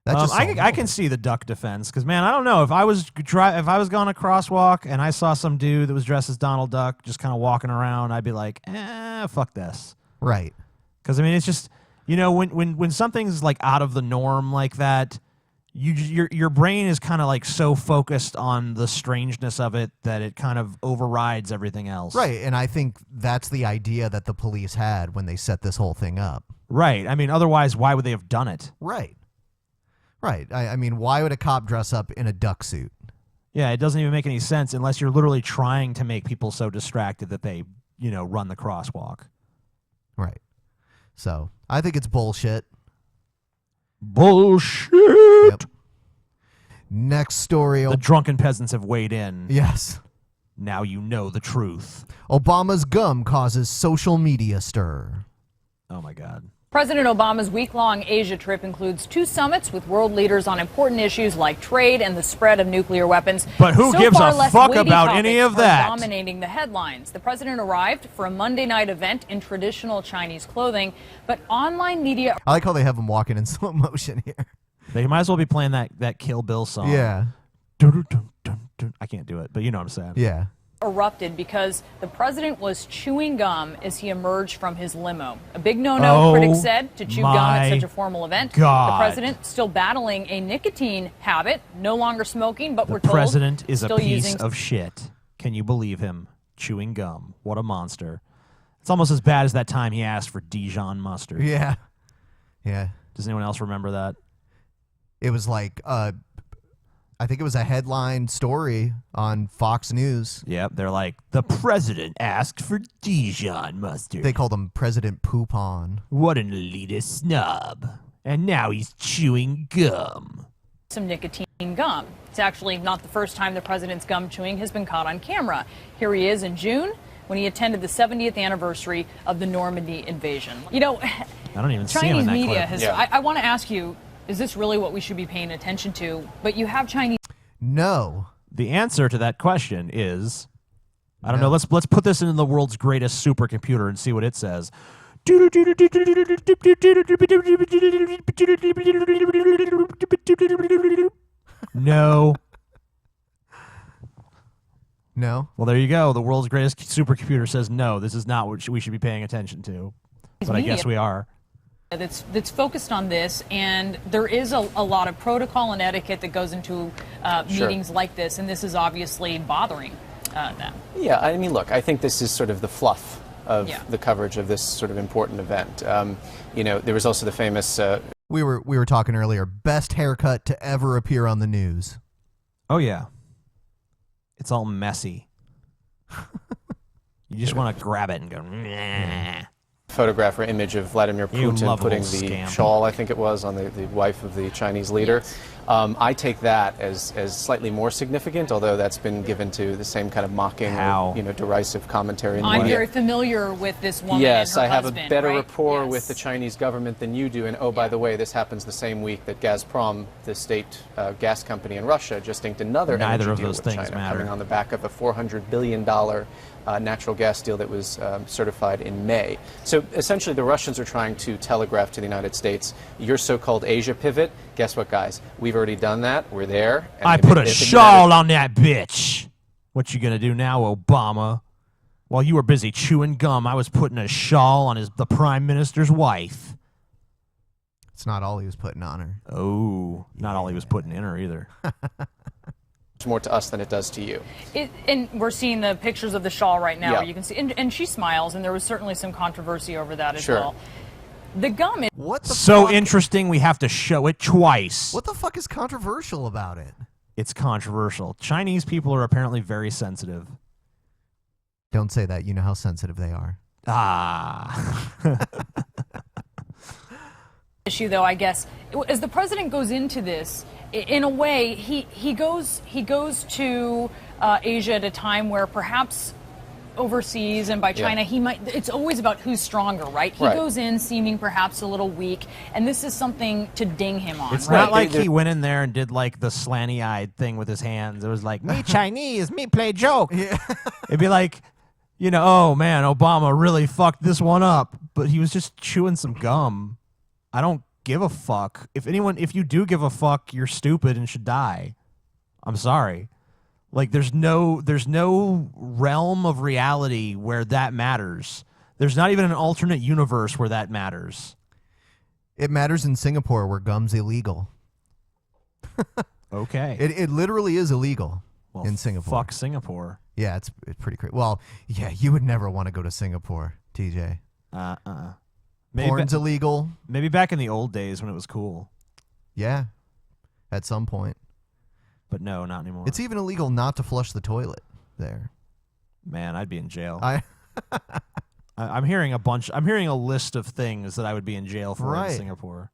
That just I can see the duck defense because, man, I don't know if I was going a crosswalk and I saw some dude that was dressed as Donald Duck just kind of walking around, I'd be like, fuck this. Right. Because I mean, it's just, you know, when something's like out of the norm like that, your brain is kind of like so focused on the strangeness of it that it kind of overrides everything else. Right, and I think that's the idea that the police had when they set this whole thing up. Right. I mean, otherwise, why would they have done it? Right. Right. I mean, why would a cop dress up in a duck suit? Yeah, it doesn't even make any sense unless you're literally trying to make people so distracted that they, you know, run the crosswalk. Right. So, I think it's bullshit. Bullshit. Yep. Next story. The drunken peasants have weighed in. Yes. Now you know the truth. Obama's gum causes social media stir. Oh, my God. President Obama's week-long Asia trip includes 2 summits with world leaders on important issues like trade and the spread of nuclear weapons. But who So gives far, a less fuck weighty about any topics of are that? dominating the headlines. The president arrived for a Monday night event in traditional Chinese clothing, but online media... I like how they have him walking in slow motion here. They might as well be playing that Kill Bill song. Yeah. I can't do it, but you know what I'm saying. Yeah. erupted because the president was chewing gum as he emerged from his limo. A big no-no, critics said, to chew gum at such a formal event. God. The president still battling a nicotine habit, no longer smoking, but we're The told president is a still piece using of shit. Can you believe him? Chewing gum. What a monster. It's almost as bad as that time he asked for Dijon mustard. Yeah. Yeah. Does anyone else remember that? It was like, I think it was a headline story on Fox News. Yep, they're like, the president asked for Dijon mustard. They called him President Poupon. What an elitist snob. And now he's chewing gum. some nicotine gum. It's actually not the first time the president's gum chewing has been caught on camera. Here he is in June when he attended the 70th anniversary of the Normandy invasion. You know, I don't even see him Chinese in that media clip. has. Yeah. I want to ask you, is this really what we should be paying attention to? But you have Chinese. No. The answer to that question is, I don't know. Let's put this into the world's greatest supercomputer and see what it says. No. No. Well, there you go. The world's greatest supercomputer says no. This is not what we should be paying attention to. But I guess we are. That's focused on this, and there is a lot of protocol and etiquette that goes into meetings like this, and this is obviously bothering them. Yeah, I mean, look, I think this is sort of the fluff of the coverage of this sort of important event. You know, there was also the famous. We were talking earlier. Best haircut to ever appear on the news. Oh yeah. It's all messy. You just want to grab it and go. Nah. Photograph or image of Vladimir Putin putting the shawl, I think it was, on the wife of the Chinese leader. I take that as slightly more significant, although that's been given to the same kind of mocking, or, derisive commentary in the I'm media. very familiar with this woman. Yes, and her I have husband, a better right? rapport with the Chinese government than you do. And oh, by the way, this happens the same week that Gazprom, the state gas company in Russia, just inked another Neither energy of deal those with things China, matter. coming on the back of a $400 billion natural gas deal that was certified in May. So essentially the Russians are trying to telegraph to the United States, your so-called Asia pivot, guess what, guys? We've already done that. We're there. And I put a shawl on that bitch. What you gonna do now, Obama? While you were busy chewing gum, I was putting a shawl on the Prime Minister's wife. It's not all he was putting on her. Oh, not all he was putting in her either. It's more to us than it does to you. And we're seeing the pictures of the shawl right now, Yeah. where you can see, and she smiles, and there was certainly some controversy over that as Sure. well. The gum is So interesting, we have to show it twice. What the fuck is controversial about it? It's controversial. Chinese people are apparently very sensitive. Don't say that. You know how sensitive they are. Ah. issue, though, I guess, as the president goes into this, in a way, he goes to Asia at a time where perhaps overseas and by China, it's always about who's stronger, right? He goes in seeming perhaps a little weak, and this is something to ding him on. It's not like he went in there and did like the slanty-eyed thing with his hands. It was like, me Chinese, me play joke. It'd be like, you know, oh man, Obama really fucked this one up. But he was just chewing some gum. I don't give a fuck. If you do give a fuck, you're stupid and should die. I'm sorry. Like there's no realm of reality where that matters. There's not even an alternate universe where that matters. It matters in Singapore where gum's illegal. Okay. It literally is illegal in Singapore. Fuck Singapore. Yeah, it's pretty crazy. Well, yeah, you would never want to go to Singapore, TJ. Porn's illegal. Maybe back in the old days when it was cool. Yeah, at some point. But no, not anymore. It's even illegal not to flush the toilet there. Man, I'd be in jail. I'm hearing a list of things that I would be in jail for in Singapore.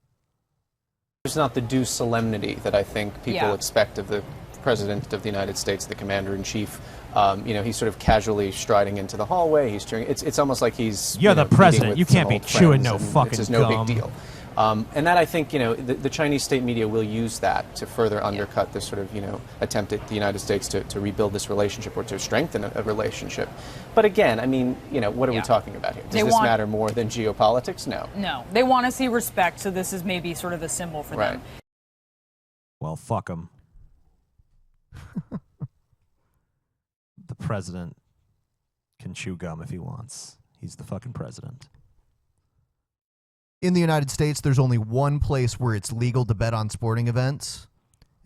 There's not the due solemnity that I think people expect of the President of the United States, the Commander-in-Chief. You know, he's sort of casually striding into the hallway. He's chewing. It's almost like he's You're the president. You can't be chewing no fucking It's gum. no big deal. And that, I think, you know, the Chinese state media will use that to further undercut this sort of, you know, attempt at the United States to rebuild this relationship or to strengthen a relationship. But again, I mean, you know, what are we talking about here? Does this matter more than geopolitics? No. No. They want to see respect, so this is maybe sort of a symbol for them. Well, fuck them. The president can chew gum if he wants. He's the fucking president. In the United States, there's only one place where it's legal to bet on sporting events,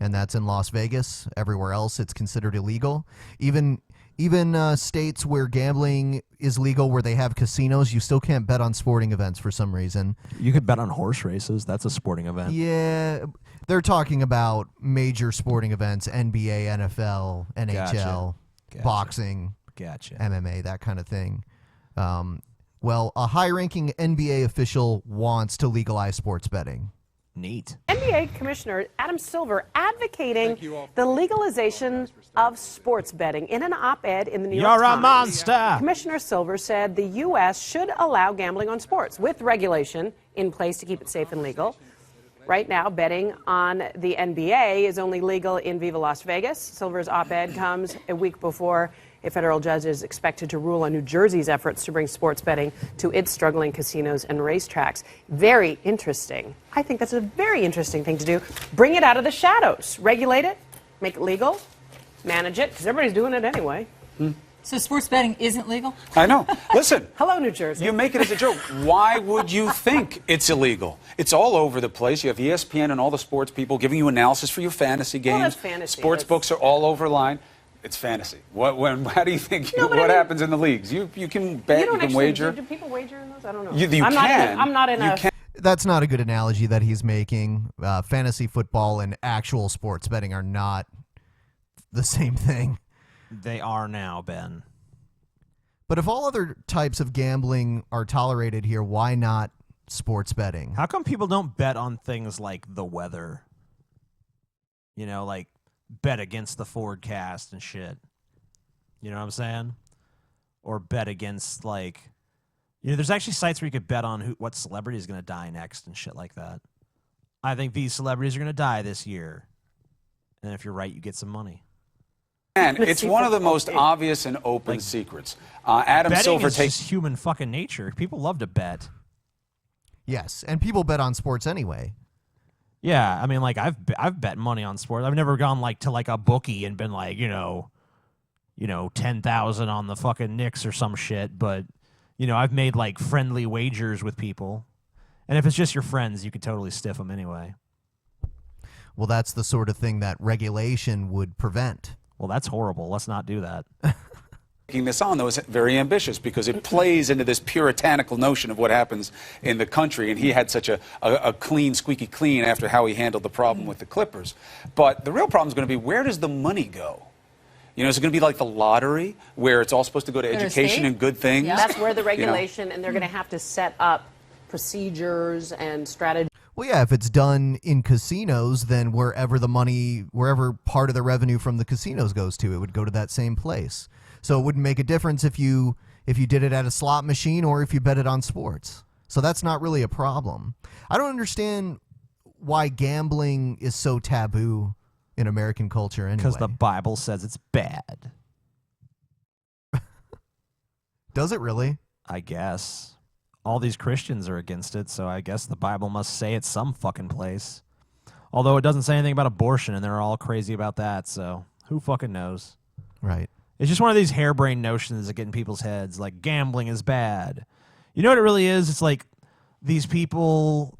and that's in Las Vegas. Everywhere else, it's considered illegal. Even states where gambling is legal, where they have casinos, you still can't bet on sporting events for some reason. You could bet on horse races. That's a sporting event. Yeah, they're talking about major sporting events, NBA, NFL, NHL, boxing, MMA, that kind of thing. Well, a high-ranking NBA official wants to legalize sports betting. Neat. NBA Commissioner Adam Silver advocating the legalization of sports betting. In an op-ed in the New York Times, You're a monster. Commissioner Silver said the U.S. should allow gambling on sports with regulation in place to keep it safe and legal. Right now, betting on the NBA is only legal in Viva Las Vegas. Silver's op-ed comes a week before a federal judge is expected to rule on New Jersey's efforts to bring sports betting to its struggling casinos and racetracks. Very interesting. I think that's a very interesting thing to do. Bring it out of the shadows. Regulate it, make it legal, manage it, because everybody's doing it anyway. So sports betting isn't legal? I know. Listen. Hello, New Jersey. You make it as a joke. Why would you think it's illegal? It's all over the place. You have ESPN and all the sports people giving you analysis for your fantasy games. Well, that's fantasy. Sports books are all over line. It's fantasy. How do you think? What happens in the leagues? You can bet. You can wager. Do people wager in those? I don't know. I'm not in a. That's not a good analogy that he's making. Fantasy football and actual sports betting are not the same thing. They are now, Ben. But if all other types of gambling are tolerated here, why not sports betting? How come people don't bet on things like the weather? You know, like bet against the forecast and shit. You know what I'm saying? Or bet against, like, you know, there's actually sites where you could bet on what celebrity is going to die next and shit like that. I think these celebrities are going to die this year. And if you're right, you get some money. And it's one of the most obvious and open secrets. Adam Betting Silver is takes just human fucking nature. People love to bet. Yes, and people bet on sports anyway. Yeah, I mean, like I've bet money on sports. I've never gone like to like a bookie and been like, 10,000 on the fucking Knicks or some shit. But I've made like friendly wagers with people, and if it's just your friends, you could totally stiff them anyway. Well, that's the sort of thing that regulation would prevent. Well, that's horrible. Let's not do that. taking this on, though, is very ambitious because it plays into this puritanical notion of what happens in the country. And he had such a clean, squeaky clean after how he handled the problem with the Clippers. But the real problem is going to be, where does the money go? Is it going to be like the lottery where it's all supposed to go to education and good things? Yeah. That's where the regulation, and they're going to have to set up procedures and strategies. Well, yeah, if it's done in casinos, then wherever part of the revenue from the casinos goes to, it would go to that same place. So it wouldn't make a difference if you did it at a slot machine or if you bet it on sports. So that's not really a problem. I don't understand why gambling is so taboo in American culture anyway. Because the Bible says it's bad. Does it really? I guess. All these Christians are against it, so I guess the Bible must say it's some fucking place. Although it doesn't say anything about abortion, and they're all crazy about that, so who fucking knows? Right. It's just one of these harebrained notions that get in people's heads, like gambling is bad. You know what it really is? It's like these people,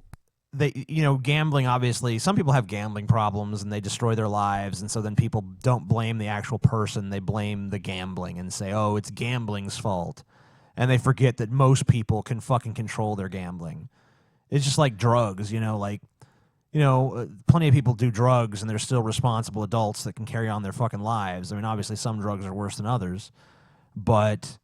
gambling, obviously, some people have gambling problems and they destroy their lives, and so then people don't blame the actual person, they blame the gambling and say, oh, it's gambling's fault. And they forget that most people can fucking control their gambling. It's just like drugs, plenty of people do drugs and they're still responsible adults that can carry on their fucking lives. I mean, obviously some drugs are worse than others, but,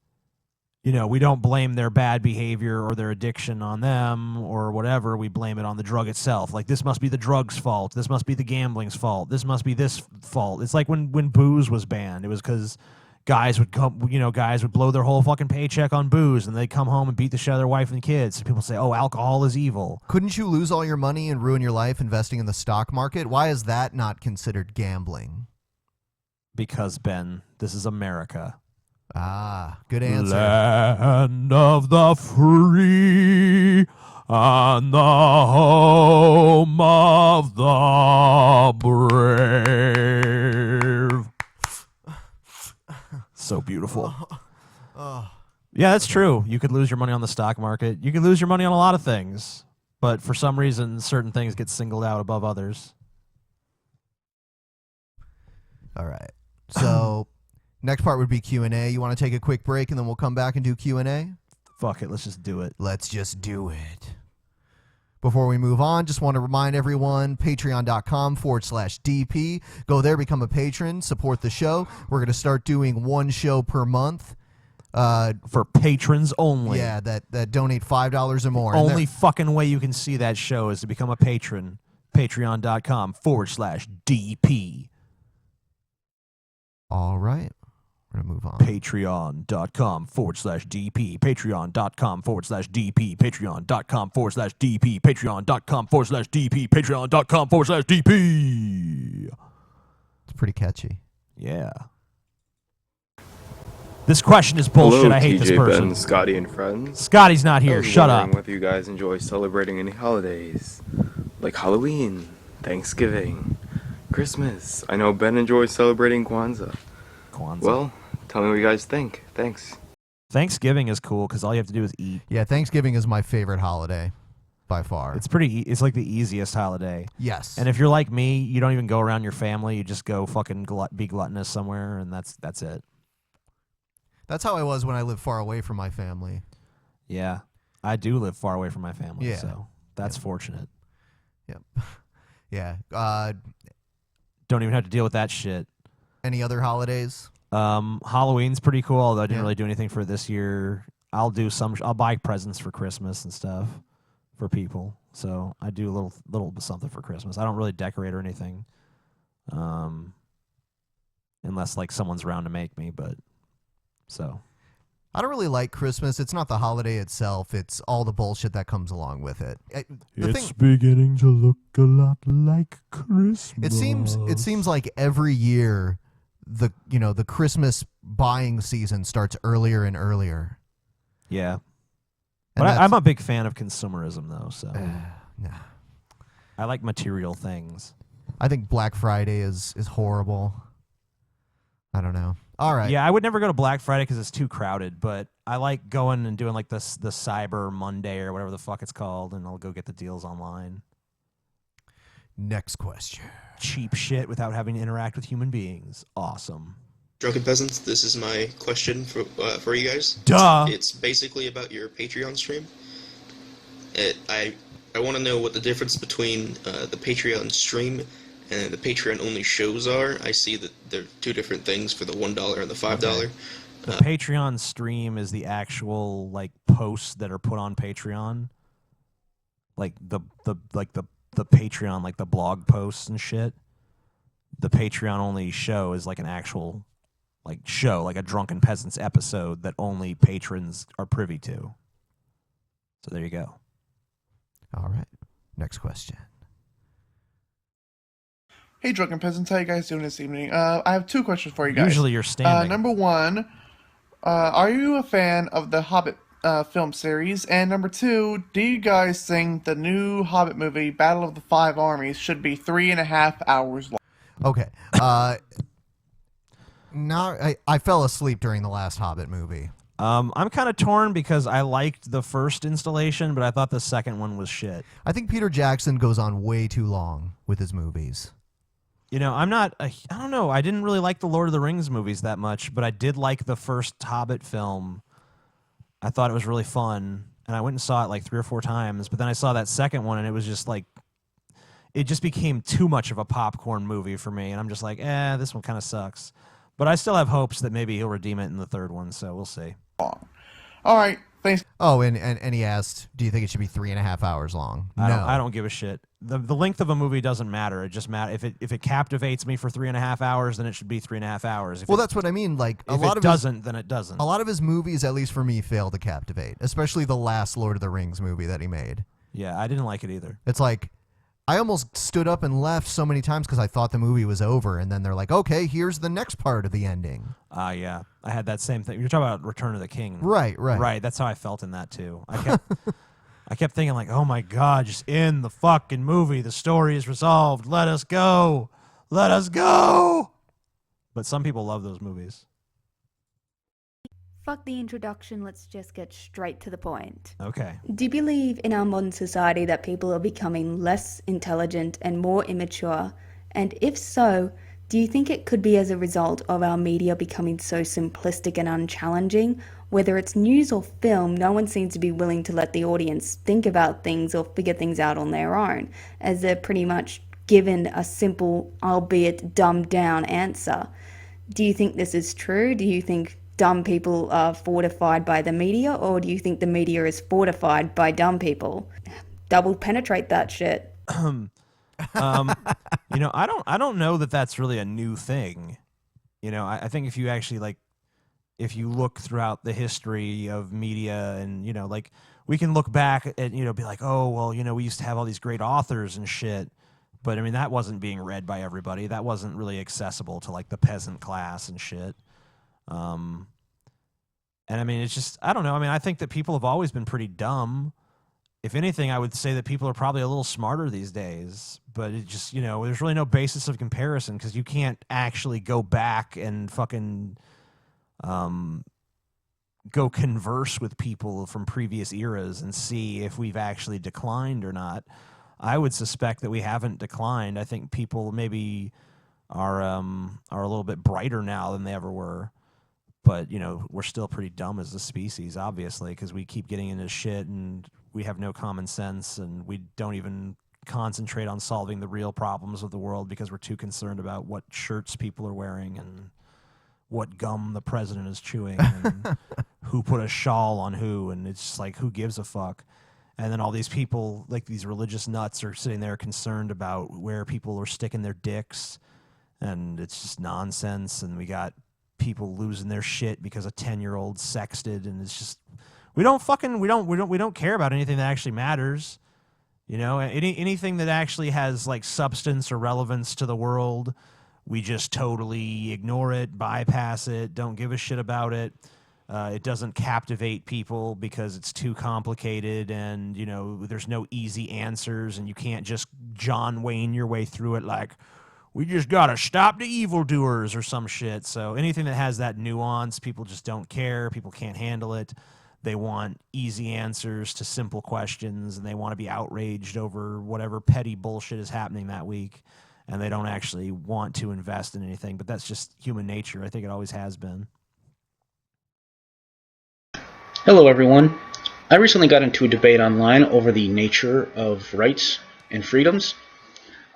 we don't blame their bad behavior or their addiction on them or whatever. We blame it on the drug itself. Like, this must be the drug's fault. This must be the gambling's fault. This must be this fault. It's like when booze was banned. It was because guys would blow their whole fucking paycheck on booze, and they'd come home and beat the shit out of their wife and kids. So people say, oh, alcohol is evil. Couldn't you lose all your money and ruin your life investing in the stock market? Why is that not considered gambling? Because, Ben, this is America. Ah, good answer. Land of the free and the home of the brave. So beautiful. Yeah, that's true. You could lose your money on the stock market. You could lose your money on a lot of things. But for some reason, certain things get singled out above others. All right. So next part would be Q&A. You want to take a quick break and then we'll come back and do Q&A? Fuck it. Let's just do it. Let's just do it. Before we move on, just want to remind everyone, patreon.com/DP. Go there, become a patron, support the show. We're going to start doing one show per month. For patrons only. Yeah, that donate $5 or more. Only fucking way you can see that show is to become a patron. Patreon.com/DP. All right. We're going to move on. Patreon.com/DP. Patreon.com/DP. Patreon.com/DP. Patreon.com/DP. Patreon.com/DP. It's pretty catchy. Yeah. This question is bullshit. Hello, I hate TJ, this person. Ben, Scotty, and friends. Scotty's not here. I was Shut wondering up. whether you guys enjoy celebrating any holidays, like Halloween, Thanksgiving, Christmas. I know Ben enjoys celebrating Kwanzaa. Well, tell me what you guys think. Thanks. Thanksgiving is cool because all you have to do is eat. Yeah, Thanksgiving is my favorite holiday by far. It's like the easiest holiday. Yes. And if you're like me, you don't even go around your family. You just go fucking be gluttonous somewhere, and that's it. That's how I was when I lived far away from my family. Yeah. I do live far away from my family, Yeah. so that's fortunate. Yep. Yeah. Don't even have to deal with that shit. Any other holidays? Halloween's pretty cool, although I didn't really do anything for it this year. I'll buy presents for Christmas and stuff for people. So I do a little something for Christmas. I don't really decorate or anything. Unless like someone's around to make me, but so I don't really like Christmas. It's not the holiday itself. It's all the bullshit that comes along with it. It's beginning to look a lot like Christmas. It seems like every year the Christmas buying season starts earlier and earlier. Yeah. And But I'm a big fan of consumerism, though, so. Nah. I like material things. I think Black Friday is horrible. I don't know. All right. Yeah, I would never go to Black Friday because it's too crowded, but I like going and doing like the Cyber Monday or whatever the fuck it's called, and I'll go get the deals online. Next question. Cheap shit without having to interact with human beings. Awesome. Drunken Peasants, this is my question for you guys. Duh. It's basically about your Patreon stream. I want to know what the difference between the Patreon stream and the Patreon only shows are. I see that they're two different things for the $1 and the $5. Okay. The Patreon stream is the actual like posts that are put on Patreon, like the Patreon, like the blog posts and shit. The Patreon only show is like an actual like show, like a Drunken Peasants episode that only patrons are privy to. So there you go. All right. Next question. Hey, Drunken Peasants, how you guys doing this evening? I have two questions for you guys. Usually you're standing. Number one, are you a fan of the Hobbit film series? And number two, do you guys think the new Hobbit movie, Battle of the Five Armies, should be 3.5 hours long? Okay. I fell asleep during the last Hobbit movie. I'm kind of torn because I liked the first installation, but I thought the second one was shit. I think Peter Jackson goes on way too long with his movies. You know, I don't know. I didn't really like the Lord of the Rings movies that much, but I did like the first Hobbit film. I thought it was really fun, and I went and saw it like 3 or 4 times, but then I saw that second one, and it was just like, it just became too much of a popcorn movie for me, and I'm just like, this one kind of sucks. But I still have hopes that maybe he'll redeem it in the third one, so we'll see. All right, thanks. Oh, and he asked, do you think it should be 3.5 hours long? I don't give a shit. The length of a movie doesn't matter. It just matters if it captivates me for 3.5 hours, then it should be 3.5 hours. Well, that's what I mean. Like if it doesn't, then it doesn't. A lot of his movies, at least for me, fail to captivate. Especially the last Lord of the Rings movie that he made. Yeah, I didn't like it either. It's like I almost stood up and left so many times because I thought the movie was over, and then they're like, "Okay, here's the next part of the ending." Yeah, I had that same thing. You're talking about Return of the King, right? That's how I felt in that too. I kept thinking like, "Oh my God, just end the fucking movie. The story is resolved. Let us go. Let us go." But some people love those movies. Fuck the introduction, let's just get straight to the point. Okay. Do you believe in our modern society that people are becoming less intelligent and more immature? And if so, do you think it could be as a result of our media becoming so simplistic and unchallenging? Whether it's news or film, no one seems to be willing to let the audience think about things or figure things out on their own, as they're pretty much given a simple, albeit dumbed down answer. Do you think this is true? Do you think dumb people are fortified by the media, or do you think the media is fortified by dumb people? Double penetrate that shit. You know, I don't know that that's really a new thing. You know, I think if you actually if you look throughout the history of media, and you know, like we can look back and be like, oh well, we used to have all these great authors and shit, but I mean that wasn't being read by everybody. That wasn't really accessible to like the peasant class and shit. And I mean, it's just, I don't know. I mean, I think that people have always been pretty dumb. If anything, I would say that people are probably a little smarter these days, but it just, there's really no basis of comparison because you can't actually go back and fucking go converse with people from previous eras and see if we've actually declined or not. I would suspect that we haven't declined. I think people maybe are a little bit brighter now than they ever were. But, we're still pretty dumb as a species, obviously, because we keep getting into shit and we have no common sense and we don't even concentrate on solving the real problems of the world because we're too concerned about what shirts people are wearing and what gum the president is chewing and who put a shawl on who. And it's just like, who gives a fuck? And then all these people, like these religious nuts, are sitting there concerned about where people are sticking their dicks. And it's just nonsense. And we got people losing their shit because a 10-year-old sexted, and it's just we don't care about anything that actually matters. Anything that actually has like substance or relevance to the world, we just totally ignore it, bypass it, don't give a shit about it. It doesn't captivate people because it's too complicated, and there's no easy answers, and you can't just John Wayne your way through it like, we just gotta stop the evildoers or some shit. So anything that has that nuance, people just don't care. People can't handle it. They want easy answers to simple questions, and they want to be outraged over whatever petty bullshit is happening that week, and they don't actually want to invest in anything. But that's just human nature. I think it always has been. Hello, everyone. I recently got into a debate online over the nature of rights and freedoms.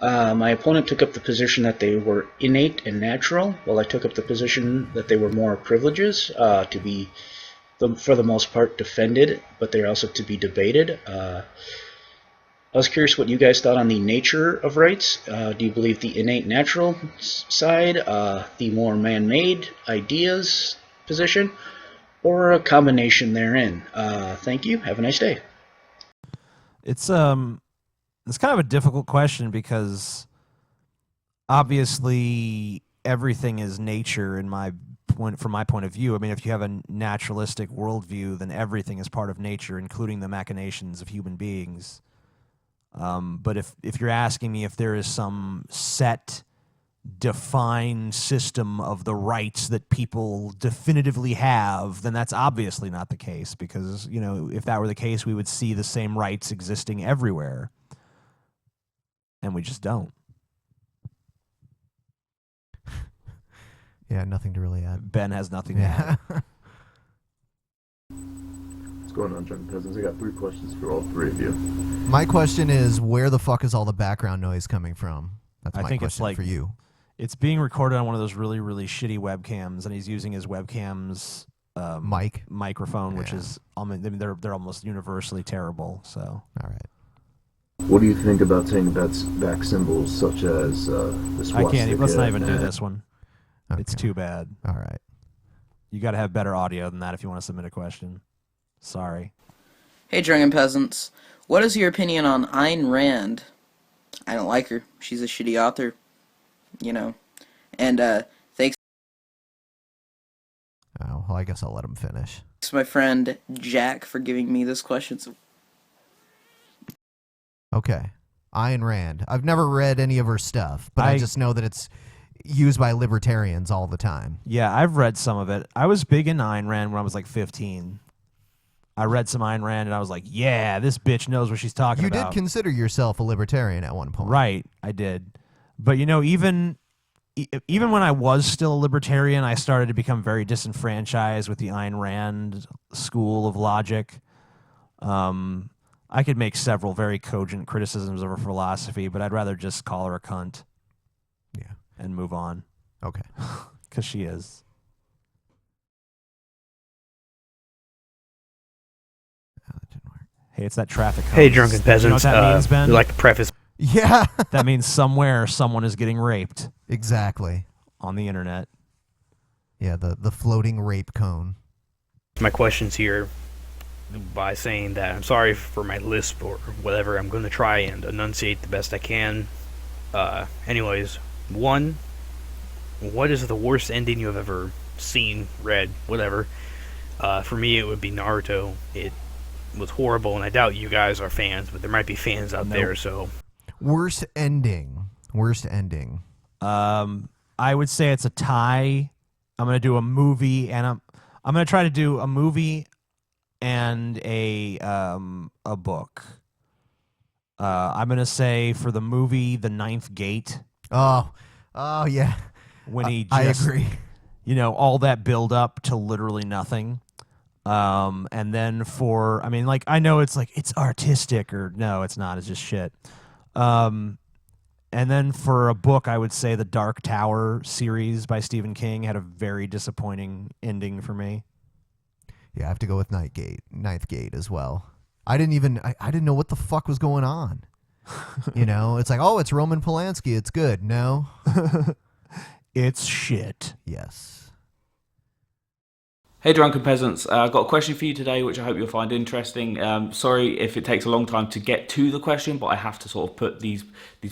My opponent took up the position that they were innate and natural, while I took up the position that they were more privileges to be, for the most part, defended, but they're also to be debated. I was curious what you guys thought on the nature of rights. Do you believe the innate natural side, the more man-made ideas position, or a combination therein? Thank you. Have a nice day. It's kind of a difficult question because obviously everything is nature from my point of view. I mean, if you have a naturalistic worldview, then everything is part of nature, including the machinations of human beings. But if you're asking me if there is some set, defined system of the rights that people definitively have, then that's obviously not the case, because, if that were the case, we would see the same rights existing everywhere. And we just don't. Yeah, nothing to really add. Ben has nothing to add. What's going on, Drunken Peasants? I got 3 questions for all 3 of you. My question is, where the fuck is all the background noise coming from? That's my I think question it's like for you. It's being recorded on one of those really, really shitty webcams, and he's using his webcam's microphone, which is, they're almost universally terrible. So, all right. What do you think about taking back symbols such as the swastika? I can't. Let's not even do this one. Okay. It's too bad. All right. You got to have better audio than that if you want to submit a question. Sorry. Hey, Drunken Peasants. What is your opinion on Ayn Rand? I don't like her. She's a shitty author. And thanks. Oh, well, I guess I'll let him finish. Thanks to my friend Jack for giving me this question. Okay. Ayn Rand. I've never read any of her stuff, but I just know that it's used by libertarians all the time. Yeah, I've read some of it. I was big in Ayn Rand when I was like 15. I read some Ayn Rand and I was like, yeah, this bitch knows what she's talking about. You did consider yourself a libertarian at one point. Right, I did. But even when I was still a libertarian, I started to become very disenfranchised with the Ayn Rand school of logic. I could make several very cogent criticisms of her philosophy, but I'd rather just call her a cunt. Yeah. And move on. Okay. Because she is. Hey, it's that traffic cone. Hey, Drunken Peasants. You know what that means, Ben? We'd like to preface. Yeah. That means somewhere someone is getting raped. Exactly. On the internet. Yeah, the floating rape cone. My questions here by saying that I'm sorry for my lisp or whatever. I'm going to try and enunciate the best I can. Anyways, 1, what is the worst ending you have ever seen, read, whatever? For me, it would be Naruto. It was horrible, and I doubt you guys are fans, but there might be fans out there, so... Worst ending. I would say it's a tie. I'm going to do a movie, and I'm going to try to do a movie and a book. I'm going to say for the movie, The Ninth Gate. Oh, yeah. When he just, I agree. All that build up to literally nothing. And then I know it's like, it's artistic, or no, it's not. It's just shit. And then for a book, I would say the Dark Tower series by Stephen King had a very disappointing ending for me. Yeah, I have to go with Ninth Gate as well. I didn't know what the fuck was going on. It's like, oh, it's Roman Polanski. It's good. No. It's shit. Yes. Hey Drunken Peasants, I've got a question for you today which I hope you'll find interesting. Sorry if it takes a long time to get to the question, but I have to sort of put these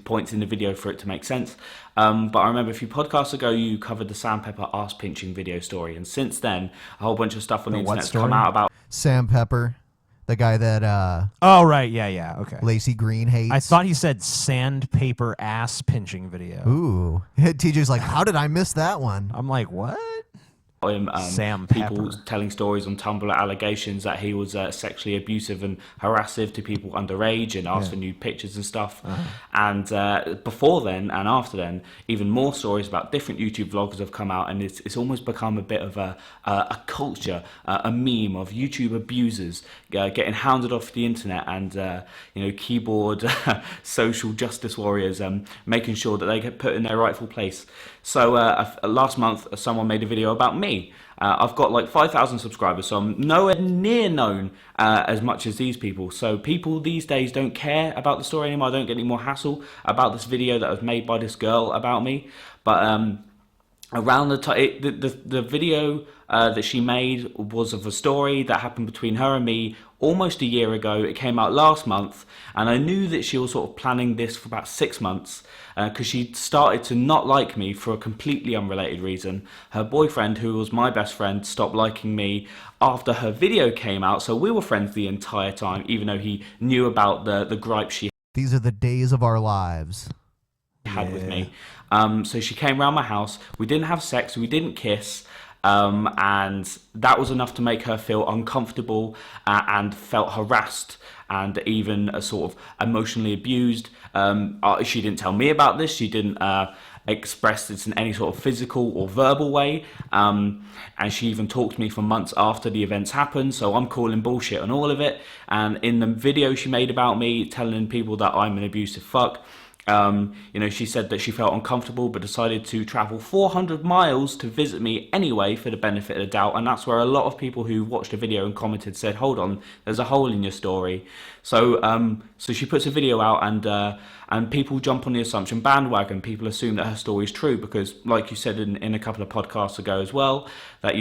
points in the video for it to make sense. But I remember a few podcasts ago you covered the Sandpepper ass pinching video story, and since then a whole bunch of stuff on the internet has come out about Sam Pepper, the guy that Oh right, yeah, okay. Lacey Green hates. I thought he said sandpaper ass pinching video. Ooh. TJ's like, how did I miss that one? I'm like, what? Sam people Pepper. telling stories on Tumblr, allegations that he was sexually abusive and harassive to people underage and asked for nude pictures and stuff. And before then and after then, even more stories about different YouTube vloggers have come out, and it's almost become a bit of a culture, a meme of YouTube abusers getting hounded off the internet, and keyboard social justice warriors making sure that they get put in their rightful place. So last month, someone made a video about me. I've got like 5,000 subscribers, so I'm nowhere near known as much as these people. So people these days don't care about the story anymore. I don't get any more hassle about this video that was made by this girl about me. But around the time, the video that she made was of a story that happened between her and me almost a year ago. It came out last month, and I knew that she was sort of planning this for about 6 months, because she started to not like me for a completely unrelated reason. Her boyfriend, who was my best friend, stopped liking me after her video came out, so we were friends the entire time, even though he knew about the gripes she These are the days of our lives. had with me. So she came around my house, we didn't have sex, we didn't kiss, and that was enough to make her feel uncomfortable and felt harassed and even sort of emotionally abused. She didn't tell me about this, she didn't express this in any sort of physical or verbal way, and she even talked to me for months after the events happened, so I'm calling bullshit on all of it. And in the video she made about me, telling people that I'm an abusive fuck, she said that she felt uncomfortable but decided to travel 400 miles to visit me anyway for the benefit of the doubt, and that's where a lot of people who watched the video and commented said, hold on, there's a hole in your story. So she puts a video out, and people jump on the assumption bandwagon. People assume that her story is true because, like you said in a couple of podcasts ago as well, that,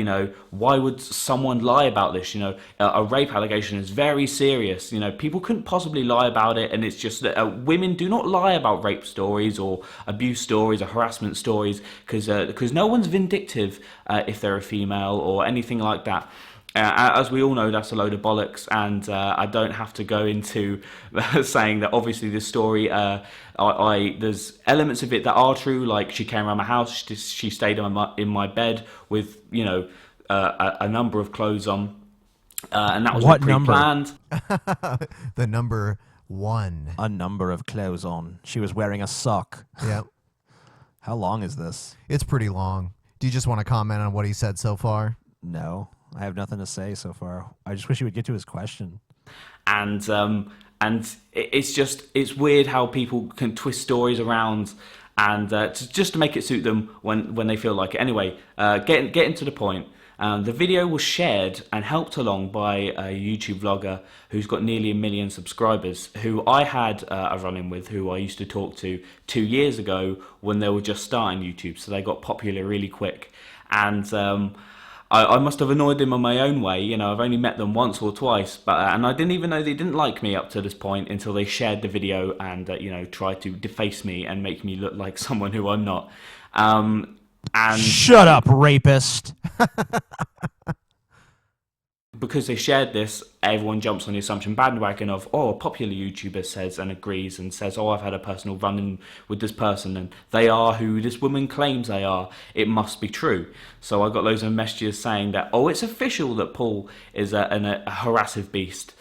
why would someone lie about this? A rape allegation is very serious. People couldn't possibly lie about it, and it's just that women do not lie about rape stories or abuse stories or harassment stories because no one's vindictive if they're a female or anything like that. As we all know, that's a load of bollocks, and I don't have to go into saying that obviously this story, there's elements of it that are true, like she came around my house, she stayed in my bed with, a number of clothes on, and that was all pre-planned. The number 1. A number of clothes on. She was wearing a sock. Yep. How long is this? It's pretty long. Do you just want to comment on what he said so far? No. I have nothing to say so far. I just wish he would get to his question. And it's weird how people can twist stories around and just to make it suit them when they feel like it. Anyway, getting to the point. The video was shared and helped along by a YouTube vlogger who's got nearly 1 million subscribers, who I had a run-in with, who I used to talk to 2 years ago when they were just starting YouTube, so they got popular really quick. And I must have annoyed them on my own way. I've only met them once or twice, and I didn't even know they didn't like me up to this point until they shared the video and tried to deface me and make me look like someone who I'm not. And shut up, rapist. Because they shared this, everyone jumps on the assumption bandwagon of, a popular YouTuber says and agrees and says, I've had a personal run-in with this person and they are who this woman claims they are. It must be true. So I got loads of messages saying that, it's official that Paul is a harassive beast.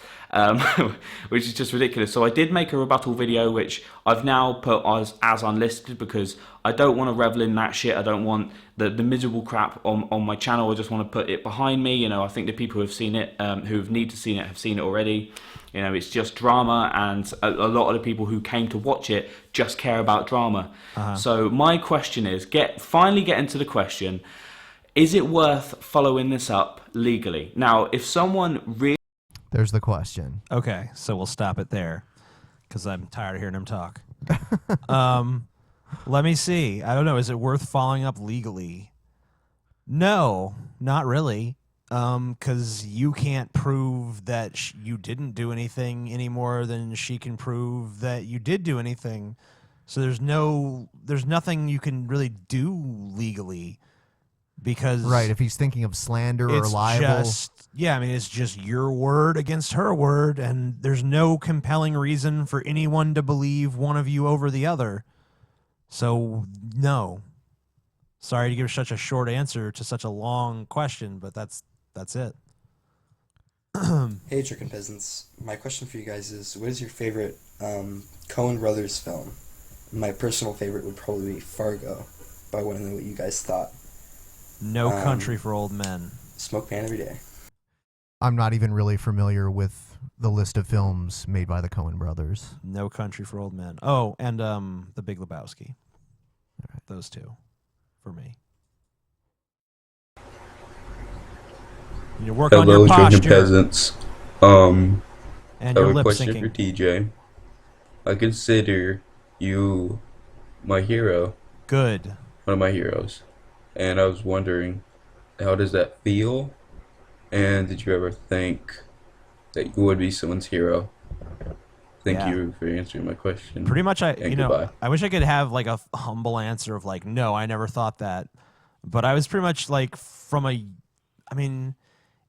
Which is just ridiculous. So I did make a rebuttal video, which I've now put as unlisted because I don't want to revel in that shit. I don't want the miserable crap on my channel. I just want to put it behind me. I think the people who have seen it, who need to see it, have seen it already. It's just drama, and a lot of the people who came to watch it just care about drama. So my question is, finally get into the question, is it worth following this up legally? Now, if someone really... There's the question. Okay, so we'll stop it there because I'm tired of hearing him talk. Let me see. I don't know. Is it worth following up legally? No, not really. Because you can't prove that you didn't do anything any more than she can prove that you did do anything. So there's nothing you can really do legally, because Right, if he's thinking of slander or it's libel. I mean, it's just your word against her word, and there's no compelling reason for anyone to believe one of you over the other. So, no. Sorry to give such a short answer to such a long question, but that's it. Hey, Drunken Peasants. My question for you guys is, what is your favorite Coen Brothers film? My personal favorite would probably be Fargo, but I want to know what you guys thought. No Country for Old Men. Smoke Man every day. I'm not even really familiar with the list of films made by the Coen brothers. No Country for Old Men. Oh, and The Big Lebowski. Those two, for me. You need to work on your posture. Drunken Peasants. And I your have a lip question syncing. for TJ. I consider you my hero. Good. One of my heroes. And I was wondering, how does that feel? And did you ever think that you would be someone's hero? Thank Yeah. you for answering my question. Pretty much, And goodbye. I wish I could have like a humble answer of like, no, I never thought that. But I was pretty much like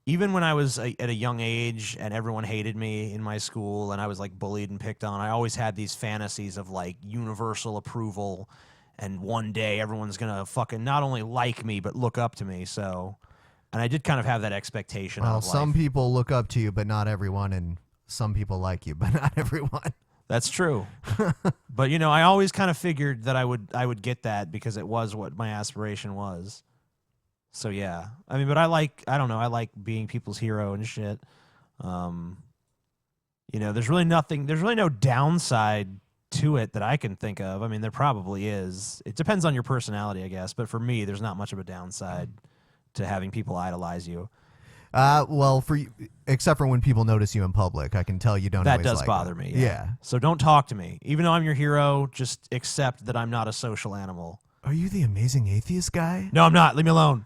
even when I was at a young age and everyone hated me in my school and I was like bullied and picked on, I always had these fantasies of like universal approval, and one day everyone's gonna fucking not only like me but look up to me. So, and I did kind of have that expectation. Well, of some people look up to you, but not everyone, and some people like you, but not everyone. That's true. But I always kind of figured that I would get that because it was what my aspiration was. So yeah, I mean, but I like being people's hero and shit. There's really no downside to it that I can think of. I mean, there probably is. It depends on your personality, I guess. But for me, there's not much of a downside to having people idolize you. Well, for you, except for when people notice you in public, I can tell you don't. That always does like bother it. me. Yeah. So don't talk to me, even though I'm your hero. Just accept that I'm not a social animal. Are you the amazing atheist guy? No, I'm not. Leave me alone.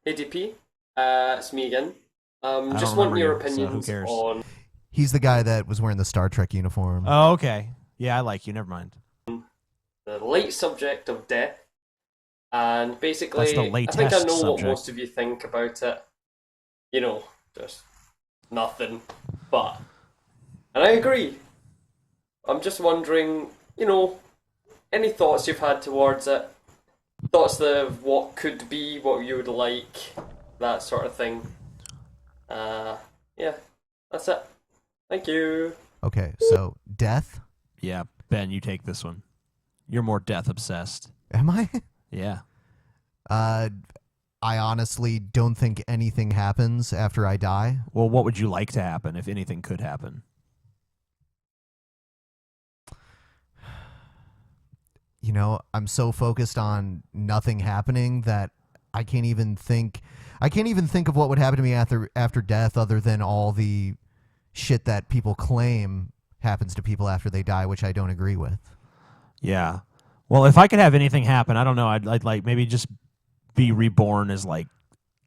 Hey DP, it's me again. Just don't want your remember you, so who opinions cares? on He's the guy that was wearing the Star Trek uniform. Oh, okay. Yeah, I like you. Never mind. the light subject of death. And basically, That's the I think I latest know what subject. most of you think about it. Just nothing. But, and I agree. I'm just wondering, any thoughts you've had towards it? Thoughts of what could be, what you would like, that sort of thing. Yeah, that's it. Thank you. Okay, so death? Yeah, Ben, you take this one. You're more death obsessed. Am I? Yeah. I honestly don't think anything happens after I die. Well, what would you like to happen if anything could happen? I'm so focused on nothing happening that I can't even think of what would happen to me after death, other than all the shit that people claim happens to people after they die, which I don't agree with. Yeah. Well, if I could have anything happen, I don't know. I'd like maybe just be reborn as like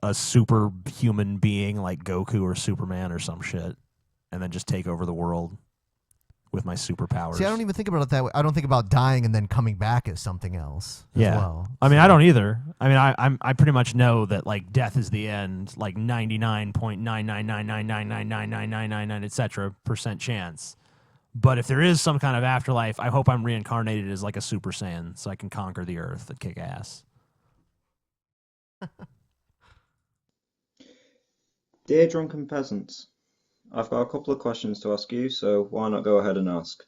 a superhuman being, like Goku or Superman or some shit, and then just take over the world with my superpowers. See, I don't even think about it that way. I don't think about dying and then coming back as something else as Yeah. well. I mean, I don't either. I mean, I pretty much know that like death is the end, like 99.99999999999 etc% chance. But if there is some kind of afterlife, I hope I'm reincarnated as like a Super Saiyan so I can conquer the earth and kick ass. Dear Drunken Peasants, I've got a couple of questions to ask you, so why not go ahead and ask?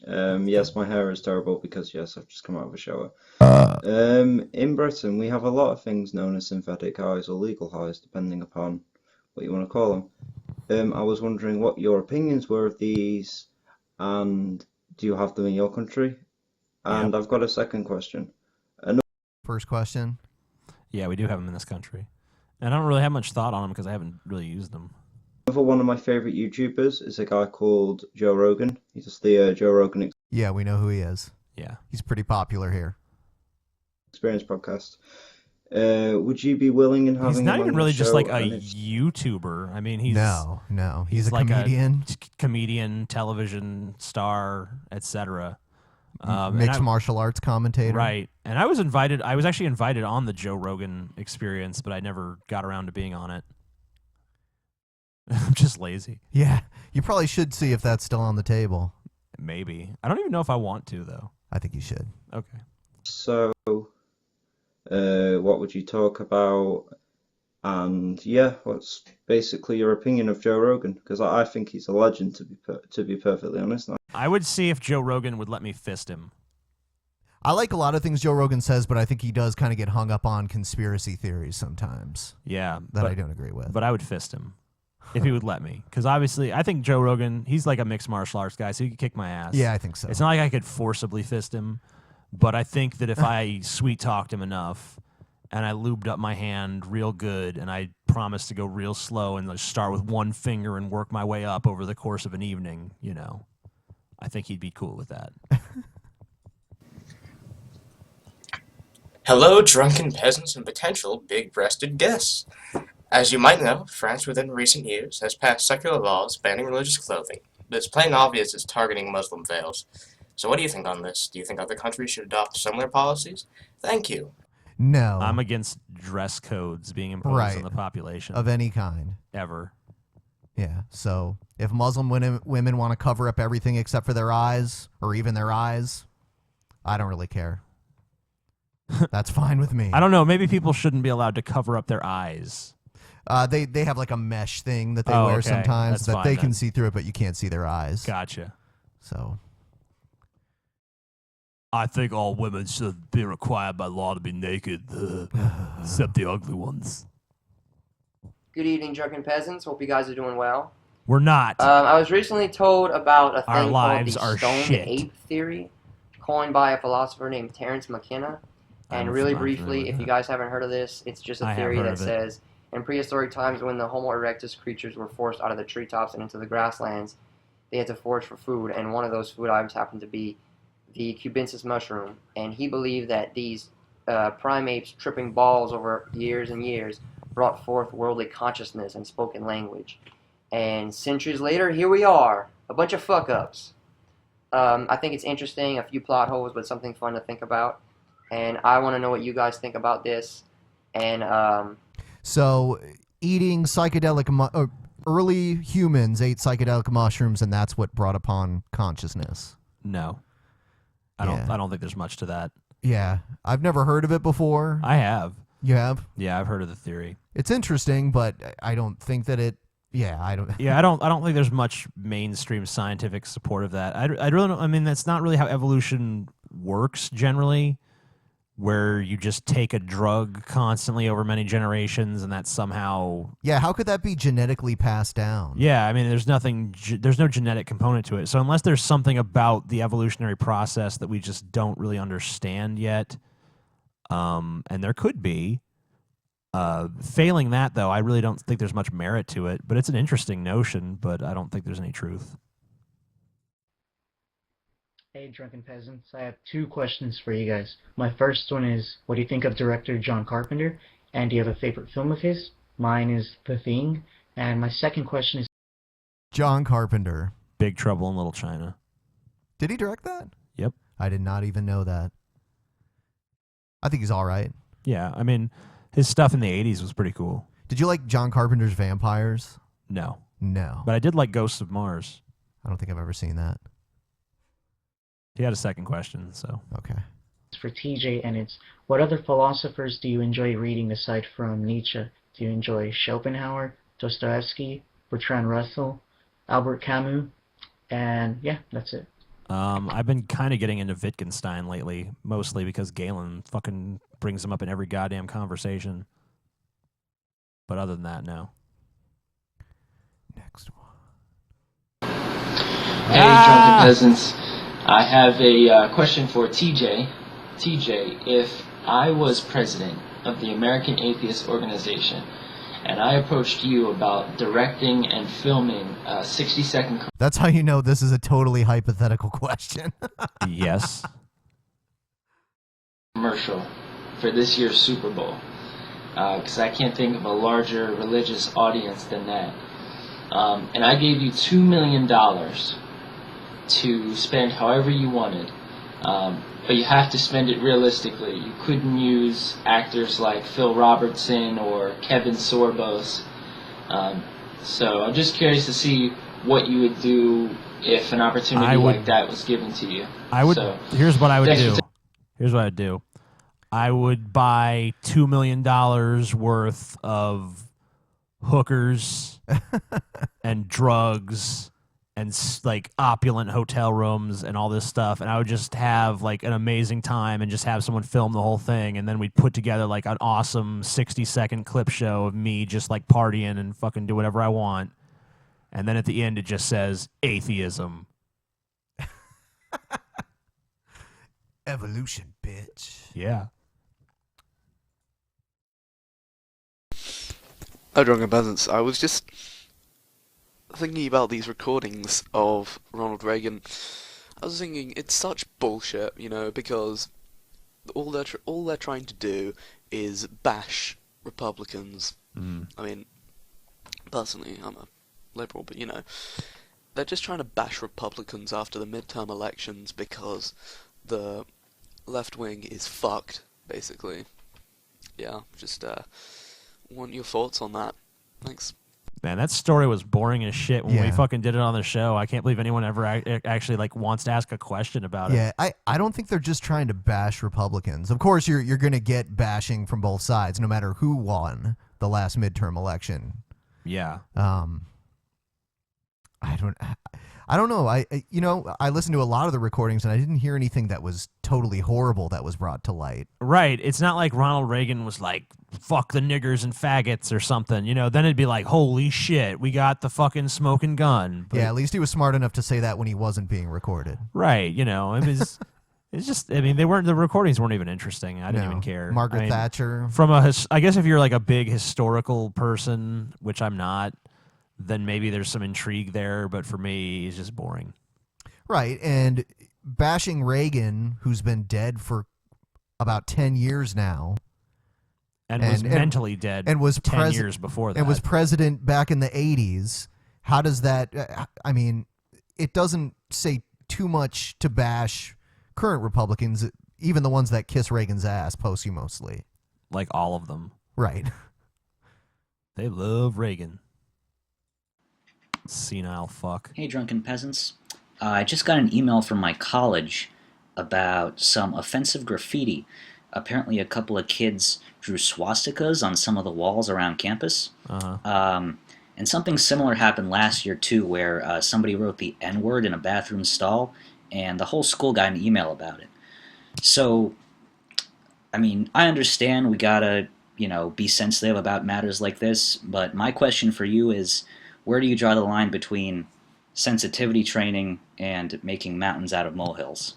Yes, my hair is terrible because, yes, I've just come out of a shower. In Britain, we have a lot of things known as synthetic highs or legal highs, depending upon what you want to call them. I was wondering what your opinions were of these, and do you have them in your country? And I've got a second question. First question. Yeah, we do have them in this country. And I don't really have much thought on them because I haven't really used them. Another one of my favorite YouTubers is a guy called Joe Rogan. He's just the Joe Rogan Yeah, we know who he is. Yeah. He's pretty popular here. Experience podcast. Would you be willing in having He's not him even on really your just show? like a And if YouTuber. I mean, he's no. He's a like comedian. Comedian, television star, etc. Mixed martial arts commentator. Right. And I was actually invited on the Joe Rogan Experience, but I never got around to being on it. I'm just lazy. Yeah. You probably should see if that's still on the table. Maybe. I don't even know if I want to, though. I think you should. Okay. so, what would you talk about? And yeah, what's basically your opinion of Joe Rogan? Because I think he's a legend, to be perfectly honest. I would see if Joe Rogan would let me fist him. I like a lot of things Joe Rogan says, but I think he does kind of get hung up on conspiracy theories sometimes. Yeah. That I don't agree with. But I would fist him if he would let me. Because obviously, I think Joe Rogan, he's like a mixed martial arts guy, so he could kick my ass. Yeah, I think so. It's not like I could forcibly fist him, but I think that if I sweet-talked him enough and I lubed up my hand real good and I promised to go real slow and just start with one finger and work my way up over the course of an evening, you know, I think he'd be cool with that. Hello, drunken peasants and potential big-breasted guests. As you might know, France within recent years has passed secular laws banning religious clothing, but it's plain obvious it's targeting Muslim veils. So what do you think on this? Do you think other countries should adopt similar policies? Thank you. No. I'm against dress codes being imposed on the population. Of any kind. Ever. Yeah, so if Muslim women want to cover up everything except for their eyes, or even their eyes, I don't really care. That's fine with me. I don't know. Maybe people shouldn't be allowed to cover up their eyes. They have like a mesh thing that they wear okay. sometimes That's that they fine can then. see through it, but you can't see their eyes. Gotcha. So I think all women should be required by law to be naked, except the ugly ones. Good evening, drunken peasants. Hope you guys are doing well. We're not. I was recently told about a Our thing lives called are the stoned shit. ape theory, coined by a philosopher named Terence McKenna. And I'm really not familiar briefly, with if you guys haven't heard of this, it's just a I have theory heard that of it. says, in prehistoric times when the Homo erectus creatures were forced out of the treetops and into the grasslands, they had to forage for food, and one of those food items happened to be the cubensis mushroom. And he believed that these primates tripping balls over years and years brought forth worldly consciousness and spoken language. And centuries later, here we are, a bunch of fuck-ups. I think it's interesting, a few plot holes, but something fun to think about. And I want to know what you guys think about this. And So eating psychedelic early humans ate psychedelic mushrooms, and that's what brought upon consciousness. No. I don't think there's much to that. Yeah, I've never heard of it before. I have. You have? Yeah, I've heard of the theory. It's interesting, but I don't think that it. Yeah, I don't. Yeah, I don't think there's much mainstream scientific support of that. I really don't. I mean, that's not really how evolution works generally, where you just take a drug constantly over many generations, and that somehow. Yeah, how could that be genetically passed down? Yeah, I mean, there's no genetic component to it. So unless there's something about the evolutionary process that we just don't really understand yet, and there could be. Failing that, though, I really don't think there's much merit to it. But it's an interesting notion, but I don't think there's any truth. Hey, drunken peasants. I have two questions for you guys. My first one is, what do you think of director John Carpenter? And do you have a favorite film of his? Mine is The Thing. And my second question is... John Carpenter. Big Trouble in Little China. Did he direct that? Yep. I did not even know that. I think he's all right. Yeah, I mean, his stuff in the 80s was pretty cool. Did you like John Carpenter's Vampires? No. No. But I did like Ghosts of Mars. I don't think I've ever seen that. He had a second question, so. Okay. It's for TJ, and it's, what other philosophers do you enjoy reading aside from Nietzsche? Do you enjoy Schopenhauer, Dostoevsky, Bertrand Russell, Albert Camus? And yeah, that's it. I've been kind of getting into Wittgenstein lately, mostly because Galen fucking brings him up in every goddamn conversation. But other than that, no. Next one. Hey, drunken peasants. I have a question for TJ. TJ, if I was president of the American Atheist Organization and I approached you about directing and filming a 60-second... That's how you know this is a totally hypothetical question. Yes. ...commercial for this year's Super Bowl, because I can't think of a larger religious audience than that. And I gave you $2 million to spend however you wanted, but you have to spend it realistically. You couldn't use actors like Phil Robertson or Kevin Sorbos. So I'm just curious to see what you would do if an opportunity like that was given to you. Here's what I would thanks do. for Here's what I'd do. I would buy $2 million worth of hookers and drugs and like opulent hotel rooms and all this stuff, and I would just have like an amazing time and just have someone film the whole thing, and then we'd put together like an awesome 60-second clip show of me just like partying and fucking do whatever I want, and then at the end it just says atheism. Evolution, bitch. Yeah. Oh, Drunken Peasants, I was just thinking about these recordings of Ronald Reagan. I was thinking it's such bullshit, you know, because all they're trying to do is bash Republicans. I mean, personally, I'm a liberal, but you know, they're just trying to bash Republicans after the midterm elections because the left wing is fucked, basically. Yeah, just want your thoughts on that. Thanks. Man, that story was boring as shit when we fucking did it on the show. I can't believe anyone ever actually like wants to ask a question about it. Yeah, I don't think they're just trying to bash Republicans. Of course, you're going to get bashing from both sides, no matter who won the last midterm election. Yeah. I don't know. I listened to a lot of the recordings, and I didn't hear anything that was totally horrible that was brought to light. Right. It's not like Ronald Reagan was like, fuck the niggers and faggots or something. You know, then it'd be like, holy shit, we got the fucking smoking gun. But, yeah, at least he was smart enough to say that when he wasn't being recorded. Right. You know, it was... It's just, I mean, the recordings weren't even interesting. I didn't even care. Margaret Thatcher. I guess if you're like a big historical person, which I'm not, then maybe there's some intrigue there. But for me, it's just boring. Right. And bashing Reagan, who's been dead for about 10 years now. And was mentally dead and was 10 years before that. And was president back in the 80s. How does that, I mean, it doesn't say too much to bash current Republicans, even the ones that kiss Reagan's ass posthumously. Like all of them. Right. They love Reagan. Senile fuck. Hey, Drunken Peasants. I just got an email from my college about some offensive graffiti. Apparently a couple of kids drew swastikas on some of the walls around campus. And something similar happened last year, too, where somebody wrote the N-word in a bathroom stall, and the whole school got an email about it. So, I mean, I understand we gotta, be sensitive about matters like this, but my question for you is, where do you draw the line between sensitivity training and making mountains out of molehills?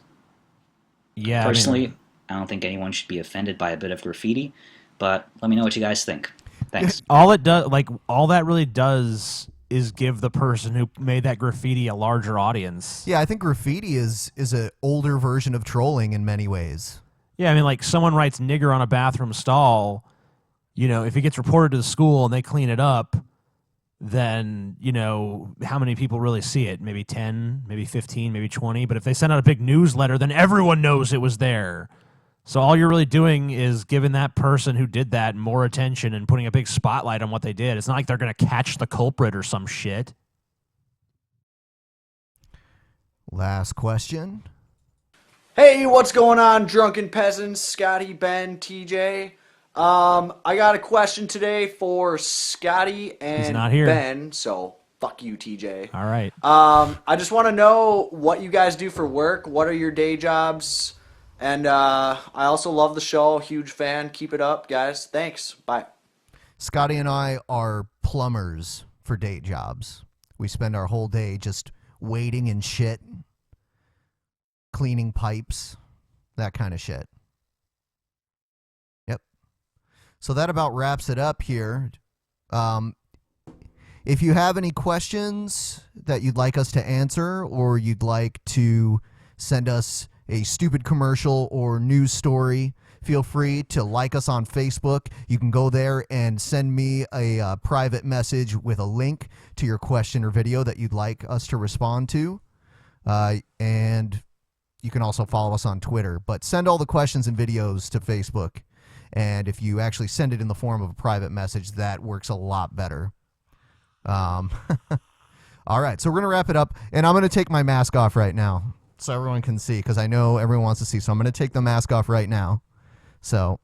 Yeah. Personally, I don't think anyone should be offended by a bit of graffiti, but let me know what you guys think. Thanks. All that really does is give the person who made that graffiti a larger audience. Yeah, I think graffiti is an older version of trolling in many ways. Yeah, I mean, like someone writes nigger on a bathroom stall, if it gets reported to the school and they clean it up, then, how many people really see it? Maybe 10, maybe 15, maybe 20. But if they send out a big newsletter, then everyone knows it was there. So all you're really doing is giving that person who did that more attention and putting a big spotlight on what they did. It's not like they're going to catch the culprit or some shit. Last question. Hey, what's going on, Drunken Peasants? Scotty, Ben, TJ. I got a question today for Scotty and He's not here. Ben, so fuck you, TJ. All right. I just want to know what you guys do for work. What are your day jobs? And I also love the show. Huge fan. Keep it up, guys. Thanks. Bye. Scotty and I are plumbers for day jobs. We spend our whole day just waiting and shit, cleaning pipes, that kind of shit. Yep. So that about wraps it up here. If you have any questions that you'd like us to answer, or you'd like to send us a stupid commercial or news story, feel free to like us on Facebook. You can go there and send me a private message with a link to your question or video that you'd like us to respond to. And you can also follow us on Twitter. But send all the questions and videos to Facebook. And if you actually send it in the form of a private message, that works a lot better. All right, so we're going to wrap it up. And I'm going to take my mask off right now so everyone can see, because I know everyone wants to see. So I'm going to take the mask off right now. So